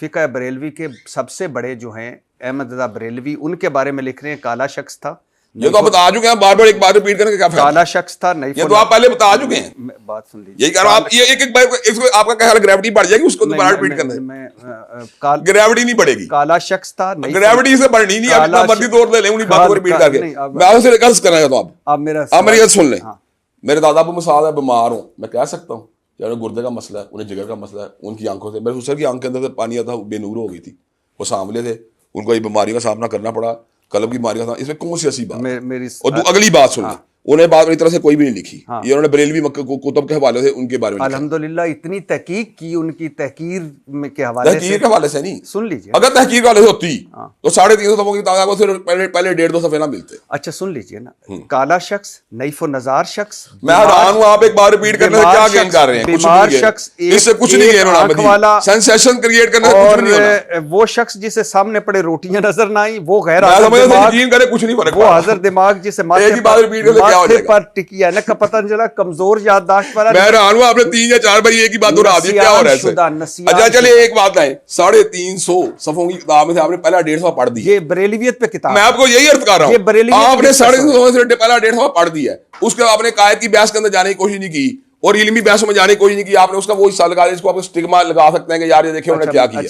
फ़िक़्ह बरेलवी के सबसे बड़े जो हैं अहमद रज़ा बरेलवी, उनके बारे में लिख रहे हैं काला शख्स था। ये तो आप बता चुके हैं, बार बार एक बार रिपीट करने का क्या फायदा? काला शख्स था नहीं, ये तो आप पहले बता चुके हैं। बात सुन लीजिए, यही कह रहा हूं आप, ये एक बार इसको आपका क्या हाल, ग्रेविटी बढ़ जाएगी उसको दोबारा रिपीट करने से? ग्रेविटी नहीं बढ़ेगी। काला शख्स था, ग्रेविटी से बढ़नी नहीं, आप जितना मर्जी तोड़ ले उन्हीं बातों को रिपीट करके। मैं आपसे अर्ज करना चाहता हूं, आप मेरी बात सुन लें। मेरे दादा को मिसाल है, बीमार हो, मैं कह सकता हूँ चाहे गुर्दे का मसला है, उन्हें जिगर का मसला है, उनकी आंखों से, मेरे ससुर की आंख के अंदर से पानी आता, बेनूर हो गई थी, वो सांवले थे, उनको ये बीमारी का सामना करना पड़ा, कलब की बीमारी का। इसमें कौन सी ऐसी बात? और अगली बात सुन, उन्हें बात मेरी तरह से कोई भी नहीं लिखी। ये उन्होंने बरेलवी कुतुब के हवाले से उनके बारे में अल्हम्दुलिल्लाह इतनी तहकीक की, उनकी तहकीर के हवाले से नहीं। सुन लीजिए, अगर तहकीर के हवाले से होती तो 350 सफ़ों की तादाद को पहले 1.5-2 सफ़े ना मिलते। अच्छा सुन लीजिए ना, काला शख्स, नईफ़ नज़ार शख्स, मैं हैरान हूं आप एक बार रिपीट करने से क्या गेन कर रहे हैं? बीमार शख्स, इससे कुछ नहीं गेन होना, सेंसेशन क्रिएट करने से कुछ नहीं होना। वो शख्स जिसे सामने पड़े रोटियां नजर ना आई, वो गैर यकीन करे कुछ नहीं फर्क। वो हाज़िर दिमाग जिसे माथे पर टिकी है ना का पता नहीं चला, कमजोर याददाश्त पर। मैं हैरान हूं, आपने 3 या 4 बार एक ही बात दोहरा दी, क्या हो रहा है? अच्छा चलिए एक बात है, 350 सफ़ों की किताब में से आपने पहला 150 पढ़ दिया। ये बरेलवियत पे किताब, मैं आपको यही अर्थ कर रहा हूं, आपने 350 से पहला 150 पढ़ दिया है, उसके आपने कायद की बहस के अंदर जाने की कोशिश नहीं की, और इल्मी बहस में जाने कोई नहीं कि आपने उसका वो हिस्सा लगा दिया, इसको आप स्टिग्मा लगा सकते हैं कि यार ये देखिए उन्होंने क्या किया।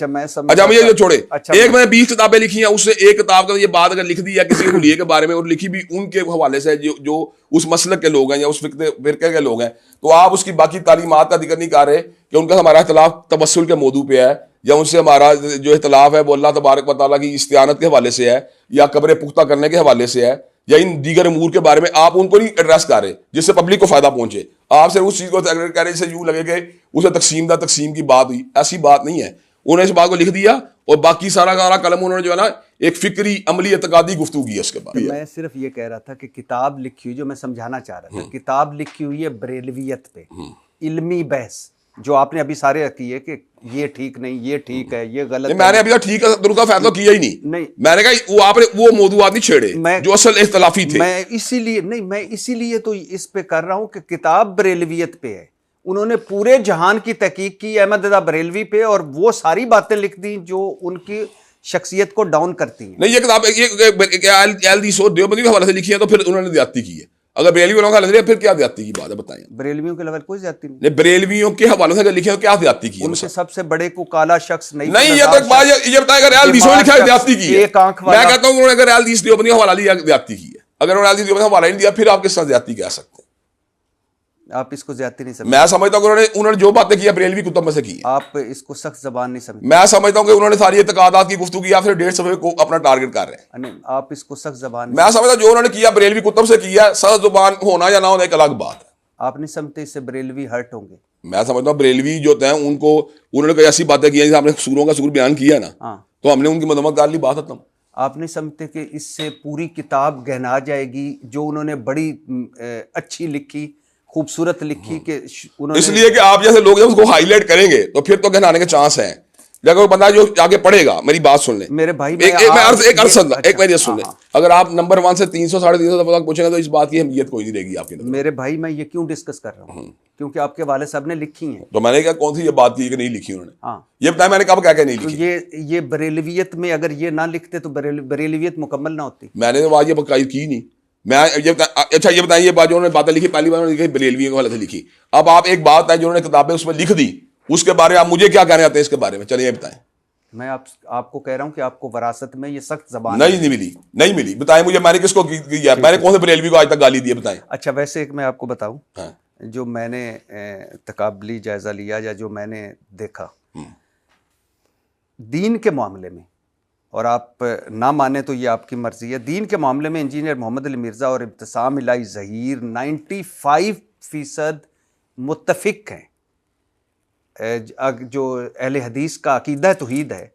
अच्छा मुझे जो छोड़े, एक मैंने 20 किताबें लिखी हैं, उससे एक किताब का ये बात अगर लिख दी है किसी हुलिये के बारे में और लिखी भी उनके हवाले से जो उस मसलक के लोग हैं या उस फिरके के लोग हैं, तो आप उसकी बाकी तालीमात का जिक्र नहीं कर रहे कि उनका हमारा इख्तिलाफ तवस्सुल के मौजू पे है, या उनसे हमारा जो इख्तिलाफ है वो अल्लाह तबारक व तआला की इस्तिआनत के हवाले से है, या कब्र पुख्ता करने के हवाले से है, या इन दीगर अमूर के बारे में आप उनको नहीं एड्रेस कर रहे जिससे पब्लिक को फायदा पहुंचे। आप सिर्फ उस चीज को कह रहे जिससे यूं लगे कि उसे तकसीम की बात हुई, ऐसी बात नहीं है। उन्होंने इस बात को लिख दिया और बाकी सारा कलम उन्होंने जो है ना एक फिक्री अमली एतकादी गुफ्तगू की है उसके बाद। मैं सिर्फ ये कह रहा था कि किताब लिखी हुई, जो मैं समझाना चाह रहा था, किताब लिखी हुई है बरेलवियत पे, इल्मी बहस जो आपने अभी सारे की है कि ये ठीक नहीं, ये ठीक है, ये गलत है। मैंने अभी तक ठीक है दुरुस्त फैसला किया ही नहीं। मैंने कहा वो आपने वो मौजूद नहीं छेड़े जो असल इख्तिलाफी थे। मैं इसीलिए तो इस पे कर रहा हूं कि किताब बरेलवियत पे है। उन्होंने पूरे जहान की तहकीक की अहमद रज़ा बरेलवी पे, और वो सारी बातें लिख दी जो उनकी शख्सियत को डाउन करती हैं। नहीं, ये किताब देवबंदी के हवाले से लिखी है तो फिर उन्होंने ज्यादती की है। अगर बरेलवियों का फिर क्या ज्यादती की बात है बताएं। बरेलवियों के लेवल कोई ज्यादती नहीं। बरेलवियों के हवाले से लिखे तो क्या ज्यादती की? उनसे सबसे बड़े को काला शख्स नहीं, ये तो ये बताएं अगर रियाल में लिखा है ज्यादती की है। मैं कहता हूं उन्होंने अगर रियाल देवबंदी का हवाला लिया ज्यादती की है। अगर उन्होंने रियाल देवबंदी का हवाला नहीं दिया फिर आप किस तरह ज्यादती कह सकते हैं? आप इसको ज्यादती नहीं समझते। मैं समझता हूं उन्होंने जो बातें की बरेलवी कुतुब में से की। आप इसको सख्त जबान नहीं समझते। मैं समझता हूं कि उन्होंने सारी इत्तेकादात की गुफ्तगू की, या फिर 150 सफ़े को अपना टारगेट कर रहे हैं। नहीं, आप इसको सख्त जबान। मैं समझता जो उन्होंने किया बरेलवी कुतुब से किया, सख्त जुबान होना या ना होना एक अलग बात है। आप नहीं समझते इससे बरेलवी हर्ट होंगे? मैं समझता हूँ बरेलवी जो हैं उनको उन्होंने कोई ऐसी बातें की आपने सूरों का सूर बयान किया ना, तो हमने उनकी मदमत कर ली, बात खत्म। आप नहीं समझते कि इससे पूरी किताब गहना जाएगी जो उन्होंने बड़ी अच्छी लिखी, खूबसूरत लिखी कि उन्होंने, इसलिए कि आप जैसे लोग जब उसको हाईलाइट करेंगे तो फिर तो गहनाने के चांस हैं। अगर वो बंदा जो आगे पढ़ेगा, मेरी बात सुन ले मेरे भाई, एक मेरी सुन ले, अगर आप नंबर 1 से 300 350 तक पूछेंगे तो इस बात की अहमियत कोई नहीं रहेगी आपके अंदर। मेरे भाई मैं ये क्यों डिस्कस कर रहा हूँ? क्योंकि आपके वाले साहब ने लिखी हैं। तो मैंने कहा कौन सी ये बात की कि नहीं लिखी उन्होंने? हाँ, ये बताया मैंने कब क्या नहीं लिखी? तो ये बरेलवियत में अगर ये ना लिखते तो बरेलवियत मुकम्मल ना होती। मैंने तो आज ये बकाई की नहीं। मैं ये अच्छा ये बताइए, बात जो उन्होंने बातें लिखी पहली बार लिखी बरेलवियों के हवाले से लिखी। अब आप एक बात है जो उन्होंने किताबें उसमें लिख दी, उसके बारे में आप मुझे क्या कहना चाहते हैं इसके बारे में? चलिए ये बताएं। मैं आपको कह रहा हूं कि आपको विरासत में ये सख्त जबान नहीं मिली। बताएं मुझे, मैंने किसको किया? मैंने कौन से बरेलवी को आज तक गाली दी है? बताएं। अच्छा, वैसे एक मैं आपको बताऊं, जो मैंने तकाबली जायजा लिया या जो मैंने देखा दीन के मामले में, और आप ना माने तो ये आपकी मर्जी है, दीन के मामले में इंजीनियर मोहम्मद अली मिर्ज़ा और इब्तिसाम इलाही ज़हीर 95% मुत्तफिक हैं। जो अहले हदीस का अकीदा तौहीद है,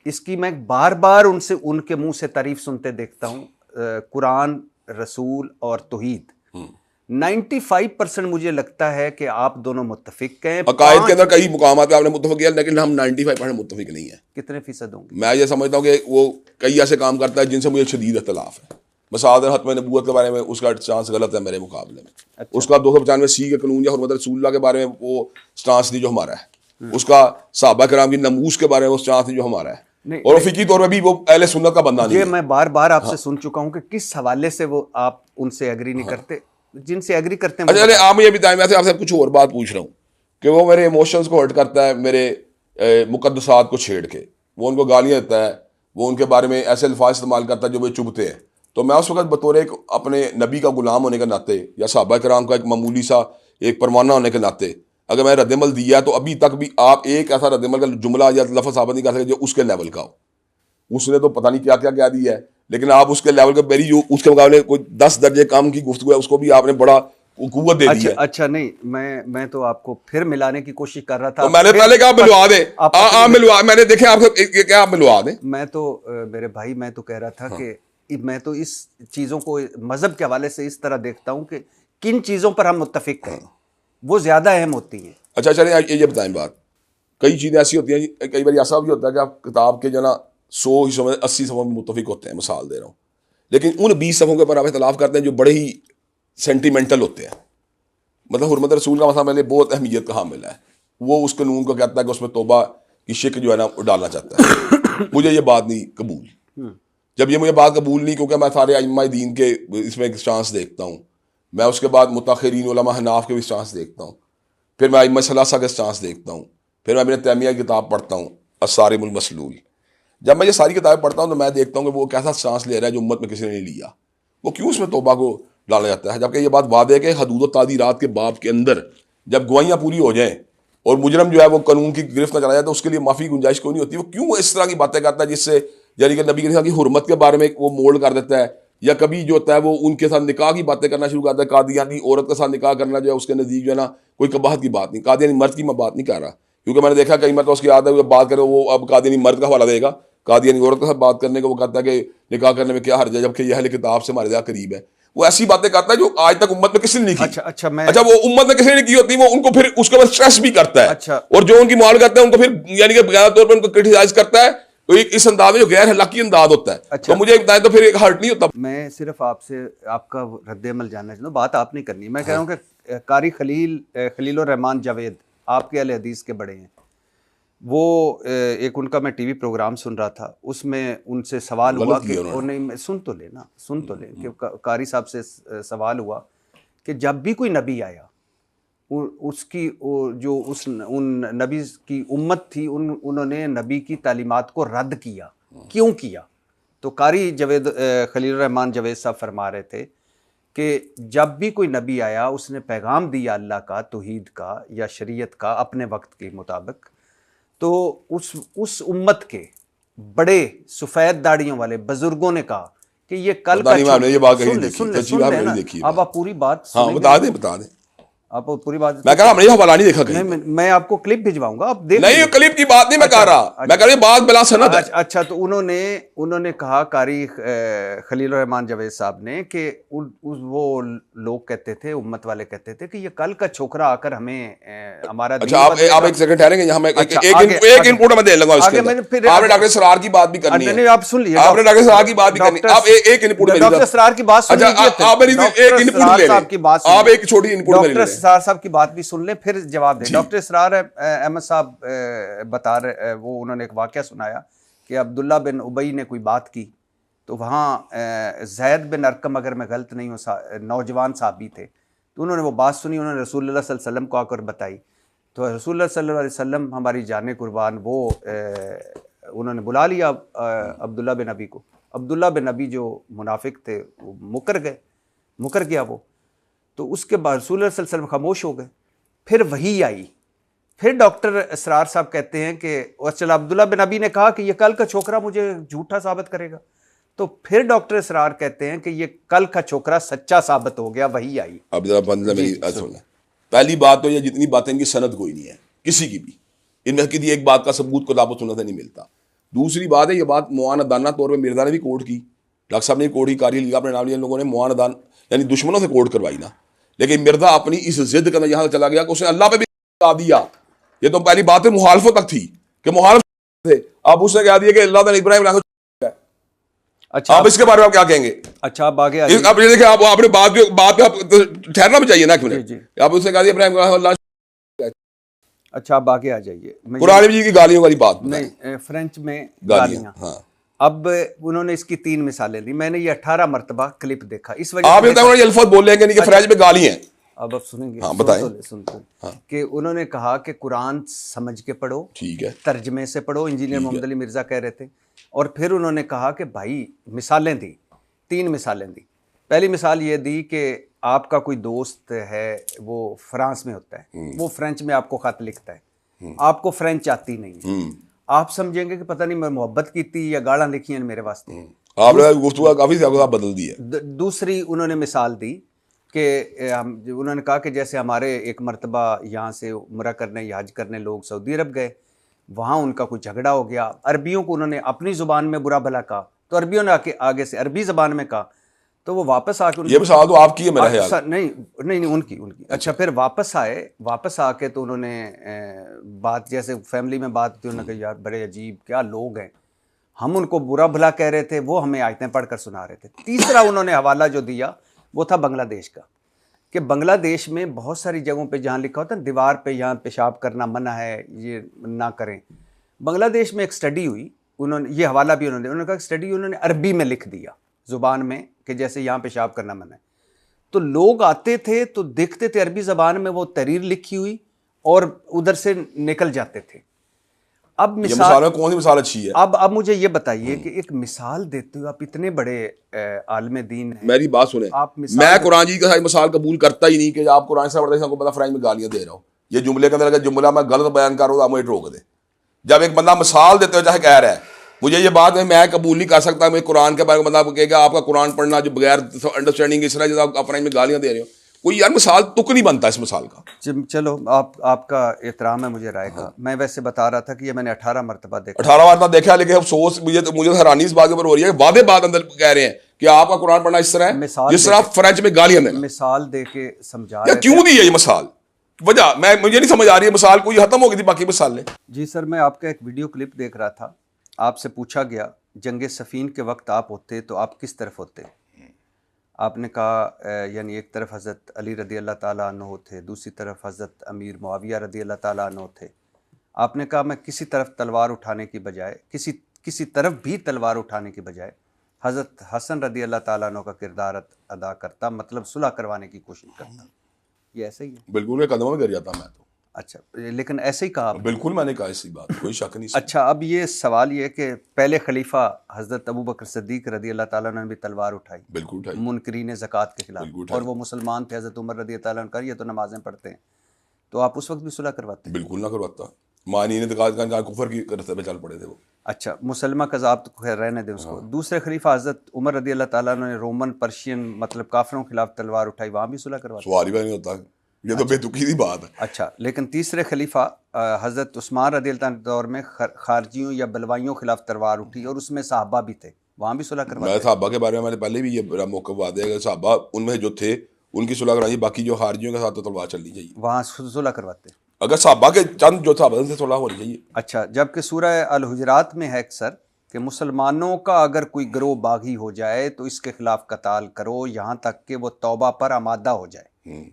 इसकी मैं बार बार उनसे उनके मुंह से तारीफ सुनते देखता हूँ। कुरान, रसूल और तौहीद 95% मुझे लगता है कि आप दोनों मुत्तफिक हैं। अकायद के अंदर कई मुकामात पे आपने मुत्तफिक किया, लेकिन हम 95% मुत्तफिक नहीं है। कितने फीसद होंगे? मैं ये समझता हूँ कि वो कई ऐसे काम करता है जिनसे मुझे शदीद इख्तिलाफ है। मसादर हत्म नबूवत के बारे में उसका स्टांस गलत है मेरे मुकाबले में। अच्छा। उसका 295C के कानून या हुर्मत रसूलुल्लाह के बारे में वो स्टांस नहीं जो हमारा है। उसका सहाबा किराम की नमूस के बारे में वो स्टांस नहीं जो हमारा है। और फिकी तौर पर भी वो अहले सुन्नत का बंदा नहीं है। मैं बार बार आपसे सुन चुका हूँ कि किस हवाले से वो आप उनसे एग्री नहीं करते, जिनसे एग्री करते हैं। अच्छा, आप मुझे बताएं, मैं आपसे कुछ और बात पूछ रहा हूँ कि वो मेरे इमोशंस को हर्ट करता है, मेरे मुकद्दसात को छेड़ के वो उनको गालियाँ देता है, वो उनके बारे में ऐसे अल्फाज इस्तेमाल करता है जो वे चुभते हैं। तो मैं उस वक्त बतौर एक अपने नबी का गुलाम होने के नाते या सहाबा किराम का एक मामूली सा एक परवाना होने के नाते अगर मैं रद्दमल दिया तो अभी तक भी आप एक ऐसा रद्दमल का जुमला या लफ्ज़ साबित नहीं कर सकते जो उसके लेवल का हो। उसने तो पता नहीं क्या क्या क्या दिया है, लेकिन आप उसके लेवल का मेरी जो उसके मुकाबले कोई 10 दर्जे कम की गुफ्तगू है उसको भी आपने बड़ा कुव्वत दे दी है। अच्छा नहीं, मैं तो आपको फिर मिलाने की कोशिश कर रहा था। तो मैंने पहले कहा मिलवा दे, आप मिलवा, मैंने देखे आपको क्या आप मिलवा दें। मैं तो मेरे भाई मैं तो कह रहा था कि मैं तो इस चीज़ों को मज़हब के हवाले से इस तरह देखता हूँ कि किन चीज़ों पर हम मुत्तफिक हैं वो ज़्यादा अहम होती हैं। अच्छा चलिए ये बताएं बात, कई चीज़ें ऐसी होती हैं, कई बार ऐसा भी होता है कि आप किताब के जो ना 100 हिस्सों में 80 सफ़ों में मुत्तफिक होते हैं, मिसाल दे रहा हूँ, लेकिन उन 20 सफ़ों के ऊपर आप इख्तिलाफ करते हैं जो बड़े ही सेंटिमेंटल होते हैं। मतलब हुर्मत रसूल का मसला मेरे लिए बहुत अहमियत का हामिल है। वो उस कानून को कहता है कि उसमें तौबा की शिक जो है ना डालना चाहता है। मुझे ये बात नहीं कबूल। जब ये मुझे बात कबूल नहीं, क्योंकि मैं सारे अइम्मा दीन के इसमें एक चांस देखता हूँ मैं उसके बाद मुताखिरीन उलमा हनाफ के भी स्टांस देखता हूँ, फिर मैं अइम्मा सलासा के स्टांस देखता हूँ, फिर मैं इब्न तैमिया की किताब पढ़ता हूँ अस्सारिमुल मसलूल। जब मैं ये सारी किताबें पढ़ता हूँ तो मैं देखता हूँ कि वो कैसा स्टांस ले रहा है जो उम्मत में किसी ने नहीं लिया। वो क्यों उसमें तौबा को डाला जाता है, जबकि ये बात वादे है कि हदूद व तादीरात के बाब के अंदर जब गवाहियाँ पूरी हो जाएं और मुजरम जो है वो कानून की गिरफ्त में चला जाए तो उसके लिए माफ़ी गुंजाइश कोई नहीं होती। वो क्यों इस तरह की बातें करता है जिससे यानी कि नबी की हुर्मत के बारे में वो मोल्ड कर देता है, या कभी जो होता है वो उनके साथ निकाह की बातें करना शुरू करता है। कादियानी औरत के साथ निकाह करना जो है उसके नज़दीक जो है ना कोई कबाहत की बात नहीं, कादियानी मर्द की मैं बात नहीं कर रहा, क्योंकि मैंने देखा कई मतलब उसकी आदत है बात करे वो अब कादियानी मर्द का हवाला देगा, कादियानी औरत के साथ बात करने का वो कहता है कि निकाह करने में क्या हर्ज है, जबकि यह किताब से हमारे ज़्यादा करीब है। वो ऐसी बातें करता है जो आज तक उम्मत में किसी ने नहीं की। अच्छा वो उम्मत में किसी ने की होती वो उनको फिर उसके बाद स्ट्रेस भी करता है, और जो उनकी मुआल करता है उनको फिर यानी कि बगैर तौर पर उनको क्रिटिसाइज करता है, तो इस अंदाज में जो गैर हलाकी अंदाज होता है। तो मुझे बताएं तो फिर एक हर्ट नहीं होता। मैं सिर्फ आपसे आपका रद्द-ए-अमल जानना चाहता हूँ, बात आप नहीं करनी। मैं कह रहा हूँ कि कारी खलीलुर रहमान जावेद आपके अहले हदीस के बड़े हैं, वो एक उनका मैं टीवी प्रोग्राम सुन रहा था, उसमें उनसे सवाल हुआ कि वो नहीं सुन तो लें कि कारी साहब से सवाल हुआ कि जब भी कोई नबी आया उसकी जो उन नबी की उम्मत थी उन्होंने नबी की तालीमात को रद्द किया, क्यों किया? तो कारी खलीलुर रहमान जावेद साहब फरमा रहे थे कि जब भी कोई नबी आया उसने पैगाम दिया अल्लाह का, तौहीद का या शरीयत का अपने वक्त के मुताबिक, तो उस उम्मत के बड़े सफ़ेद दाढ़ियों वाले बुजुर्गों ने कहा कि ये कल का ये बात सुन ले अब आप पूरी बात बता दें आप पूरी बात। मैं कह रहा हमने हवाला नहीं देखा कहीं। मैं आपको क्लिप भिजवाऊंगा, आप देख नहीं, क्लिप की बात नहीं मैं कर रहा, मैं कह रहा बात बिला सनद है। अच्छा तो उन्होंने कहा कारी खलीलुर रहमान जावेद साहब ने कि वो लोग कहते थे, उम्मत वाले कहते थे कि ये कल का छोकरा आकर हमें हमारा। अच्छा आप एक सेकंड ठहरेंगे, यहाँ मैं एक इनपुट मैं दे लूंगा इसके अंदर। आपने डॉक्टर सरार की बात भी करनी है, आप सुन लीजिए, आपने डॉक्टर सरार की बात भी करनी है, आप एक इनपुट मेरी डॉक्टर सरार की बात सुन लीजिए, आप मेरी एक इनपुट ले लें, आप एक छोटी इनपुट मेरी ले लें, इसरार साहब की बात भी सुन लें फिर जवाब दें। डॉक्टर इसरार अहमद साहब बता रहे, वो उन्होंने एक वाक़या सुनाया कि अब्दुल्ला बिन उबई ने कोई बात की तो वहाँ ज़ैद बिन अरकम, अगर मैं गलत नहीं हूँ, नौजवान साहबी थे, तो उन्होंने वो बात सुनी, उन्होंने रसूलुल्लाह सल्लल्लाहु अलैहि वसल्लम को आकर बताई, तो रसूलुल्लाह सल्लल्लाहु अलैहि वसल्लम हमारी जाने कुर्बान वो उन्होंने बुला लिया अब्दुल्ला बिन नबी को। अब्दुल्ला बिन नबी जो मुनाफिक थे वो मुकर गया वो। तो उसके बाद रसूलुल्लाह सल्लल्लाहु अलैहि वसल्लम खामोश हो गए। फिर वही आई, फिर डॉक्टर इसरार साहब कहते हैं कि और चला अब्दुल्ला बिन नबी ने कहा कि ये कल का छोकरा मुझे झूठा साबित करेगा, तो फिर डॉक्टर इसरार कहते हैं कि ये कल का छोकरा सच्चा साबित हो गया, वही आई। अब मेरी सुन, पहली बात तो ये जितनी बातें इनकी सनद कोई नहीं है किसी की भी, इनमें किसी एक बात का सबूत किताब सुनने से नहीं मिलता। दूसरी बात है ये बात मुआनदाना तौर पर मिर्जा ने भी कोर्ट की, डॉक्टर साहब ने कोर्ट की कारी लिया अपने नाम लिया, लोगों ने मुआनदान यानी दुश्मनों से कोर्ट करवाई ना, लेकिन मिर्जा अपनी इस जिद का यहाँ चला गया कि उसने अल्लाह पे भी कहा दिया। ये तो पहली बात है मुखालफों तक थी कि मुखालफ थे, अब उसने कह दिया कि अल्लाह ने इब्राहिम। अच्छा आप इसके बारे में क्या कहेंगे? अच्छा आप आगे आप ये देखिए, आप आपने बात पे आप ठहरना भी चाहिए ना, आप उसने कहा दिया इब्राहिम अल्लाह। अच्छा आप आगे आ जाइए, कुरान जी की गालियों वाली बात नहीं, फ्रेंच में गालियां। हाँ। अब उन्होंने इसकी 3 मिसालें दी, मैंने ये 18 मरतबा क्लिप देखा, इस वजह आप ये अल्फाज बोलेंगे नहीं कि फ्रेंच में गाली हैं। अब आप सुनेंगे, हाँ, बताएं। हाँ। कि उन्होंने कहा कि कुरान समझ के पढ़ो, ठीक है, तर्जमे से पढ़ो, इंजीनियर मोहम्मद अली मिर्जा कह रहे थे। और फिर उन्होंने कहा कि भाई मिसालें दी, 3 मिसालें दी। पहली मिसाल ये दी कि आपका कोई दोस्त है वो फ्रांस में होता है, वो फ्रेंच में आपको खत लिखता है, आपको फ्रेंच आती नहीं है, आप समझेंगे कि पता नहीं मैं मोहब्बत की थी या गाड़ा लिखी है मेरे वास्ते, आपने गुफ्तगू काफी बदल दी है। दूसरी उन्होंने मिसाल दी कि उन्होंने कहा कि जैसे हमारे एक मरतबा यहाँ से उम्रा करने या हज करने लोग सऊदी अरब गए, वहाँ उनका कोई झगड़ा हो गया, अरबियों को उन्होंने अपनी ज़ुबान में बुरा भला कहा, तो अरबियों ने आगे से अरबी ज़बान में कहा, तो वो वापस आके ये मिसाल तो आपकी है मेरा ख्याल। नहीं उनकी। अच्छा फिर वापस आके तो उन्होंने बात जैसे फैमिली में बात थी, उन्होंने कहा यार बड़े अजीब क्या लोग हैं, हम उनको बुरा भला कह रहे थे, वो हमें आयतें पढ़कर सुना रहे थे। तीसरा उन्होंने हवाला जो दिया वो था बांग्लादेश का, कि बांग्लादेश में बहुत सारी जगहों पे जहाँ लिखा होता है दीवार पे यहाँ पेशाब करना मना है, ये ना करें। बांग्लादेश में एक स्टडी हुई, उन्होंने ये हवाला भी उन्होंने कहा स्टडी उन्होंने अरबी में लिख दिया ज़ुबान में कि जैसे यहाँ पेशाब करना मना है। तो लोग आते थे तो देखते थे अरबी ज़बान में वो तहरीर लिखी हुई और उधर से निकल जाते थे। अब मिसाल में कौन सी मिसाल अच्छी है? अब मुझे ये बताइए कि एक मिसाल देते हुए आप इतने बड़े आलिम दीन हैं, मेरी बात सुने, मैं कुरान जी का सारी मिसाल कबूल करता ही नहीं कि आप कुरान से पढ़ते हैं, पता फ्राइंग में गालियां दे रहा हूँ। ये जुमले के अंदर अगर जुमला मैं गलत बयान कर रहा हूँ आप मुझे रोक दे। जब एक बंदा मिसाल देते हुए चाहे कह रहा है, मुझे ये बात है मैं कबूल नहीं कर सकता, मैं कुरान के बारे में बंदा कहेगा आपका कुरान पढ़ना जो बगैर अंडरस्टैंडिंग इस तरह आप फ्राइंग में गालियां दे रहे हो, कोई यार मिसाल तुक नहीं बनता इस मिसाल का। चलो आपका एहतराम है मुझे राय का। मैं वैसे बता रहा था कि ये मैंने 18 मरतबा देखा, 18 बार देखा, लेकिन अफसोस मुझे हैरानी इस बात के ऊपर हो रही है, वादे बात अंदर कह रहे हैं कि आपका कुरान पढ़ना इस तरह है जिस तरह फ्रेंच में गालियां देना। मिसाल दे के समझा यार क्यों दी है ये मिसाल? वजह मुझे नहीं समझ आ रही है। मिसाल कोई खत्म हो गई थी बाकी मिसालें। जी सर, मैं आपका एक वीडियो क्लिप देख रहा था, आपसे पूछा गया जंग सफ़ीन के वक्त आप होते तो आप किस तरफ होते? आपने कहा यानी एक तरफ हज़रत अली रदी अल्लाह ताला अन्हु थे, दूसरी तरफ हज़रत अमीर मुआविया रदी अल्लाह ताला अन्हु थे। आपने कहा मैं किसी तरफ तलवार उठाने की बजाय किसी तरफ भी तलवार उठाने की बजाय हज़रत हसन रदी अल्लाह ताला अन्हु का किरदार अदा करता, मतलब सुलह करवाने की कोशिश करता। ये ऐसे ही है? बिल्कुल, मैं कदमों में गिर जाता मैं तो। अच्छा, लेकिन ऐसे ही कहा? बिल्कुल मैंने कहा इसी बात, कोई शक नहीं। अच्छा, अब ये सवाल ये कि पहले खलीफा हज़रत अबू बकर सिद्दीक रदी अल्लाह ताला ने भी तलवार उठाई, बिल्कुल उठाई, मुनकरीन ज़कात के खिलाफ, और वो मुसलमान थे। हज़रत उमर रदी अल्लाह ताला ने ये तो नमाजें पढ़ते हैं, तो आप उस वक्त भी सुलह करवाते? बिल्कुल ना करवाता, मानी ने जहाँ कुफर की रास्ते पे चल पड़े थे वो। अच्छा, मुसलमा कज़ाब तो खैर रहने दे उसको। दूसरे खलीफा हज़रत उमर रदी अल्लाह ताला ने रोमन पर्शियन मतलब काफिरों के खिलाफ तलवार उठाई, वहाँ भी सुलह करवाते? सवाल ही नहीं होता, ये तो बेतुकी की बात है। अच्छा, लेकिन तीसरे खलीफा हज़रत उस्मान रदी अल्लाह के दौर में खारजियों या बलवाइयों के खिलाफ तलवार उठी और उसमें सहाबा भी थे, वहाँ भी सुलह करवाते? मैं सहाबा के बारे में मैंने पहले भी ये बड़ा मौका वादे है, सहाबा उनमें जो थे उनकी सुलह कराई, बाकी जो खारजियों के साथ तो तलवार चलनी चाहिए, वहाँ सुलह करवाते? अगर सहाबा के चंद जो सहाबा से सुलह होनी चाहिए। अच्छा, जबकि सूरह अल हुजरात में है अक्सर कि मुसलमानों का अगर कोई गिरोह बागी हो जाए तो इसके खिलाफ कताल करो यहाँ तक कि वो तौबा पर आमादा हो जाए।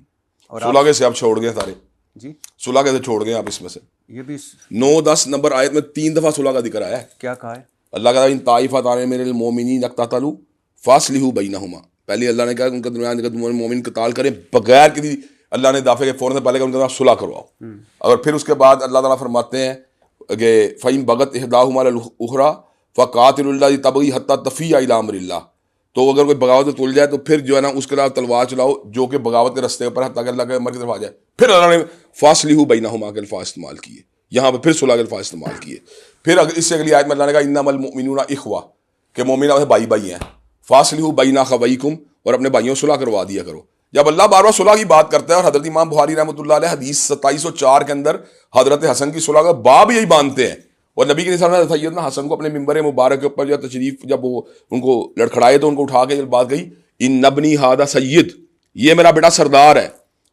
और सुलह कैसे आप छोड़ गए सारे? जी, सुलह कैसे छोड़ गए आप? इसमें से ये भी 9-10 नंबर आयत में 3 दफा सुलह का जिक्र आया है। क्या कहा है? अल्लाह का इन ताइफातान मेरे मोमिनीन इक्ततलू फासलिहू बैनहुमा, पहले अल्लाह ने कहा उनके दरमियान मोमिन कताल करें बगैर किसी, अल्लाह ने दाफे के फौरन से पहले उनके साथ सुलह करवाओ। अगर फिर उसके बाद अल्लाह ताला फरमाते हैं कि फ़ईन बगत इहदाहुमा अल उखरा फ़क़ातिलुल्लती तबगी हत्ता तफ़ीअ इला अम्रिल्लाह, तो अगर कोई बगावत में तुल जाए तो फिर जो है ना उसके खिलाफ तलवार चलाओ जो कि बगावत के रास्ते पर हत्ता कि अल्लाह के अमर की तरफ आ जाए। फिर अल्लाह ने फासलिहू बैनहुमा के अल्फाज इस्तेमाल किए, यहाँ पर फिर सुलह के अल्फाज इस्तेमाल किए। फिर अगर इससे अगली आयत में अल्लाह ने कहा इन्नमल मुमिनूना इख्वा, के मोमिन भाई भाई हैं, फासलिहू बैना अखवैकुम, और अपने भाइयों सुलह करवा दिया करो। जब अल्लाह बार बार सुलह की बात करता है, और हज़रत इमाम बुखारी रहमतुल्लाह अलैह हदीस 2704 के अंदर हज़रत हसन की सुलह का बाब यही बांधते हैं, और नबी के सामने सैयदना हसन को अपने मिंबर मुबारक के ऊपर जो तशरीफ जब वो उनको लड़खड़ाए तो उनको उठा के जब बात गई, इन नबनी हादा सैयद, ये मेरा बेटा सरदार है,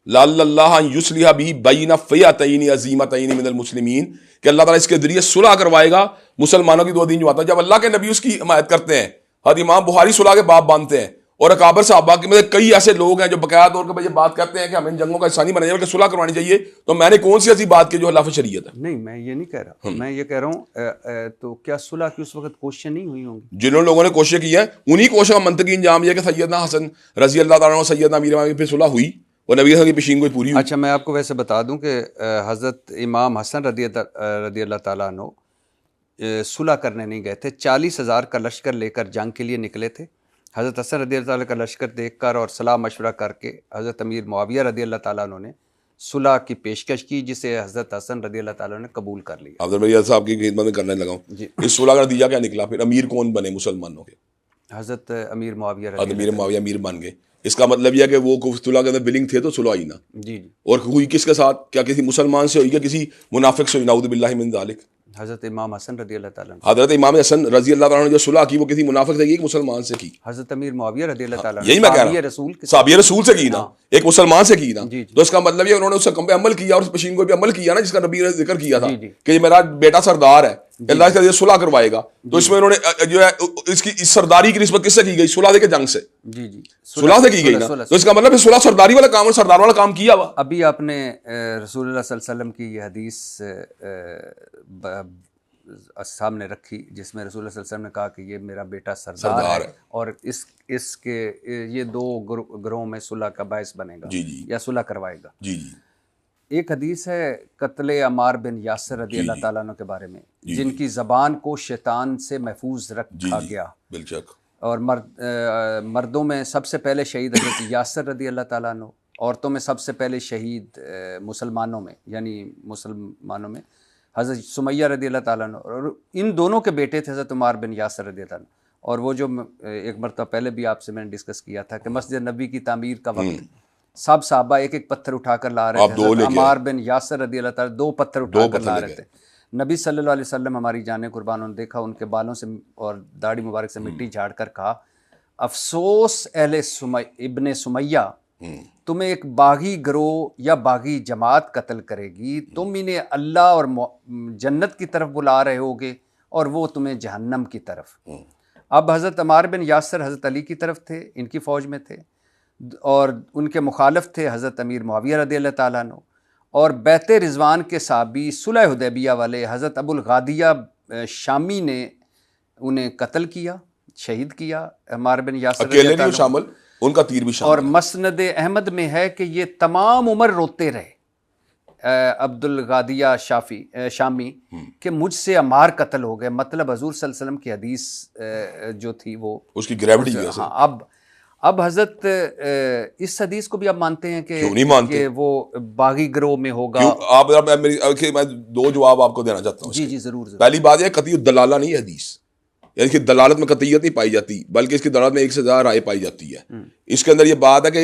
लल्लल्लाह युस्लिहा भी बैना फ़ियतैन अज़ीमतैन मिनल मुस्लिमीन, कि अल्लाह ताला इसके जरिए सुलह करवाएगा मुसलमानों की दो दिन जो आता है। जब अल्लाह के नबी उसकी हिमायत करते हैं, हर इमाम बुखारी सुलह के बाब बांधते हैं, और अकाबर सहाबा के मतलब कई ऐसे लोग हैं जो बकाया तौर पर ये बात करते हैं कि हमें इन जंगों का हिस्सा नहीं बनना चाहिए बल्कि सुलह करवानी चाहिए, तो मैंने कौन सी ऐसी बात की जो खिलाफ शरीयत है? नहीं, मैं ये नहीं कह रहा, मैं ये कह रहा हूँ तो क्या सुलह की उस वक्त कोशिशें नहीं हुई होंगी? जिन लोगों ने कोशिश की है उन्हीं कोशिशों का मंतकी अंजाम यह कि सैयदना हसन रजी अल्लाह ताला अन्हु सैयदना अमीर मुआविया फिर सुलह हुई और नबी की पेशीन कोई पूरी हुई। अच्छा, मैं आपको वैसे बता दूं कि हज़रत इमाम हसन रदी अल्लाह ताला अन्हु सुलह करने नहीं गए थे, 40,000 का लश्कर लेकर जंग के लिए निकले थे। हज़रत हसन रदी अल्लाह ताला का लश्कर देखकर और सलाह मशवरा करके हज़रत अमीर मुआविया रदी अल्लाह ताला अन्हु ने सुलह की पेशकश की, जिसे हज़रत हसन रदी अल्लाह ताला ने कबूल कर लिया। अब्दुल भैया साहब की खिदमत में करने लगा हूँ, इस सुलह का नतीजा क्या निकला? फिर अमीर कौन बने मुसलमानों के? हज़रत अमीर मुआविया अमीर मुआविया अमीर बन गए। इसका मतलब यह है कि वो सुलह के अंदर बिलिंग थे तो सुलह हुई ना। जी। और हुई किसके साथ? क्या किसी मुसलमान से हुई या किसी मुनाफिक से हुई? नाउज़ु बिल्लाहि मिन ज़ालिक। हज़रत इमाम हसन रदी अल्लाह ताला हज़रत इमाम हसन रजी अल्लाह ताला ने जो सुलह की वो किसी मुनाफिक से की कि मुसलमान से की? हज़रत अमीर मुआविया रदी अल्लाह ताला यही मैं कह रहा हूँ, साहब रसूल से की ना, एक मुसलमान से की ना। तो इसका मतलब ये उन्होंने उस हुक्म पे अमल किया और उस पेशीन को भी अमल किया ना जिसका नबी ने जिक्र किया था कि मेरा बेटा सरदार है, अल्लाह इसका ये सुलह करवाएगा। तो इसमें उन्होंने जो है इसकी इस सरदारी की निस्बत किससे की गई? सुलह के जंग से। जी जी, सुलह से की गई ना। तो इसका मतलब सुलह सरदारी वाला काम और सरदार वाला काम किया हुआ। अभी आपने रसूलुल्लाह सल्लल्लाहु अलैहि वसल्लम की ये हदीस सामने रखी, जिसमें रसूल सल्लल्लाहु अलैहि वसल्लम ने कहा कि ये मेरा बेटा सरदार है और इसके ये दो ग्रोह में सुलह का बायस बनेगा या सुलह करवाएगा। जी जी। एक हदीस है कत्ले अम्मार बिन यासिर रदी अल्लाह ताला अन्हु के बारे में, जिनकी ज़बान को शैतान से महफूज रखा गया। बेशक। और मर्दों में सबसे पहले शहीद हज़रत यासिर रदी अल्लाह ताला अन्हु, औरतों में सबसे पहले शहीद मुसलमानों में हज़रत सुमैया रदी अल्लाह ताला अन्हु, और इन दोनों के बेटे थे हज़रत उमार बिन यासिर रदी अल्लाह अन्हु। और वो जो एक मरतबा पहले भी आपसे मैंने डिस्कस किया था कि मस्जिद नबी की तामीर का वक्त सब साहबा एक एक पत्थर उठाकर ला रहे थे। अम्मार बिन यासिर रदी अल्लाह ताला 2 पत्थर उठाकर ला रहे थे। नबी सल्लल्लाहु अलैहि वसल्लम हमारी जाने कुर्बान, उन्होंने देखा, उनके बालों से और दाढ़ी मुबारक से मिट्टी झाड़ कर कहा, अफसोस अहले इब्ने सुमैया, तुम्हें एक बागी ग्रोह या बागी जमात कत्ल करेगी, तुम इन्हें अल्लाह और जन्नत की तरफ बुला रहे होगे और वो तुम्हें जहन्नम की तरफ। अब हज़रत अम्मार बिन यासिर हज़रत अली की तरफ थे, इनकी फ़ौज में थे, और उनके मुखालिफ थे हज़रत अमीर मुआविया रज़ी अल्लाह ताला अन्हु, और बैत रिजवान के साबी सुलह हुदैबिया वाले हज़रत अबुल गादिया शामी ने उन्हें कत्ल किया, शहीद किया। अम्मार बिन यासिर अकेले नहीं शामिल, उनका तीर भी शामिल। और मसनद अहमद में है कि ये तमाम उम्र रोते रहे अब्दुल गादिया शामी कि मुझसे अम्मार कत्ल हो गए। मतलब हजूर सल्लल्लाहु अलैहि वसल्लम की हदीस जो थी वो उसकी ग्रेविटी। हाँ, अब हजरत इस हदीस को भी आप मानते हैं कि वो बागी ग्रोह में होगा? मैं 2 जवाब आपको देना चाहता हूँ। जी जी जरूर। पहली बात है कतई दलाला नहीं है हदीस, यानी कि दलालत में कतईयत नहीं पाई जाती, बल्कि इसकी दलालत में 1 से ज़्यादा राय पाई जाती है। इसके अंदर ये बात है कि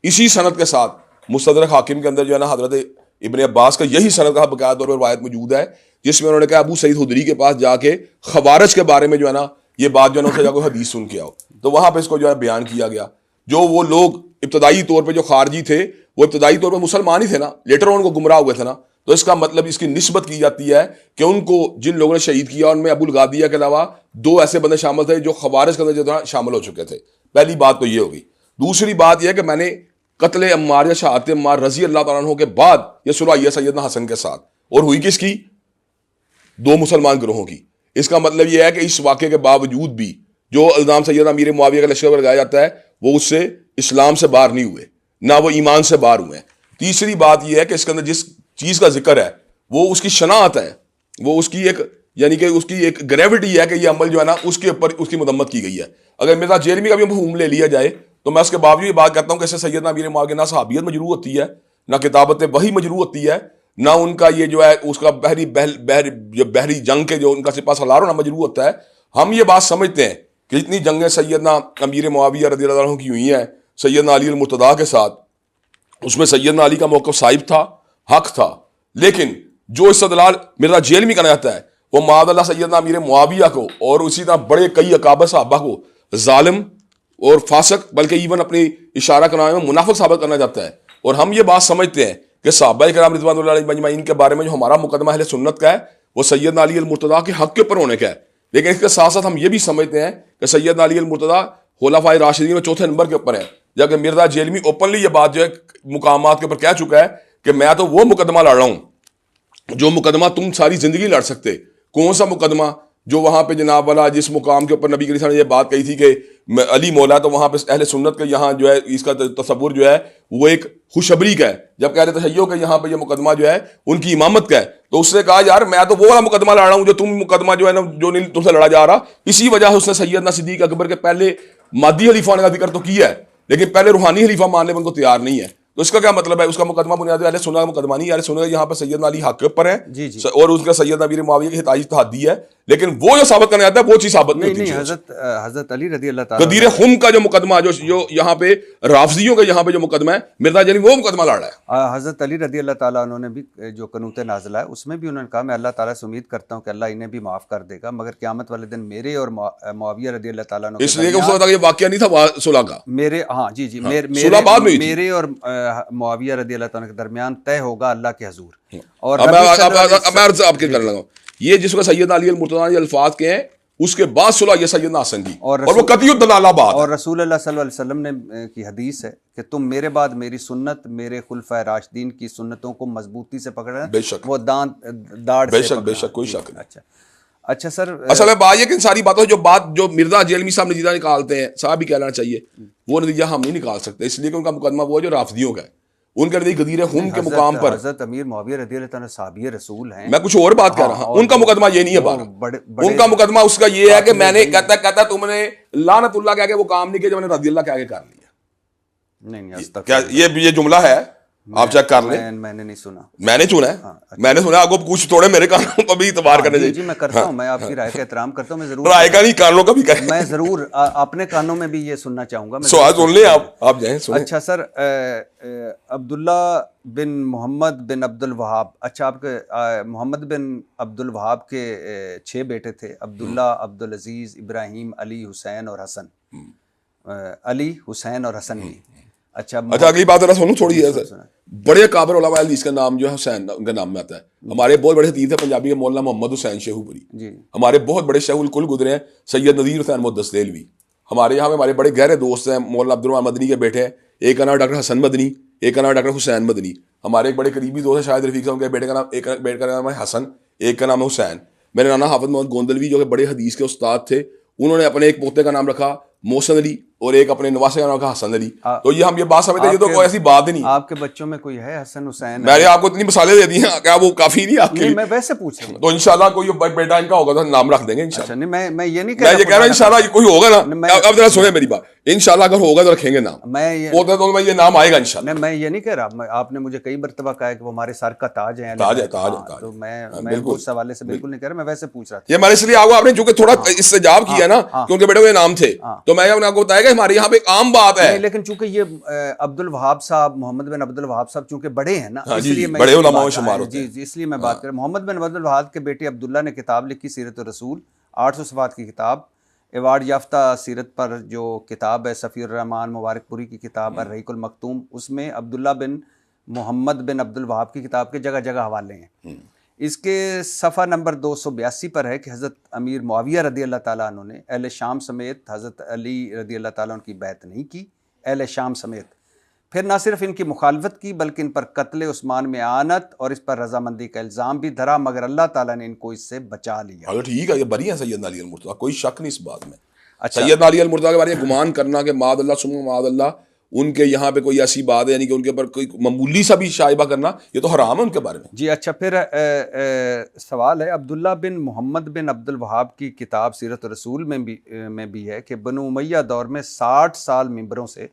इसी सनद के साथ मुस्तदरक हाकिम के अंदर जो है ना हजरत इब्ने अब्बास का यही सनद का बकाया तौर पर रवायत मौजूद है, जिसमें उन्होंने कहा अबू सईद खुदरी के पास जाके खवारिज के बारे में जो है ना ये बात जो है ना उससे जाकर हदीस सुन के आओ। तो वहां पे इसको जो है बयान किया गया। जो वो लोग इब्तदाई तौर पे जो खारजी थे वो इब्तदाई तौर पे मुसलमान ही थे ना, लेटर उनको गुमराह हुए थे ना, तो इसका मतलब इसकी निस्बत की जाती है कि उनको जिन लोगों ने शहीद किया उनमें अबुल गादिया के अलावा 2 ऐसे बंदे शामिल थे जो खवारिज के अंदर जो था शामिल हो चुके थे। पहली बात तो ये होगी। दूसरी बात यह है कि मैंने कत्ले अम्मार या शहादत अम्मार रजी अल्लाह तआला अन्हु के बाद ये सुलह हुई सैयदना हसन के साथ, और हुई किसकी? 2 मुसलमान गिरोहों की। इसका मतलब यह है कि इस वाक़े के बावजूद भी जो इल्ज़ाम सैयदना अमीर मुआविया का लश्कर पर लगाया जाता है वो उससे इस्लाम से बाहर नहीं हुए, ना वो ईमान से बाहर हुए। तीसरी बात यह है कि इसके अंदर जिस चीज़ का जिक्र है वो उसकी शनाअत है, वो उसकी एक यानी कि उसकी एक ग्रेविटी है कि ये अमल जो है ना उसके ऊपर उसकी मदम्मत की गई है। अगर मिर्ज़ा जेलमी का भी मफ़हूम ले लिया जाए तो मैं उसके बावजूद ये बात करता हूँ कि इससे सैयदना अमीर मुआविया ना सहाबियत मजरूह होती है, ना किताबत वही मजरूह होती है, ना उनका ये जो है उसका बहरी जंग के जो उनका सिपा सलार होना मजरूह होता है। हम ये बात समझते हैं कि जितनी जंगें सैयदना अमीर मुआविया रज़ी अल्लाह अन्हु की हुई हैं सैयदना अली अल-मुर्तज़ा के साथ, उसमें सैयदना अली का मौक़िफ़ साहिब था, हक था, लेकिन जो इस्तदलाल मिर्ज़ा जेलमी करना चाहता है वो मादअल्लाह सैयदना अमीर मुआविया को और उसी तरह बड़े कई अकाबर सहाबा को जालिम और फासक, बल्कि इवन अपनी इशारा कराने में मुनाफिक साबित करना चाहता है। और हम ये बात समझते हैं कि सहाबाए किराम रिज़वानुल्लाह अलैहिम अजमईन के बारे में जो हमारा मुकदमा अहले सुन्नत का है वो सैयदना अली अल-मुर्तज़ा के हक के ऊपर होने का है। लेकिन इसके साथ साथ हम ये भी समझते हैं कि सैयदना अली अल-मुर्तज़ा खुलाफाए राशिदीन में 4थे नंबर के ऊपर है, जबकि मिर्ज़ा जेलमी ओपनली ये बात जो है मुकामात के ऊपर कह चुका है कि मैं तो वो मुकदमा लड़ रहा हूँ जो मुकदमा तुम सारी जिंदगी लड़ सकते। कौन सा मुकदमा? जो वहां पे जनाब वाला जिस मुकाम के ऊपर नबी करीम ने ये बात कही थी कि अली मौला, तो वहां पे अहले सुन्नत के यहाँ जो है इसका तसव्वुर जो है वो एक खुशबरी का है, जबकि अहले तशय्यो के यहाँ पे ये मुकदमा जो है उनकी इमामत का है। तो उसने कहा यार मैं तो वो वाला मुकदमा लड़ रहा हूँ जो तुम मुकदमा जो है ना जो नहीं तुमसे लड़ा जा रहा। इसी वजह से उसने सैयदना सिद्दीक अकबर के पहले मादी खलीफा का जिक्र तो किया है, लेकिन पहले रूहानी खलीफा मानने में उनको तैयार नहीं है। तो इसका क्या मतलब है? उसका मुकदमा बुनियाद अहले सुन्नत का मुकदमा नहीं है, अहले सुन्नत यहाँ पर सैयदना अली हक के ऊपर है और उसका सैयदना अमीर मुआविया की हितायत तहद्दी है, लेकिन वो जो साबित करने आता है वो चीज साबित नहीं होती। हजरत अली रज़ी अल्लाह ताला गदीर खुम का जो मुकदमा जो यहाँ पे राफजियों का यहाँ पे जो मुकदमा है मिर्ज़ा जेलमी वो मुकदमा लड़ रहा है। हजरत अली रज़ी अल्लाह ताला उन्होंने भी जो कनूत नाज़िला है उसमें भी उन्होंने कहा मैं अल्लाह ताला से उम्मीद करता हूँ कि अल्लाह इन्हें भी माफ़ कर देगा, मगर क़यामत वाले दिन मेरे और मुआविया रज़ी अल्लाह ताला इसलिए ये वाक़या नहीं था सुलह का, मेरे हाँ जी जी मेरे और मुआविया रज़ी अल्लाह ताला के दरमियान तय होगा अल्लाह के हजूर। और आपके करने लगा ये जिसका सैयदना अली अल-मुर्तज़ा के अल्फाज के हैं उसके बाद सुलह ये सैयदना हसन की और वो कतई दलाला बात। और रसूल अल्लाह सल्लल्लाहु अलैहि वसल्लम ने की हदीस है कि तुम मेरे बाद मेरी सुन्नत मेरे खुलफाए राशिदीन की सुन्नतों को मजबूती से पकड़ना, वो दांत दाढ़ से बेशक कोई शक नहीं। अच्छा, अच्छा सर, असल में बात ये कि इन सारी बातों जो मिर्जा जेलमी साहब नतीजा निकालते हैं, साहब भी कहना चाहिए, वो नतीजा हम नहीं निकाल सकते, इसलिए कि उनका मुकदमा वो है जो राफिदियों का है, उनके नजदीक गदीर खून के मुकाम पर हजरत अमीर मुआविया रज़ी अल्लाह ताला साहबी रसूल हैं। मैं कुछ और बात कह रहा हूँ, उनका मुकदमा ये नहीं है बारह, उनका मुकदमा उसका ये है कि मैंने कहता तुमने लानतुल्लाह कह के वो काम नहीं किया जो मैंने रज़ी अल्लाह कह के कर लिया। नहीं, क्या ये जुमला है? आप चेक कर लें। मैंने नहीं सुना। मैंने सुना है। अच्छा। मैंने सुना, आपको कुछ थोड़े मेरे कानों पर भी इतबार करने चाहिए। जी मैं करता हूँ, मैं आपकी राय का एहतराम करता हूँ, मैं जरूर राय का नहीं, कानों का भी करें। मैं जरूर अपने कानों में भी ये सुनना चाहूंगा। सवाल सुन ले आप जाएं सुने। अच्छा सर, अब्दुल्ला बिन मोहम्मद बिन अब्दुल वहाब, अच्छा आपके मोहम्मद बिन अब्दुल वहाब के 6 बेटे थे, अब्दुल्ला, अब्दुल अजीज, इब्राहिम, अली, हुसैन और हसन। अली, हुसैन और हसन की। अच्छा अगली बात जरा सुनो थोड़ी है सर। बड़े काबिर उलमा है जिसका नाम जो है हुसैन उनके नाम में आता है। हमारे बहुत बड़े हदीस है पंजाबी के मौलाना मोहम्मद हुसैन शेहूपुरी, हमारे बहुत बड़े शेहुल कुल गुजरे हैं। सैयद नज़ीर हुसैन मुहद्दिस देहलवी हमारे यहाँ में हमारे बड़े गहरे दोस्त हैं। मौलाना अब्दुल रहमान मदनी के बेटे हैं, एक का नाम डॉक्टर हसन मदनी, एक का नाम डॉक्टर हुसैन मदनी। हमारे एक बड़े करीबी दोस्त है शाहिद रफीक साहब, उनके बेटे का नाम, एक बेटे का नाम है हसन, एक का नाम है हुसैन। मेरे नाना हाफिज मोहम्मद गोंदलवी जो बड़े हदीस के उस्ताद थे, उन्होंने अपने एक पोते का नाम रखा मोहसिन अली और एक अपने नवासे का नाम रखा हसन अली। तो ये हम ये बात समझते हैं, ये तो कोई ऐसी बात ही नहीं। आपके बच्चों में कोई है हसन हुसैन? मैंने आपको इतनी मिसालें दे दी हैं, क्या वो काफी नहीं आपके लिए? मैं वैसे पूछ रहा हूँ। तो इंशाल्लाह कोई बेटा इनका होगा तो नाम रख देंगे इंशाल्लाह। अच्छा नहीं, मैं ये नहीं मैं ये कह रहा हूँ इंशाल्लाह कोई होगा ना। अब जरा सुने मेरी बात, इंशाल्लाह अगर होगा तो रखेंगे नाम। मैं ये नाम आएगा इंशाल्लाह। मैं ये नहीं कह रहा, आपने मुझे कई मरतबा कहा है कि वो हमारे सर का ताज है। तो मैं उस हवाले से बिल्कुल नहीं कह रहा, मैं वैसे पूछ रहा था। ये मैंने इसलिए आपने चूंकि थोड़ा इस्तेजाब किया ना कि उनके बेटे के नाम थे, तो मैं आपको बताया कि हमारे यहाँ पे आम बात है। लेकिन चूंकि ये अब्दुल वहाब साहब, मोहम्मद बिन अब्दुल वहाब साहब चूंकि बड़े हैं ना, इसलिए मैं बड़े उलमा में शुमार होते हैं। जी इसलिए मैं बात कर रहा हूं। मोहम्मद बिन अब्दुल वहाब के बेटे अब्दुल्ला ने किताब लिखी सीरत रसूल, 800 सफ़हात की किताब, एवार्ड याफ्ता सीरत पर जो किताब है सफ़ीर रहमान मुबारकपुरी की किताब अर्रहीकुल मखतूम, उसमें अब्दुल्ला बिन मोहम्मद बिन अब्दुल वहाब की किताब के जगह जगह हवाले हैं। इसके सफ़ा नंबर 282 पर है कि हज़रत अमीर मुआविया रदी अल्लाह ताला अन्हु ने अहले शाम समेत हज़रत अली रदी अल्लाह ताला उनकी बैत नहीं की, अहले शाम समेत। फिर ना सिर्फ इनकी मुखालफत की बल्कि इन पर कत्ल उस्मान में आनत और इस पर रजामंदी का इल्ज़ाम भी धरा, मगर अल्लाह ताला ने इनको इससे बचा लिया। ठीक है, ये बरी है सैयदना अली अल-मुर्तज़ा, कोई शक नहीं इस बात में। सैयदना अली अल-मुर्तज़ा के बारे में गुमान करना कि मादअल्लाह सुम्मा मादअल्लाह उनके यहाँ पे कोई ऐसी बात है, यानी कि उनके ऊपर कोई मामूली सा भी शाइबा करना, ये तो हराम है उनके बारे में। जी अच्छा, फिर सवाल है, अब्दुल्ला बिन मोहम्मद बिन अब्दुल वहाब की किताब सीरत रसूल में भी है कि बनु उमैया दौर में 60 साल मिंबरों से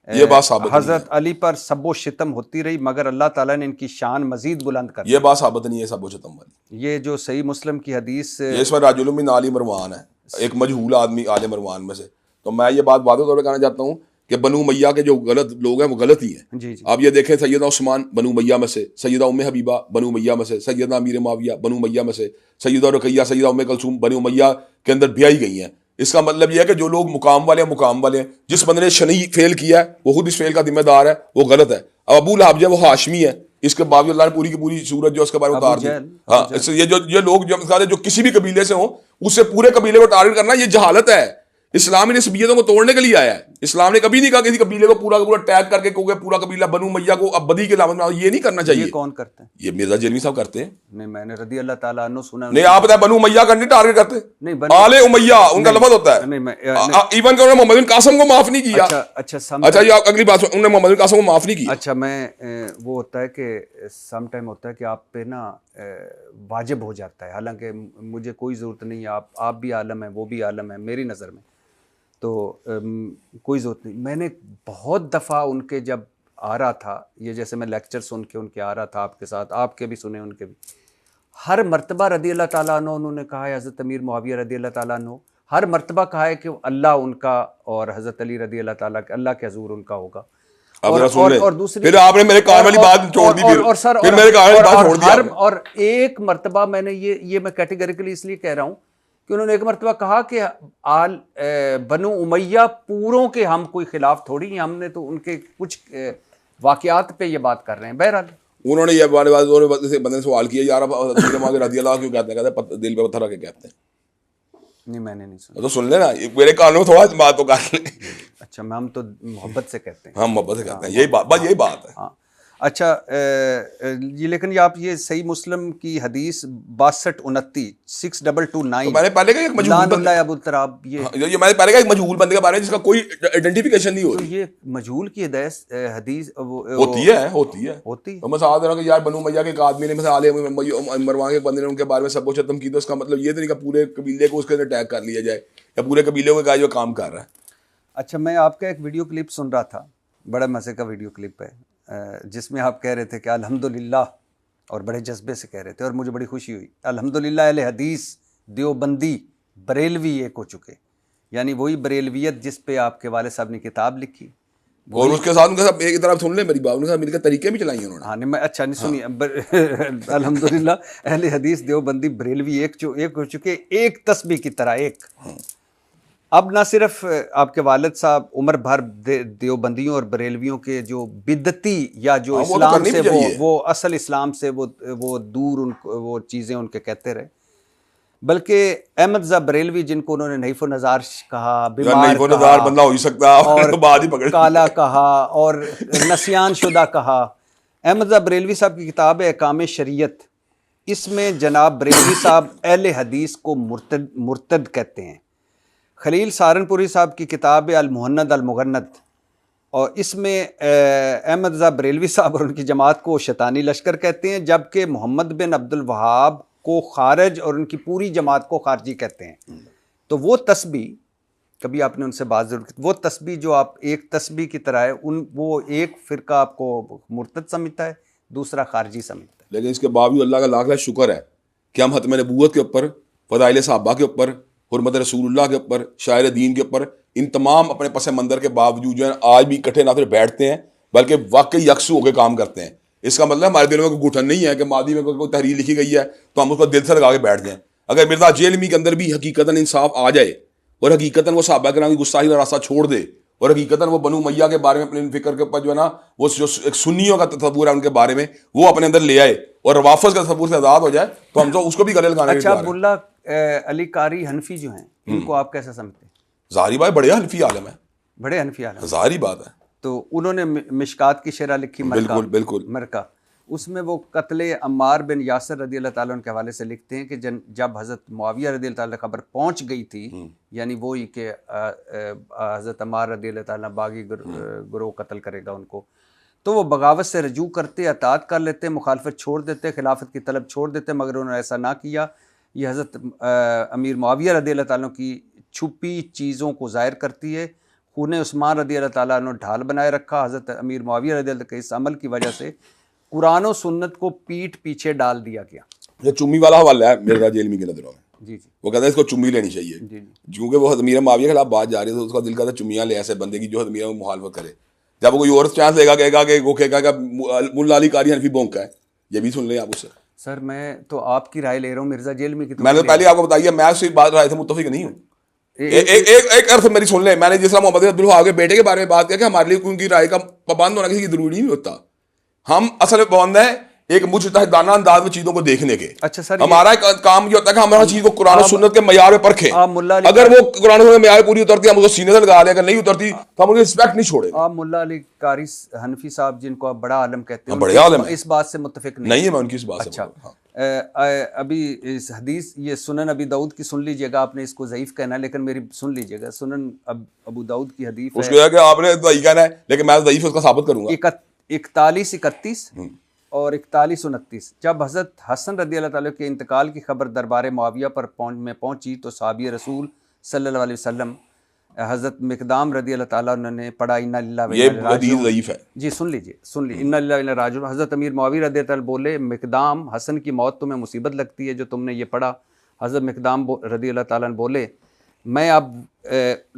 ये बात साबित हजरत अली पर सब्बो शितम होती रही, मगर अल्लाह ताला ने इनकी शान मजीद बुलंद कर दी। ये बात साबित नहीं है सब्बो शितम वाली। ये जो सही मुस्लिम की हदीस, ये इसमें राजुल मिन आली मरवान है, एक मजहूल आदमी आले मरवान में से। तो मैं ये बात वादे तौर पर कहना चाहता हूँ कि बनु उमैया के जो गलत लोग हैं वो गलत ही हैं। जी जी। आप ये देखें, सैयदना उस्मान बनु उमैया में से, सैयदा उम्मे हबीबा बनु उमैया में से, सैयदना अमीर मुआविया बनु उमैया में से, सैयदा रुकैया सैयदा उम्मे कलसूम बनु उमैया के अंदर ब्याही गई हैं। इसका मतलब यह है कि जो लोग मुकाम वाले हैं, जिस बंदे ने शनी फेल किया है वो खुद इस फेल का जिम्मेदार है, वो गलत है। अब अबू लहब जो वो हाशमी है, इसके बावजूद अल्लाह ने पूरी की पूरी सूरत जो उसके बारे में उतार दी। हाँ, ये लोग जो किसी भी कबीले से हों उससे पूरे कबीले को टारगेट करना ये जहालत है। इस्लामी नस्बियतों को तोड़ने के लिए आया है। इस्लाम ने कभी नहीं कहा किसी कबीले को पूरा टैग करके कहोगे पूरा कबीला बनु उमैया को अब बदी के लामत में, ये नहीं करना चाहिए। ये कौन करते हैं? ये मिर्जा जेलमी साहब करते हैं। नहीं, मैंने रदी अल्लाह ताला अन्हु सुना नहीं। आप बताए बनु उमैया का नहीं टारगेट करते? नहीं, आले उमैया उनका लफ्ज़ होता है। इवन उन्होंने मोहम्मद बिन कासिम को माफ नहीं किया। अच्छा ये अगली बात, उन्होंने मोहम्मद बिन कासिम को माफ नहीं किया। अच्छा, मैं वो होता है कि सम टाइम होता है कि आप पे ना वाजिब हो जाता है, हालांकि मुझे कोई ज़रूरत नहीं है, आप भी आलम है, वो भी आलम है मेरी नज़र में, तो कोई ज़रूरत नहीं। मैंने बहुत दफ़ा उनके जब आ रहा था, ये जैसे मैं लेक्चर सुन के उनके आ रहा था आपके साथ, आपके भी सुने उनके भी, हर मर्तबा रदी अल्लाह ताला अन्हु उन्होंने कहा है, हज़रत अमीर मुआविया रदी अल्लाह ताला अन्हु हर मर्तबा कहा है कि अल्लाह उनका और हज़रत अली रदी अल्लाह ताला अल्लाह के हज़ूर उनका होगा। और दूसरी फिर आपने मेरे कान वाली बात छोड़ दी, फिर मेरे कान वाली बात छोड़ दी। और एक मर्तबा मैंने ये मैं कैटेगरिकली इसलिए कह रहा हूँ कि उन्होंने एक मरतबा कहा कि बनु उमैया पूरों के हम कोई खिलाफ थोड़ी हैं, हमने तो उनके कुछ वाक़यात पे ये बात कर रहे हैं। बहरहाल उन्होंने ये बंदे ने सवाल किया, यार रज़ी अल्लाह क्यों कहते हैं? कहते दिल पे पत्थर रख के कहते हैं। नहीं, मैंने नहीं सुना। तो सुन लेना, मेरे कान में थोड़ा बात तो कर ले। अच्छा, हम तो मोहब्बत से कहते हैं। हम मोहब्बत से कहते हैं, यही बात है। हाँ, अच्छा ये लेकिन ये आप ये सही मुस्लिम की हदीस 6229 6229 तो मैंने पहले का एक मजहूल बंदे अबू तराब ये मैंने पहले का एक मजहूल बंदे के बारे में जिसका कोई आइडेंटिफिकेशन नहीं हो तो रही। ये मजहूल की हदीस होती है तो मैं साथ रहा कि यार बनु मैया के एक आदमी ने मिसाल मरवा के बंदे ने उनके बारे में सब कुछ खत्म की, तो इसका मतलब ये तो नहीं कि पूरे कबीले को उसके अंदर अटैक कर लिया जाए या पूरे कबीले को जो काम कर रहा है। अच्छा, मैं आपका एक वीडियो क्लिप सुन रहा था, बड़ा मज़े का वीडियो क्लिप है, जिसमें आप कह रहे थे कि अल्हम्दुलिल्लाह और बड़े जज्बे से कह रहे थे और मुझे बड़ी खुशी हुई, अल्हम्दुलिल्लाह अहले हदीस देवबंदी बरेलवी एक हो चुके, यानी वही बरेलवियत जिस पे आपके वाले साहब ने किताब लिखी और उसके साथ उनके साथ एक तरफ सुन ले मेरी बात, उनके साथ मिलकर तरीके भी चलाई उन्होंने। हाँ नहीं मैं अच्छा नहीं सुनिए अल्हम्दुलिल्लाह अहले हदीस देवबंदी बरेलवी एक हो चुके, एक तस्बीह की तरह एक। अब ना सिर्फ आपके वालिद साहब उम्र भर देवबंदियों और बरेलवियों के जो बिदती या जो इस्लाम से वो असल इस्लाम से वो दूर वो चीज़ें उनके कहते रहे, बल्कि अहमद ज़ा बरेलवी जिनको उन्होंने नहीफ़ो नज़ार कहा, बीमार कहा, बंदा हो ही सकता और बाद ही पकड़ काला कहा और नसियान शुदा कहा। अहमद ज़ा बरेलवी साहब की किताब है अहकाम शरीयत, इसमें जनाब बरेलवी साहब अहले हदीस को मुर्तद कहते हैं। खलील सहारनपुरी साहब की किताब है अल-मुहन्नद अल-मुगन्नद, और इसमें अहमद रज़ा बरेलवी साहब और उनकी जमात को शैतानी लश्कर कहते हैं, जबकि मोहम्मद बिन अब्दुल वहाब को खारिज और उनकी पूरी जमात को खारजी कहते हैं। तो वो तस्बीह, कभी आपने उनसे बात ज़रूर की, वो तस्बीह जो आप एक तस्बीह की तरह है, वो एक फ़िरका आपको मुर्तद समझता है, दूसरा खारजी समझता है। लेकिन इसके बावजूद अल्लाह का लाख लाख शुक्र है कि हम खत्म नबूवत के ऊपर, फ़दाइल सहाबा के ऊपर, हुर्मत रसूलुल्लाह के ऊपर, शायर दीन के ऊपर, इन तमाम अपने पस मंदर के बावजूद जो है आज भी इकट्ठे ना सिर्फ बैठते हैं बल्कि वाकई यकसू होकर काम करते हैं। इसका मतलब हमारे दिलों में कोई घुटन नहीं है कि मादी में कोई तहरीर लिखी गई है तो हम उसको दिल से लगा के बैठ जाएं। अगर मिर्जा जेलमी के अंदर भी हकीकतन इंसाफ आ जाए और हकीकतन वो सहाबा कराम की गुस्ताखी का रास्ता छोड़ दे और हकीकतन वो बनु मैया के बारे में अपने फिक्र के ऊपर जो है ना वो जो एक सुन्नियों का तस्वुर है उनके बारे में वो अपने अंदर ले आए और वाफस का तस्वुर से आज़ाद हो जाए तो हम तो उसको भी गले लगाने। अच्छा, मुल्ला अली कारी हनफी जो हैं, इनको आप कैसे समझते हैं? ज़ाहिर भाई बड़े हनफी आलम है, बड़े हनफी आलम, ज़ाहिर बात है। तो उन्होंने मिशकात की शेरा लिखी बिल्कुल मरका, उसमें वो कत्ले अम्मार बिन यासर रदी अल्लाह ताला के हवाले से लिखते हैं कि जब हज़रत मुआविया रदी अल्लाह ताला खबर पहुंच गई थी, यानी वो ही कि हज़रत अम्मार रदी अल्लाह ताला बागी गुरोह कत्ल करेगा उनको, तो वो बगावत से रजू करते, अतात कर लेते, मुखालफत छोड़ देते, खिलाफत की तलब छोड़ देते, मगर उन्होंने ऐसा ना किया। ये हज़रत अमीर मुआविया रदी अल्लाह ताला की छुपी चीज़ों को ज़ाहिर करती है। खून उस्मान रदी अल्लाह ताला ने ढाल बनाए रखा। हज़रत अमीर मुआविया रदी अल्लाह के इस अमल की वजह से कुरान और सुन्नत को पीठ पीछे डाल दिया गया। ये चुम्मी वाला हवाला है मिर्जा जेलमी के नज़रों में। जी, वो कहता है इसको चुम्मी लेनी चाहिए, क्योंकि वो अमीर मुआविया के खिलाफ बात जा रही है तो उसका दिल कहता है चुम्मियाँ ले ऐसे बंदे की जो अमीर में मुखालफत करे। जब कोई और चांस लेगा कहेगा कि वो कहेगा मुल्ला अली कारी हनफी बोंक है, ये भी सुन लें आप उससे। सर मैं तो आपकी राय ले रहा हूँ मिर्जा जेलमी की, तो मैंने तो पहले आपको बताइए मैं उसकी बात राय से मुत्तफिक नहीं हूँ। एक अर्थ मेरी सुन ले, मैंने जिस तरह मोहम्मद अब्दुल वहाब के बेटे के बारे में बात किया कि हमारे लिए उनकी राय का पाबंद होना किसी की जरूरी नहीं होता। हम असल में पाबंद है एक मुजतहिदाना अंदाज में चीजों को देखने के। अच्छा सर, हमारा काम ये होता है कि हम हर चीज को कुरान और सुन्नत के मयार में परखें। अगर वो कुरान और मयार पूरी उतरती है हम उसको सीने से लगा लें, अगर नहीं उतरती तो हम उनकी रिस्पेक्ट नहीं छोड़ेंगे। आप मुल्ला अली कारी हनफी साहब जिनको आप बड़ा आलम कहते हैं, बड़े आलम है, इस बात से मुत्तफिक नहीं है मैं उनकी इस बात से। अच्छा, अभी इस हदीस ये सुनन अबी दाऊद की सुन लीजिएगा, आपने इसको ज़ईफ कहना है लेकिन मेरी सुन लीजिएगा। सुनन अबू दाऊद की हदीस उसको है कि आपने ज़ईफ कहना है लेकिन मैं ज़ईफ उसका साबित करूंगा। 41-31 और 41-29 जब हज़रत हसन रदी अल्लाह ताला के इंतकाल की खबर दरबार मुआविया पर पहुंची तो सहाबी रसूल सल्लल्लाहु अलैहि वसल्लम हज़रत मिक़दाम रदी अल्लाह ताला उन्होंने पढ़ा इन्ना लिल्लाहि व इन्ना इलैहि राजिऊन। ज़ईफ है जी, सुन लीजिए इन्ना लिल्लाहि व इन्ना इलैहि राजिऊन। हज़रत अमीर मुआविया रदी अल्लाह ताला बोले, मिक़दाम हसन की मौत तुम्हें मुसीबत लगती है जो तुमने ये पढ़ा। हज़रत मिक़दाम रदी अल्लाह ताला बोले, मैं अब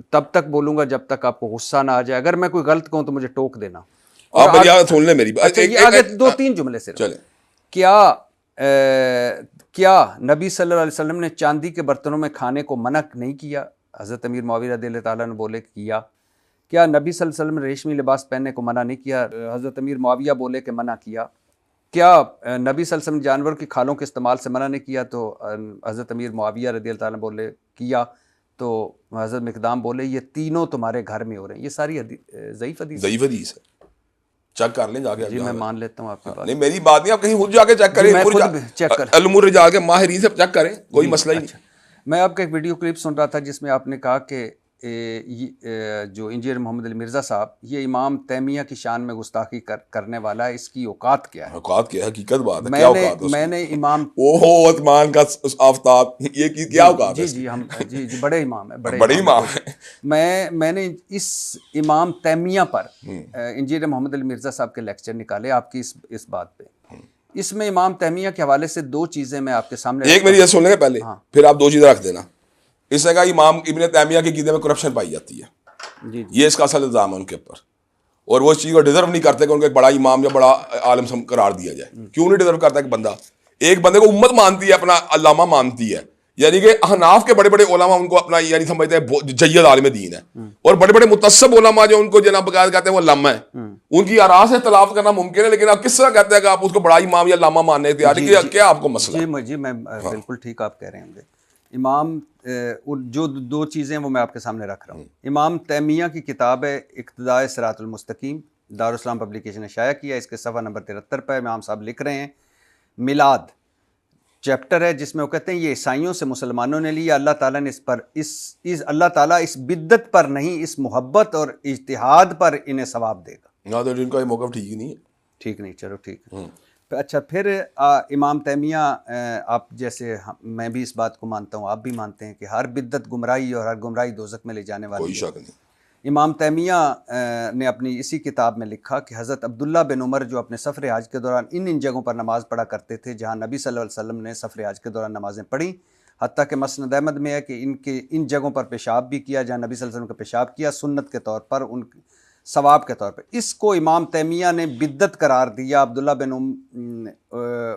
तब तक बोलूँगा जब तक आपको गुस्सा ना आ जाए, अगर मैं कोई गलत कहूँ तो मुझे टोक देना। आप सुन ले मेरी बात। अच्छा, आगे 2-3 जुमले से चले। क्या नबी सल्लल्लाहु अलैहि वसल्लम ने चांदी के बर्तनों में खाने को मना नहीं किया? हज़रत अमीर मुआविया रज़ियल्लाहु ताला ने बोले किया। क्या नबी सल्लल्लाहु अलैहि वसल्लम ने रेशमी लिबास पहनने को मना नहीं किया? हज़रत अमीर मुआविया बोले कि मना किया। क्या नबी सल्लल्लाहु अलैहि वसल्लम ने जानवर की खालों के इस्तेमाल से मना नहीं किया? तो हज़रत अमीर मुआविया रज़ियल्लाहु ताला बोले किया। तो हज़रत मिक़दाम बोले ये तीनों तुम्हारे घर में हो रहे हैं। ये सारी ज़ईफ़ हदीस है। चेक कर लें जाके। जी मैं मान लेता हूँ आपकी बात। नहीं मेरी बात नहीं, आप कहीं खुद जाके चेक करें, अलमुर जाके माहिरीन से चेक करें, कोई मसला ही नहीं। मैं आपका एक वीडियो क्लिप सुन रहा था जिसमें आपने कहा कि जो इंजीनियर मोहम्मद अली मिर्ज़ा साहब, ये इमाम तैमिया की शान में गुस्ताखी करने वाला है, इसकी औकात क्या है? औकात क्या है? हकीकत बात है, क्या औकात है? मैंने इमाम ओहो उस्मान का आफ्ताब, ये क्या औकात है? जी बड़े इमाम है, बड़े इमाम है। मैंने इस इमाम तैमिया पर इंजीनियर मोहम्मद अली मिर्ज़ा साहब के लेक्चर निकाले आपकी इस बात पे। इसमें इमाम तैमिया के हवाले से दो चीज़ें मैं आपके सामने, एक मेरी ये सुन लेंगे पहले, फिर आप दो चीज़ें रख देना। इसने कहा इमाम इब्न तैमिया के क़ीदे में करप्शन पाई जाती है, जी। ये इसका असल इल्ज़ाम है उनके ऊपर, और वो इस चीज़ को डिजर्व नहीं करते कि उनको एक बड़ा इमाम या बड़ा आलिम करार दिया जाए। क्यों नहीं डिजर्व करता? कि बंदा एक बंदे को उम्मत मानती है, अपना अल्लामा मानती है, यानी कि अहनाफ के बड़े बड़े उलमा उनको अपना यानी समझते हैं जय्यद आलिम दीन है, और बड़े बड़े मुतस्सब उलमा जो उनको जनाब बकायदा कहते हैं वो अल्लामा है, उनकी आरा से इख्तिलाफ करना मुमकिन है, लेकिन आप किस तरह कहते हैं कि आप उसको बड़ा इमाम या अल्लामा मानने के तैयार हैं? क्या आपको मसला है? जी मैं बिल्कुल ठीक आप कह रहे होंगे। इमाम जो दो चीज़ें वो मैं आपके सामने रख रहा हूँ। इमाम तैमिया की किताब है इक्तिदाए सिरातुल मुस्तकीम, दारुल इस्लाम पब्लिकेशन ने शाया किया। इसके सफ़ा नंबर 73 पर इमाम साहब लिख रहे हैं, मिलाद चैप्टर है जिसमें वो कहते हैं ये ईसाइयों से मुसलमानों ने लिया, अल्लाह ताला ने इस पर इस अल्लाह ताला इस बिद्दत पर नहीं, इस मोहब्बत और इज्तिहाद पर इन्हें सवाब देगा। ना तो इनका ये मौक़िफ़ ठीक नहीं है। ठीक नहीं, चलो ठीक है। अच्छा, फिर इमाम तैमिया आप जैसे मैं भी इस बात को मानता हूँ, आप भी मानते हैं कि हर बिद्दत गुमराही और हर गुमराही दोज़ख में ले जाने वाली है। कोई शक नहीं। इमाम तैमिया ने अपनी इसी किताब में लिखा कि हज़रत अब्दुल्ला बिन उमर जो अपने सफ़र हज के दौरान इन जगहों पर नमाज़ पढ़ा करते थे जहाँ नबी सल्लल्लाहु अलैहि वसल्लम ने सफ़र हज के दौरान नमाज़ें पढ़ी, हत्ता कि मस्नद अहमद में है कि इन जगहों पर पेशाब भी किया जहाँ नबी सल्लल्लाहु अलैहि वसल्लम का पेशाब किया, सुन्नत के तौर पर, उन सवाब के तौर पर। इसको इमाम तैमिया ने बिद्दत करार दिया। अब्दुल्ला बिन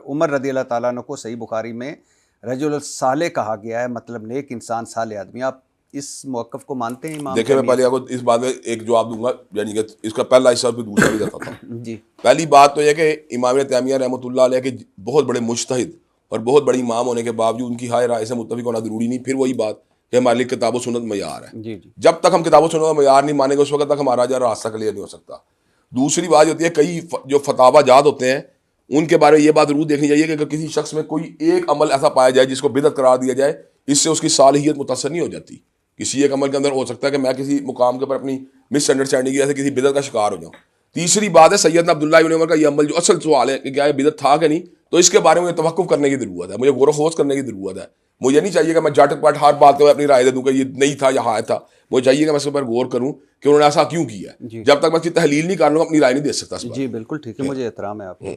उमर रज़ी अल्लाह ताला अन्हु को सही बुखारी में रजुल साले कहा गया है, मतलब नेक इंसान, साले आदमी। आप इस मौक़िफ़ को मानते हैं? इमाम देखिए मैं पहले आपको इस बात में एक जवाब दूंगा, यानी कि इसका पहला हिस्सा भी दूसरा भी बताता हूँ। जी, पहली बात तो यह कि इमाम तैमिया रहमतुल्लाह अलैह के बहुत बड़े मुज्तहिद और बहुत बड़ी इमाम होने के बावजूद उनकी हाय राय से मुत्तफ़िक़ होना ज़रूरी नहीं। फिर वही बात कि हमारे लिए किताब व सुन्नत मयार है। जी। जब तक हम किताब व सुन्नत मयार नहीं मानेंगे उस वक्त तक हमारा जो रास्ता क्लियर नहीं हो सकता। दूसरी बात होती है, कई जो फतावा जात होते हैं उनके बारे में ये बात जरूर देखनी चाहिए कि अगर किसी शख्स में कोई एक अमल ऐसा पाया जाए जिसको बिदअत करार दिया जाए, इससे उसकी सालिहियत मुतासर नहीं हो जाती। किसी एक अमल के अंदर हो सकता है कि मैं किसी मुकाम के ऊपर अपनी मिसअंडरस्टैंडिंग की वजह से किसी बिदअत का शिकार हो जाऊँ। तीसरी बात है सैयदना अब्दुल्लाह इब्न उमर का ये अमल, जो असल सवाल है कि क्या ये बिदअत था कि नहीं, तो इसके बारे में तवक्कुफ करने की ज़रूरत है, मुझे गौर खोज करने की ज़रूरत है। मुझे नहीं चाहिए कि मैं झट पट हर बात को अपनी राय दे दूँ कि ये नहीं था या हाँ था। मुझे चाहिए कि मैं इसके ऊपर गौर करूँ कि उन्होंने ऐसा क्यों किया। जब तक मैं इसकी तहलील नहीं कर लूँगा अपनी राय नहीं दे सकता। जी बिल्कुल ठीक है, मुझे एहतराम है आपको।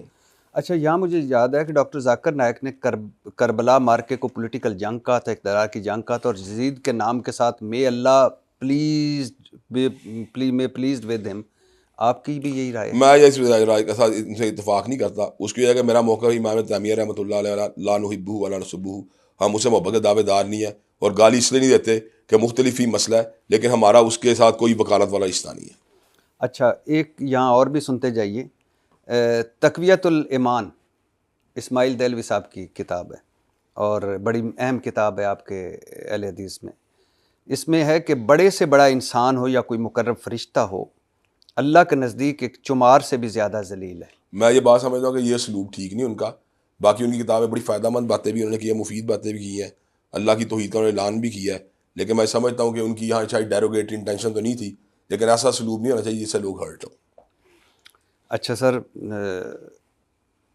अच्छा, यहाँ मुझे याद है कि डॉक्टर जाकिर नायक ने करबला मार्के को पॉलिटिकल जंग कहा था, इक़्तिदार की जंग कहा था, और यजीद के नाम के साथ मे अल्लाह प्लीज्ड विद हिम। आपकी भी यही राय है? मैं इस राय के साथ इनसे इत्तेफाक नहीं करता। उसकी वजह कि मेरा मौक़िफ़ इमाम तैमिया रहमतुल्लाह अलैह ला नुहिब्बुहु वला नसुब्बुहु, हम उसे मोहब्बत के दावेदार नहीं है और गाली इसलिए नहीं देते कि मुख्तलिफ ही मसला है, लेकिन हमारा उसके साथ कोई वकालत वाला रिश्ता नहीं है। अच्छा, एक यहाँ और भी सुनते जाइए। तक़वियतुल ईमान इस्माइल देलवी साहब की किताब है और बड़ी अहम किताब है आपके अहले हदीस में। इसमें है कि बड़े से बड़ा इंसान हो या कोई मुकर्रब फरिश्ता हो, अल्लाह के नज़दीक एक चुमार से भी ज़्यादा जलील है। मैं ये बात समझता हूँ कि ये सलूक ठीक नहीं उनका। बाकी उनकी किताबें बड़ी फ़ायदेमंद बातें भी उन्होंने की है, मुफीद बातें भी की हैं, अल्लाह की तौहीद का उन्होंने ऐलान भी किया है, लेकिन मैं समझता हूँ कि उनकी यहाँ शायद डेरोगेटरी इंटेंशन तो नहीं थी, लेकिन ऐसा सलूक नहीं होना चाहिए जिससे लोग हर्ट हो। अच्छा सर,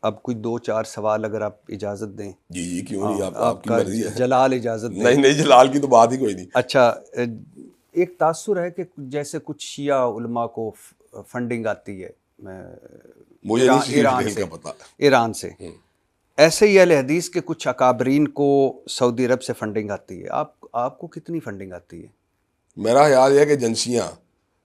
अब कोई 2-4 सवाल अगर आप इजाज़त दें। जी क्यों नहीं, आपकी मर्जी है। जलाल इजाज़त दें। नहीं जलाल की तो बात ही कोई नहीं। अच्छा, एक तासुर है कि जैसे कुछ शिया उलमा को फंडिंग आती है मुझे ईरान से, ऐसे ही अहले हदीस के कुछ अकाबरीन को सऊदी अरब से फंडिंग आती है। आपको कितनी फंडिंग आती है? मेरा ख्याल है कि एजेंसियाँ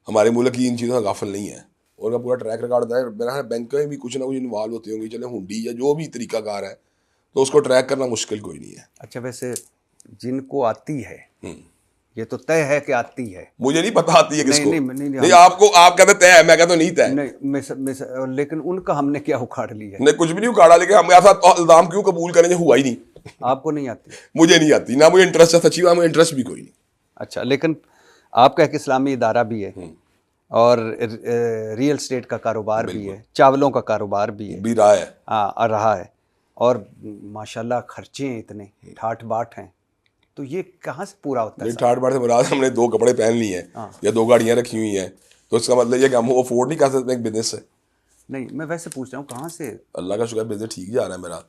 हमारे मुल्क की इन चीज़ों का गाफिल नहीं है और पूरा ट्रैक रिकॉर्ड है। मेरा बैंक में भी कुछ ना कुछ इन्वॉल्व होती होंगी, चले हुंडी या जो भी तरीकाकार है, तो उसको ट्रैक करना मुश्किल कोई नहीं है। अच्छा, वैसे जिनको आती है ये तो तय है कि आती है। मुझे नहीं पता आती है किसको। नहीं, आपको आप कहते तय है, मैं कहता नहीं तय। नहीं, लेकिन उनका हमने क्या उखाड़ लिया है? नहीं, कुछ भी नहीं उखाड़ा, लेकिन हम ऐसा इल्जाम क्यों कबूल करें जो हुआ ही नहीं। आपको नहीं आती? मुझे नहीं आती, ना मुझे इंटरेस्ट है, सच्ची बात मुझे इंटरेस्ट भी कोई नहीं। अच्छा, लेकिन आपका एक इस्लामी इदारा भी है, और रियल स्टेट का कारोबार भी है, चावलों का कारोबार भी है, भी रहा है। हाँ रहा है। और माशाल्लाह खर्चे हैं इतने ठाट बाट हैं, तो ये कहाँ से पूरा होता है? ठाट बाट से मुराद हमने 2 कपड़े पहन लिए हैं या 2 गाड़ियाँ रखी हुई हैं, तो इसका मतलब ये कि हम वो अफोर्ड नहीं कर सकते एक बिजनेस से। नहीं, मैं वैसे पूछ रहा हूँ कहाँ से? अल्लाह का शुक्र बिजनेस ठीक जा रहा है मेरा,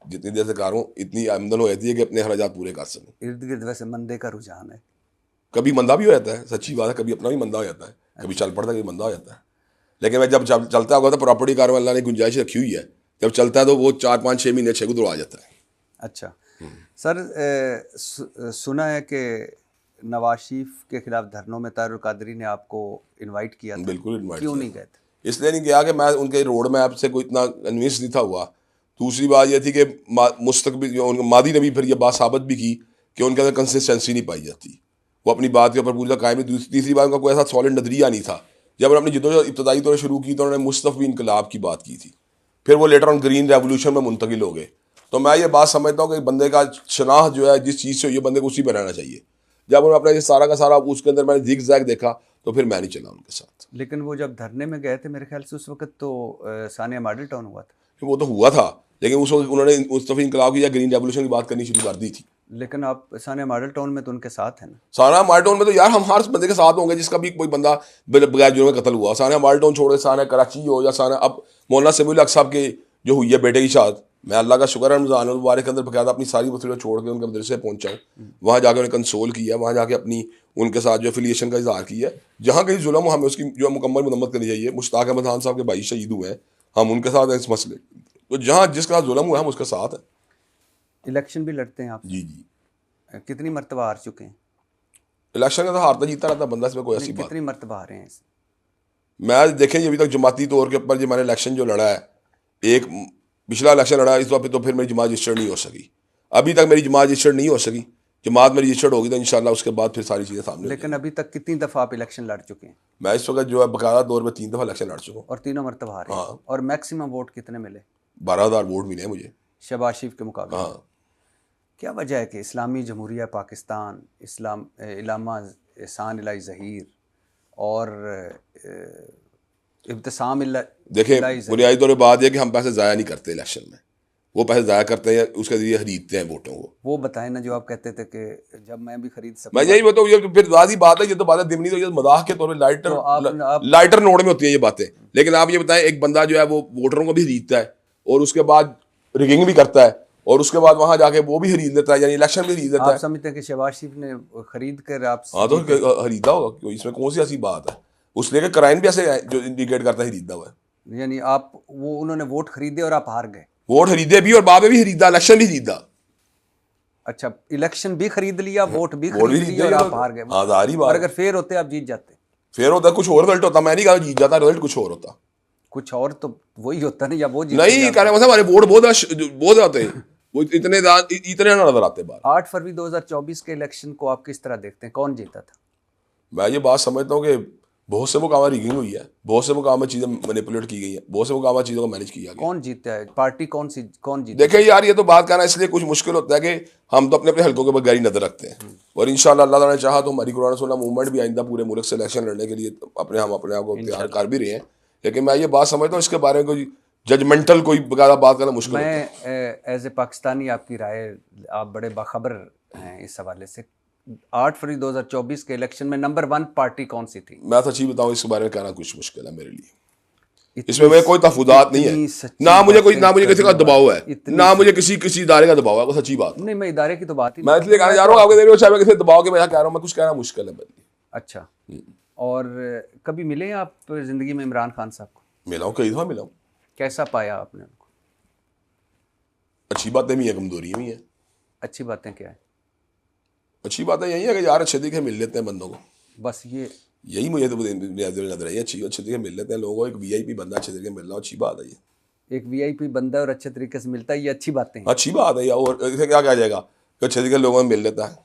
जितनी देर से कर रहा हूँ इतनी आमदन हो जाती है कि अपने अखराजात पूरे कर सकूँ। इर्द गिर्द वैसे मंदे का रुझान है? कभी मंदा भी हो जाता है, सच्ची बात है, कभी अपना भी मंदा हो जाता है, कभी चल पड़ता है, कभी मंदा हो जाता है। लेकिन मैं जब चलता होगा तो प्रॉपर्टी कार में अल्लाह ने गुंजाइश रखी हुई है, जब चलता है तो वो 4-5-6 महीने 6 गुजर आ जाता है। अच्छा सर, सुना है कि नवाज शरीफ के खिलाफ धरनों में तारुल कादरी ने आपको इनवाइट किया था। बिल्कुल इनवाइट क्यों किया। नहीं गए थे? इसलिए नहीं गया कि मैं उनके रोड मैप से कोई इतना कन्विंस नहीं था हुआ। दूसरी बात यह थी कि मुस्तकबिल मादी ने भी फिर ये बात साबित भी की कि उनके अंदर कंसिस्टेंसी नहीं पाई जाती, वो अपनी बात के ऊपर पूरी कायम नहीं। तीसरी बात, उनका कोई ऐसा सॉलिड नजरिया नहीं था। जब उन्होंने जिद्दोजहद इब्तदाई तौर शुरू की तो उन्होंने मुस्तफ़ी इनकलाब की बात की थी, फिर वो लेटर ऑन ग्रीन रेवोल्यूशन में मुंतकिल हो गए। तो मैं ये बात समझता हूँ कि बंदे का शनाख्त जो है जिस चीज़ से हुई है बंदे को उसी पर रहना चाहिए। जब उन्होंने अपना ये सारा का सारा उसके अंदर मैंने जिग जैग देखा तो फिर मैं नहीं चला उनके साथ। लेकिन वो जब धरने में गए थे मेरे ख्याल से उस वक्त तो सानिया मॉडल टाउन हुआ था। वो तो हुआ था, लेकिन उस वक्त उन्होंने मुस्तफ़ी इनकलाब की या ग्रीन रेवोल्यूशन की बात करनी शुरू कर दी थी। लेकिन आप सानिया मॉडल टाउन में तो उनके साथ हैं ना? सानिया मॉडल टाउन में तो यार हम हर बंदे के साथ होंगे जिसका भी कोई बंदा बगैर जुर्म में कत्ल हुआ। सानिया मॉडल टाउन छोड़ के सानिया कराची हो या सानिया अब मौलाना समीउल हक साहब के जो हुई है बेटे की शाद, मैं अल्लाह का शुक्र है रमज़ान मुबारक के अंदर बकायदा अपनी सारी मसले छोड़ के उनके मदरसे पहुंचा हूँ, वहाँ जाकर उन्हें कंसोल किया, वहाँ जाके अपनी उनके साथ जो एफिलिएशन का इजहार किया है। जहाँ कहीं जुल्म हो हमें उसकी जो मुकम्मल मरम्मत करनी चाहिए। मुश्ताक अहमद खान साहब के भाई शहीद हुए हैं, हम उनके साथ हैं इस मसले, तो जहाँ जिसके साथ जुल्म हुआ हम उसके साथ हैं। इलेक्शन भी लड़ते हैं आप? जी जी। कितनी मरतबा हार चुके हैं? इलेक्शन का तो हारता जीतता रहता बंदा, इसमें कोई ऐसी बात। कितनी मरतबा हारे हैं? मैं देखें अभी तक जमाती तौर के ऊपर जो मैंने इलेक्शन जो लड़ा है, एक पिछला इलेक्शन लड़ा इस वक्त तो फिर मेरी जमात रजिस्टर्ड नहीं हो सकी। अभी तक मेरी जमात रजिस्टर्ड नहीं हो सकी। जमात मेरी रजिस्टर्ड होगी तो इंशाल्लाह उसके बाद फिर सारी चीज़ें सामने। लेकिन अभी तक कितनी दफ़ा आप इलेक्शन लड़ चुके हैं? मैं इस वक्त जो है बकायदा तौर पर 3 दफ़ा इलेक्शन लड़ चुका हूँ और तीनों मरतबा हारे। हाँ। और मैक्सिमम वोट कितने मिले? 12,000 वोट मिले हैं मुझे शहबाज शरीफ के मुकाबले। हाँ। क्या वजह है कि इस्लामी जमहूरिया पाकिस्तान, इलामा एहसान इलाही ज़हीर और इब्तिसाम देखिए बुनियादी तौर पर बात यह कि हम पैसे ज़ाया नहीं करते इलेक्शन में, वो पैसे ज़ाया करते हैं उसके जरिए खरीदते हैं वोटों को। वो बताएं ना जो आप कहते थे कि जब मैं भी खरीद सकता। मैं यही बताऊँ, ये फिर वादी बात है, ये तो बातें दिमनी तो ये मजाक के तौर पर लाइटर नोट में होती है ये बातें। लेकिन आप ये बताएं एक बंदा जो है वो वोटरों को भी खरीदता है और उसके बाद रिगिंग भी करता है और उसके बाद वहां जाके वो भी खरीद लेता है, यानी इलेक्शन भी खरीद लेता है। आप समझते हैं कि शहबाज शरीफ ने खरीद कर आप? हाँ तो खरीदा होगा, इसमें कौन सी ऐसी बात है? उसने क्राइम भी ऐसे जो इंडिकेट करता है खरीदा हुआ है। यानी आप वो उन्होंने वोट खरीदे और आप हार गए? वोट खरीदे भी और बाद में भी खरीदा, इलेक्शन भी खरीदा। अच्छा, इलेक्शन भी खरीद लिया, वोट भी खरीद लिया और आप हार गए। और अगर फेयर होते आप जीत जाते? फेयर होता कुछ और रिजल्ट होता, मैं नहीं कहा जीत जाता, रिजल्ट कुछ और होता। कुछ और तो वही होता ना, या वो जीत नहीं कहने मतलब हमारे वोट बहुत आते हैं, वो इतने ना नजर आते बाहर। 8 फरवरी 2024 के इलेक्शन को आप किस तरह देखते हैं? कौन जीता था? मैं ये बात समझता हूँ कि बहुत से मुकाम रिगिंग हुई है, बहुत से मुकाम में चीज़ें मैनिपुलेट की गई हैं, बहुत से मुकाम चीज़ों को मैनेज किया गया। कौन जीता है? पार्टी कौन जीती? देखिए यार ये तो बात करना इसलिए कुछ मुश्किल होता है कि हम तो अपने अपने हल्कों के बगैर ही नजर रखते हैं और इंशाल्लाह अल्लाह ताला ने चाहा तो हमारी कुरान सुन्नत मूवमेंट भी आइंदा पूरे मुल्क से इलेक्शन लड़ने के लिए हम अपने आप को तैयार कर भी रहे हैं। लेकिन मैं ये बात समझता हूँ इसके बारे में कोई जजमेंटल कोई बकायदा बात करना मुश्किल होता है। मैं एज ए पाकिस्तानी आपकी राय, आप बड़े बाखबर हैं इस हवाले से, 8 फरवरी 2024 के इलेक्शन में नंबर 1 पार्टी कौन सी थी? मैं सच्ची बताऊं इस बारे में कहना कुछ मुश्किल है मेरे लिए। इसमें मेरे कोई तफुदात नहीं है, ना मुझे किसी का दबाव है, ना मुझे किसी इदारे का दबाव है। वो सच्ची बात नहीं, मैं इदारे की तो बात ही मैं इसलिए कहना चाह रहा हूँ, आपके देख रहे हो किसी दबाव के मैं कह रहा हूँ, मैं कुछ कहना मुश्किल है मेरे लिए। अच्छा, और कभी मिले हैं आप जिंदगी में इमरान खान साहब को? मिला हूँ, कई दफा मिला हूँ। कैसा पाया आपने उनको? अच्छी बातें भी है, कमजोरियाँ भी हैं। अच्छी बातें क्या है? अच्छी बात है यही है कि यार अच्छे तरीके मिल लेते हैं बंदों को, बस यही मुझे तो नजर आई। अच्छे तरीके मिल लेते हैं लोगों को, एक वीआईपी बंदा अच्छे तरीके मिल रहा है, अच्छी बात है ये। एक वीआईपी बंदा और अच्छे तरीके से मिलता है, ये अच्छी बातें हैं। अच्छी बात है यार, और इसे क्या कहा जाएगा कि अच्छे तरीके लोगों में मिल लेता है।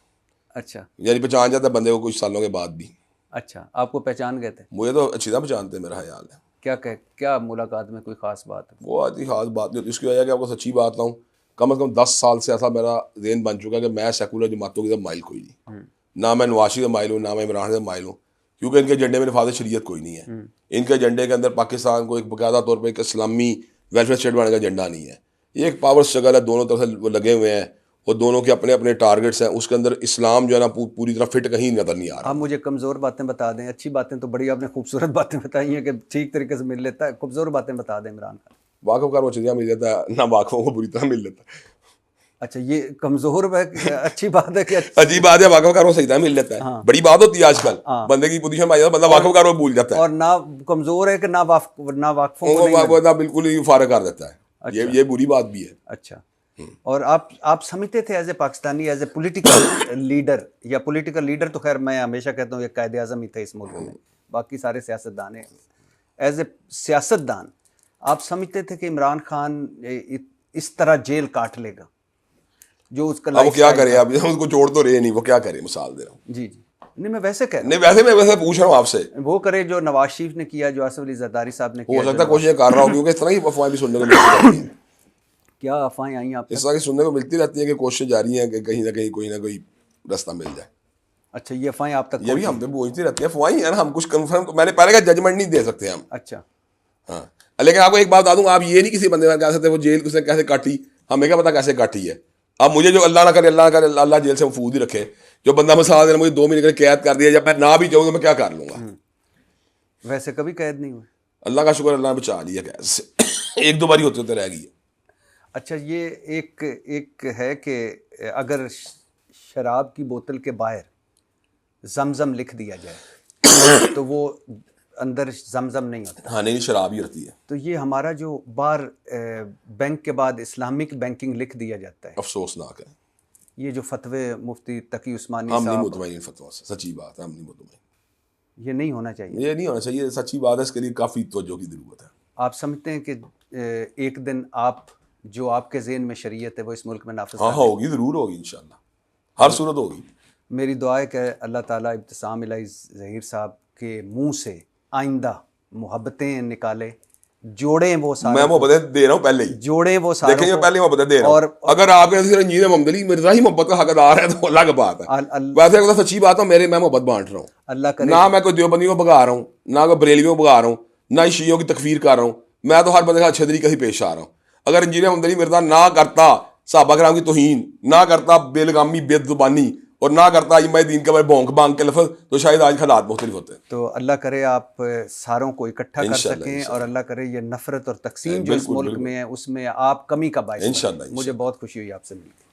अच्छा, यानी पहचान जाता है बंदे को कुछ सालों के बाद भी। अच्छा, आपको पहचान गए थे? मुझे तो अच्छी तरह पहचानते हैं, मेरा ख्याल है। क्या मुलाकात में कोई खास बात है? वो आती खास बात नहीं होती, उसकी वजह कि आपको सच्ची बात बताऊँ, कम से कम 10 साल से ऐसा मेरा ज़हन बन चुका है कि मैं सेकुलर जमातों की तरफ माइल कोई नहीं। ना मैं नवाज शरीफ का माइल हूँ, ना मैं इमरान खान का माइल हूँ, क्योंकि इनके एजेंडे में नफाज शरीयत कोई नहीं है। इनके एजेंडे के अंदर पाकिस्तान को एक बाकायदा तौर पर एक इस्लामी वेलफेयर स्टेट बनाने का एजेंडा नहीं है। ये एक पावर स्ट्रगल है, दोनों तरफ से वो लगे हुए हैं और दोनों के अपने अपने टारगेट्स हैं। उसके अंदर इस्लाम जो है ना पूरी तरह फिट कहीं नजर नहीं आ रहा। आप मुझे कमज़ोर बातें बता दें, अच्छी बातें तो बड़ी आपने खूबसूरत बातें बताई हैं कि ठीक तरीके से मिल लेता है, खूबसूरत बातें बता दें इमरान खान। वाकफ वो चीज़ें मिल जाता है ना, वाकफों को बुरी तरह मिल लेता है। अच्छा, ये कमज़ोर है, अच्छी बात है कि अजीब बात है, वाकफकार वो सही तरह मिल लेता है। हाँ। बड़ी बात होती है आजकल, बंदे की पोजीशन में आ जाता है, बंदा वाकफकार वो भूल जाता है और ना कमज़ोर है कि ना वाकफों को नहीं वो बिल्कुल ही फारग कर देता है। ये बुरी बात भी है। अच्छा, और आप समझते थे as a Pakistani, as a political leader, या पॉलिटिकल लीडर तो खैर मैं हमेशा कहता हूँ ये कायदे आज़म ही थे इस मुल्क में, बाकी सारे सियासतदान हैं, एज ए सियासतदान आप समझते थे कि इमरान खान इस तरह जेल काट लेगा जो उसका वो क्या करे, अब उसको छोड़ तो रहे नहीं, वो क्या करे, मिसाल दे रहा हूँ। जी जी, नहीं मैं वैसे कह रहा हूँ, नहीं मैं वैसे पूछ रहा हूँ आपसे, वो करे जो नवाज शरीफ ने किया, जो आसिफ अली जरदारी साहब ने किया। हो सकता है कोशिश कर रहा हूँ, क्योंकि इस तरह की अफवाहें भी सुनने को मिलती रहती हैं। क्या अफवाहें आई आप? इस तरह की सुनने को मिलती रहती है कि कोशिश जारी है कि कहीं ना कोई रास्ता मिल जाए। अच्छा, ये अफवाहें आप तक ये भी हम पे पहुंचती रहती है, अफवाहें है ना, हम कुछ कंफर्म, मैंने पहले का जजमेंट नहीं दे सकते हम। अच्छा, हाँ, लेकिन आपको एक बात बता दूं, आप ये नहीं किसी बंदे में कह सकते वो जेल उसने कैसे काटी, हमें क्या पता कैसे काटी है। अब मुझे जो अल्लाह ना करे अल्लाह जेल से महफूज ही रखे, जो बंदा मिसाल देना मुझे 2 महीने की कैद कर दिया, जब मैं ना भी चाहूँ तो मैं क्या कर लूंगा। वैसे कभी कैद नहीं हुए? अल्लाह का शुक्र, अल्लाह ने बचा लिया कैद से। 1-2 बार होते रह गई। अच्छा, ये एक है कि अगर शराब की बोतल के बाहर जमजम लिख दिया जाए तो वो अंदर जमजम नहीं होता। हाँ, नहीं शराब ही होती है। तो ये हमारा जो बार बैंक के बाद इस्लामिक बैंकिंग लिख दिया जाता है, अफसोसनाक है। ये जो फतवे मुफ्ती तकी उस्मानी हम नहीं साहब, मुतमईन फतवा से, सच्ची बात है, हम नहीं मुतमईन। ये नहीं होना चाहिए, ये नहीं होना चाहिए, सच्ची बात है, इसके लिए काफ़ी तवज्जो की ज़रूरत है। आप समझते हैं कि एक दिन आप जो आपके ज़हन में शरीयत है वो इस मुल्क में नाफिज? हाँ होगी, ज़रूर होगी, इंशाल्लाह हर सूरत होगी। मेरी दुआ है कि अल्लाह ताला इब्तिसाम इलाही ज़हीर साहब के मुंह से आइंदा मोहब्बतें निकाले, जोड़ें वो सारे, मैं मोहब्बतें दे रहा हूँ पहले ही, जोड़ें वो सारे, देखेंगे पहले मोहब्बतें दे रहा हूँ। और अगर आपके रंजीत मोहम्मद अली मिर्जा ही मोहब्बत का हकदार है तो अलग बात है। वैसे अगर सच्ची बात है, मैं मोहब्बत बांट रहा हूँ। अल्लाह करे ना मैं कोई देवबंदियों को भगा रहा हूँ, ना कोई बरेलियों को भगा रहा हूँ, ना शियों की तकफीर कर रहा हूँ। मैं तो हर बंदे का अच्छे तरीके से पेश आ रहा हूँ। अगर रंजीत मोहम्मद अली मिर्जा ना करता सहाबा कराम की तौहीन, ना करता बेलगामी बेजुबानी, और ना करता इमाम दीन के बारे भौंक भांग के लफ्ज़, तो शायद आज हालात मुख्तलिफ होते हैं। तो अल्लाह करे आप सारों को इकट्ठा कर सकें, और अल्लाह करे ये नफरत और तकसीम जो इस मुल्क में है उसमें आप कमी का बायस बनें। मुझे बहुत खुशी हुई आपसे मिलकर।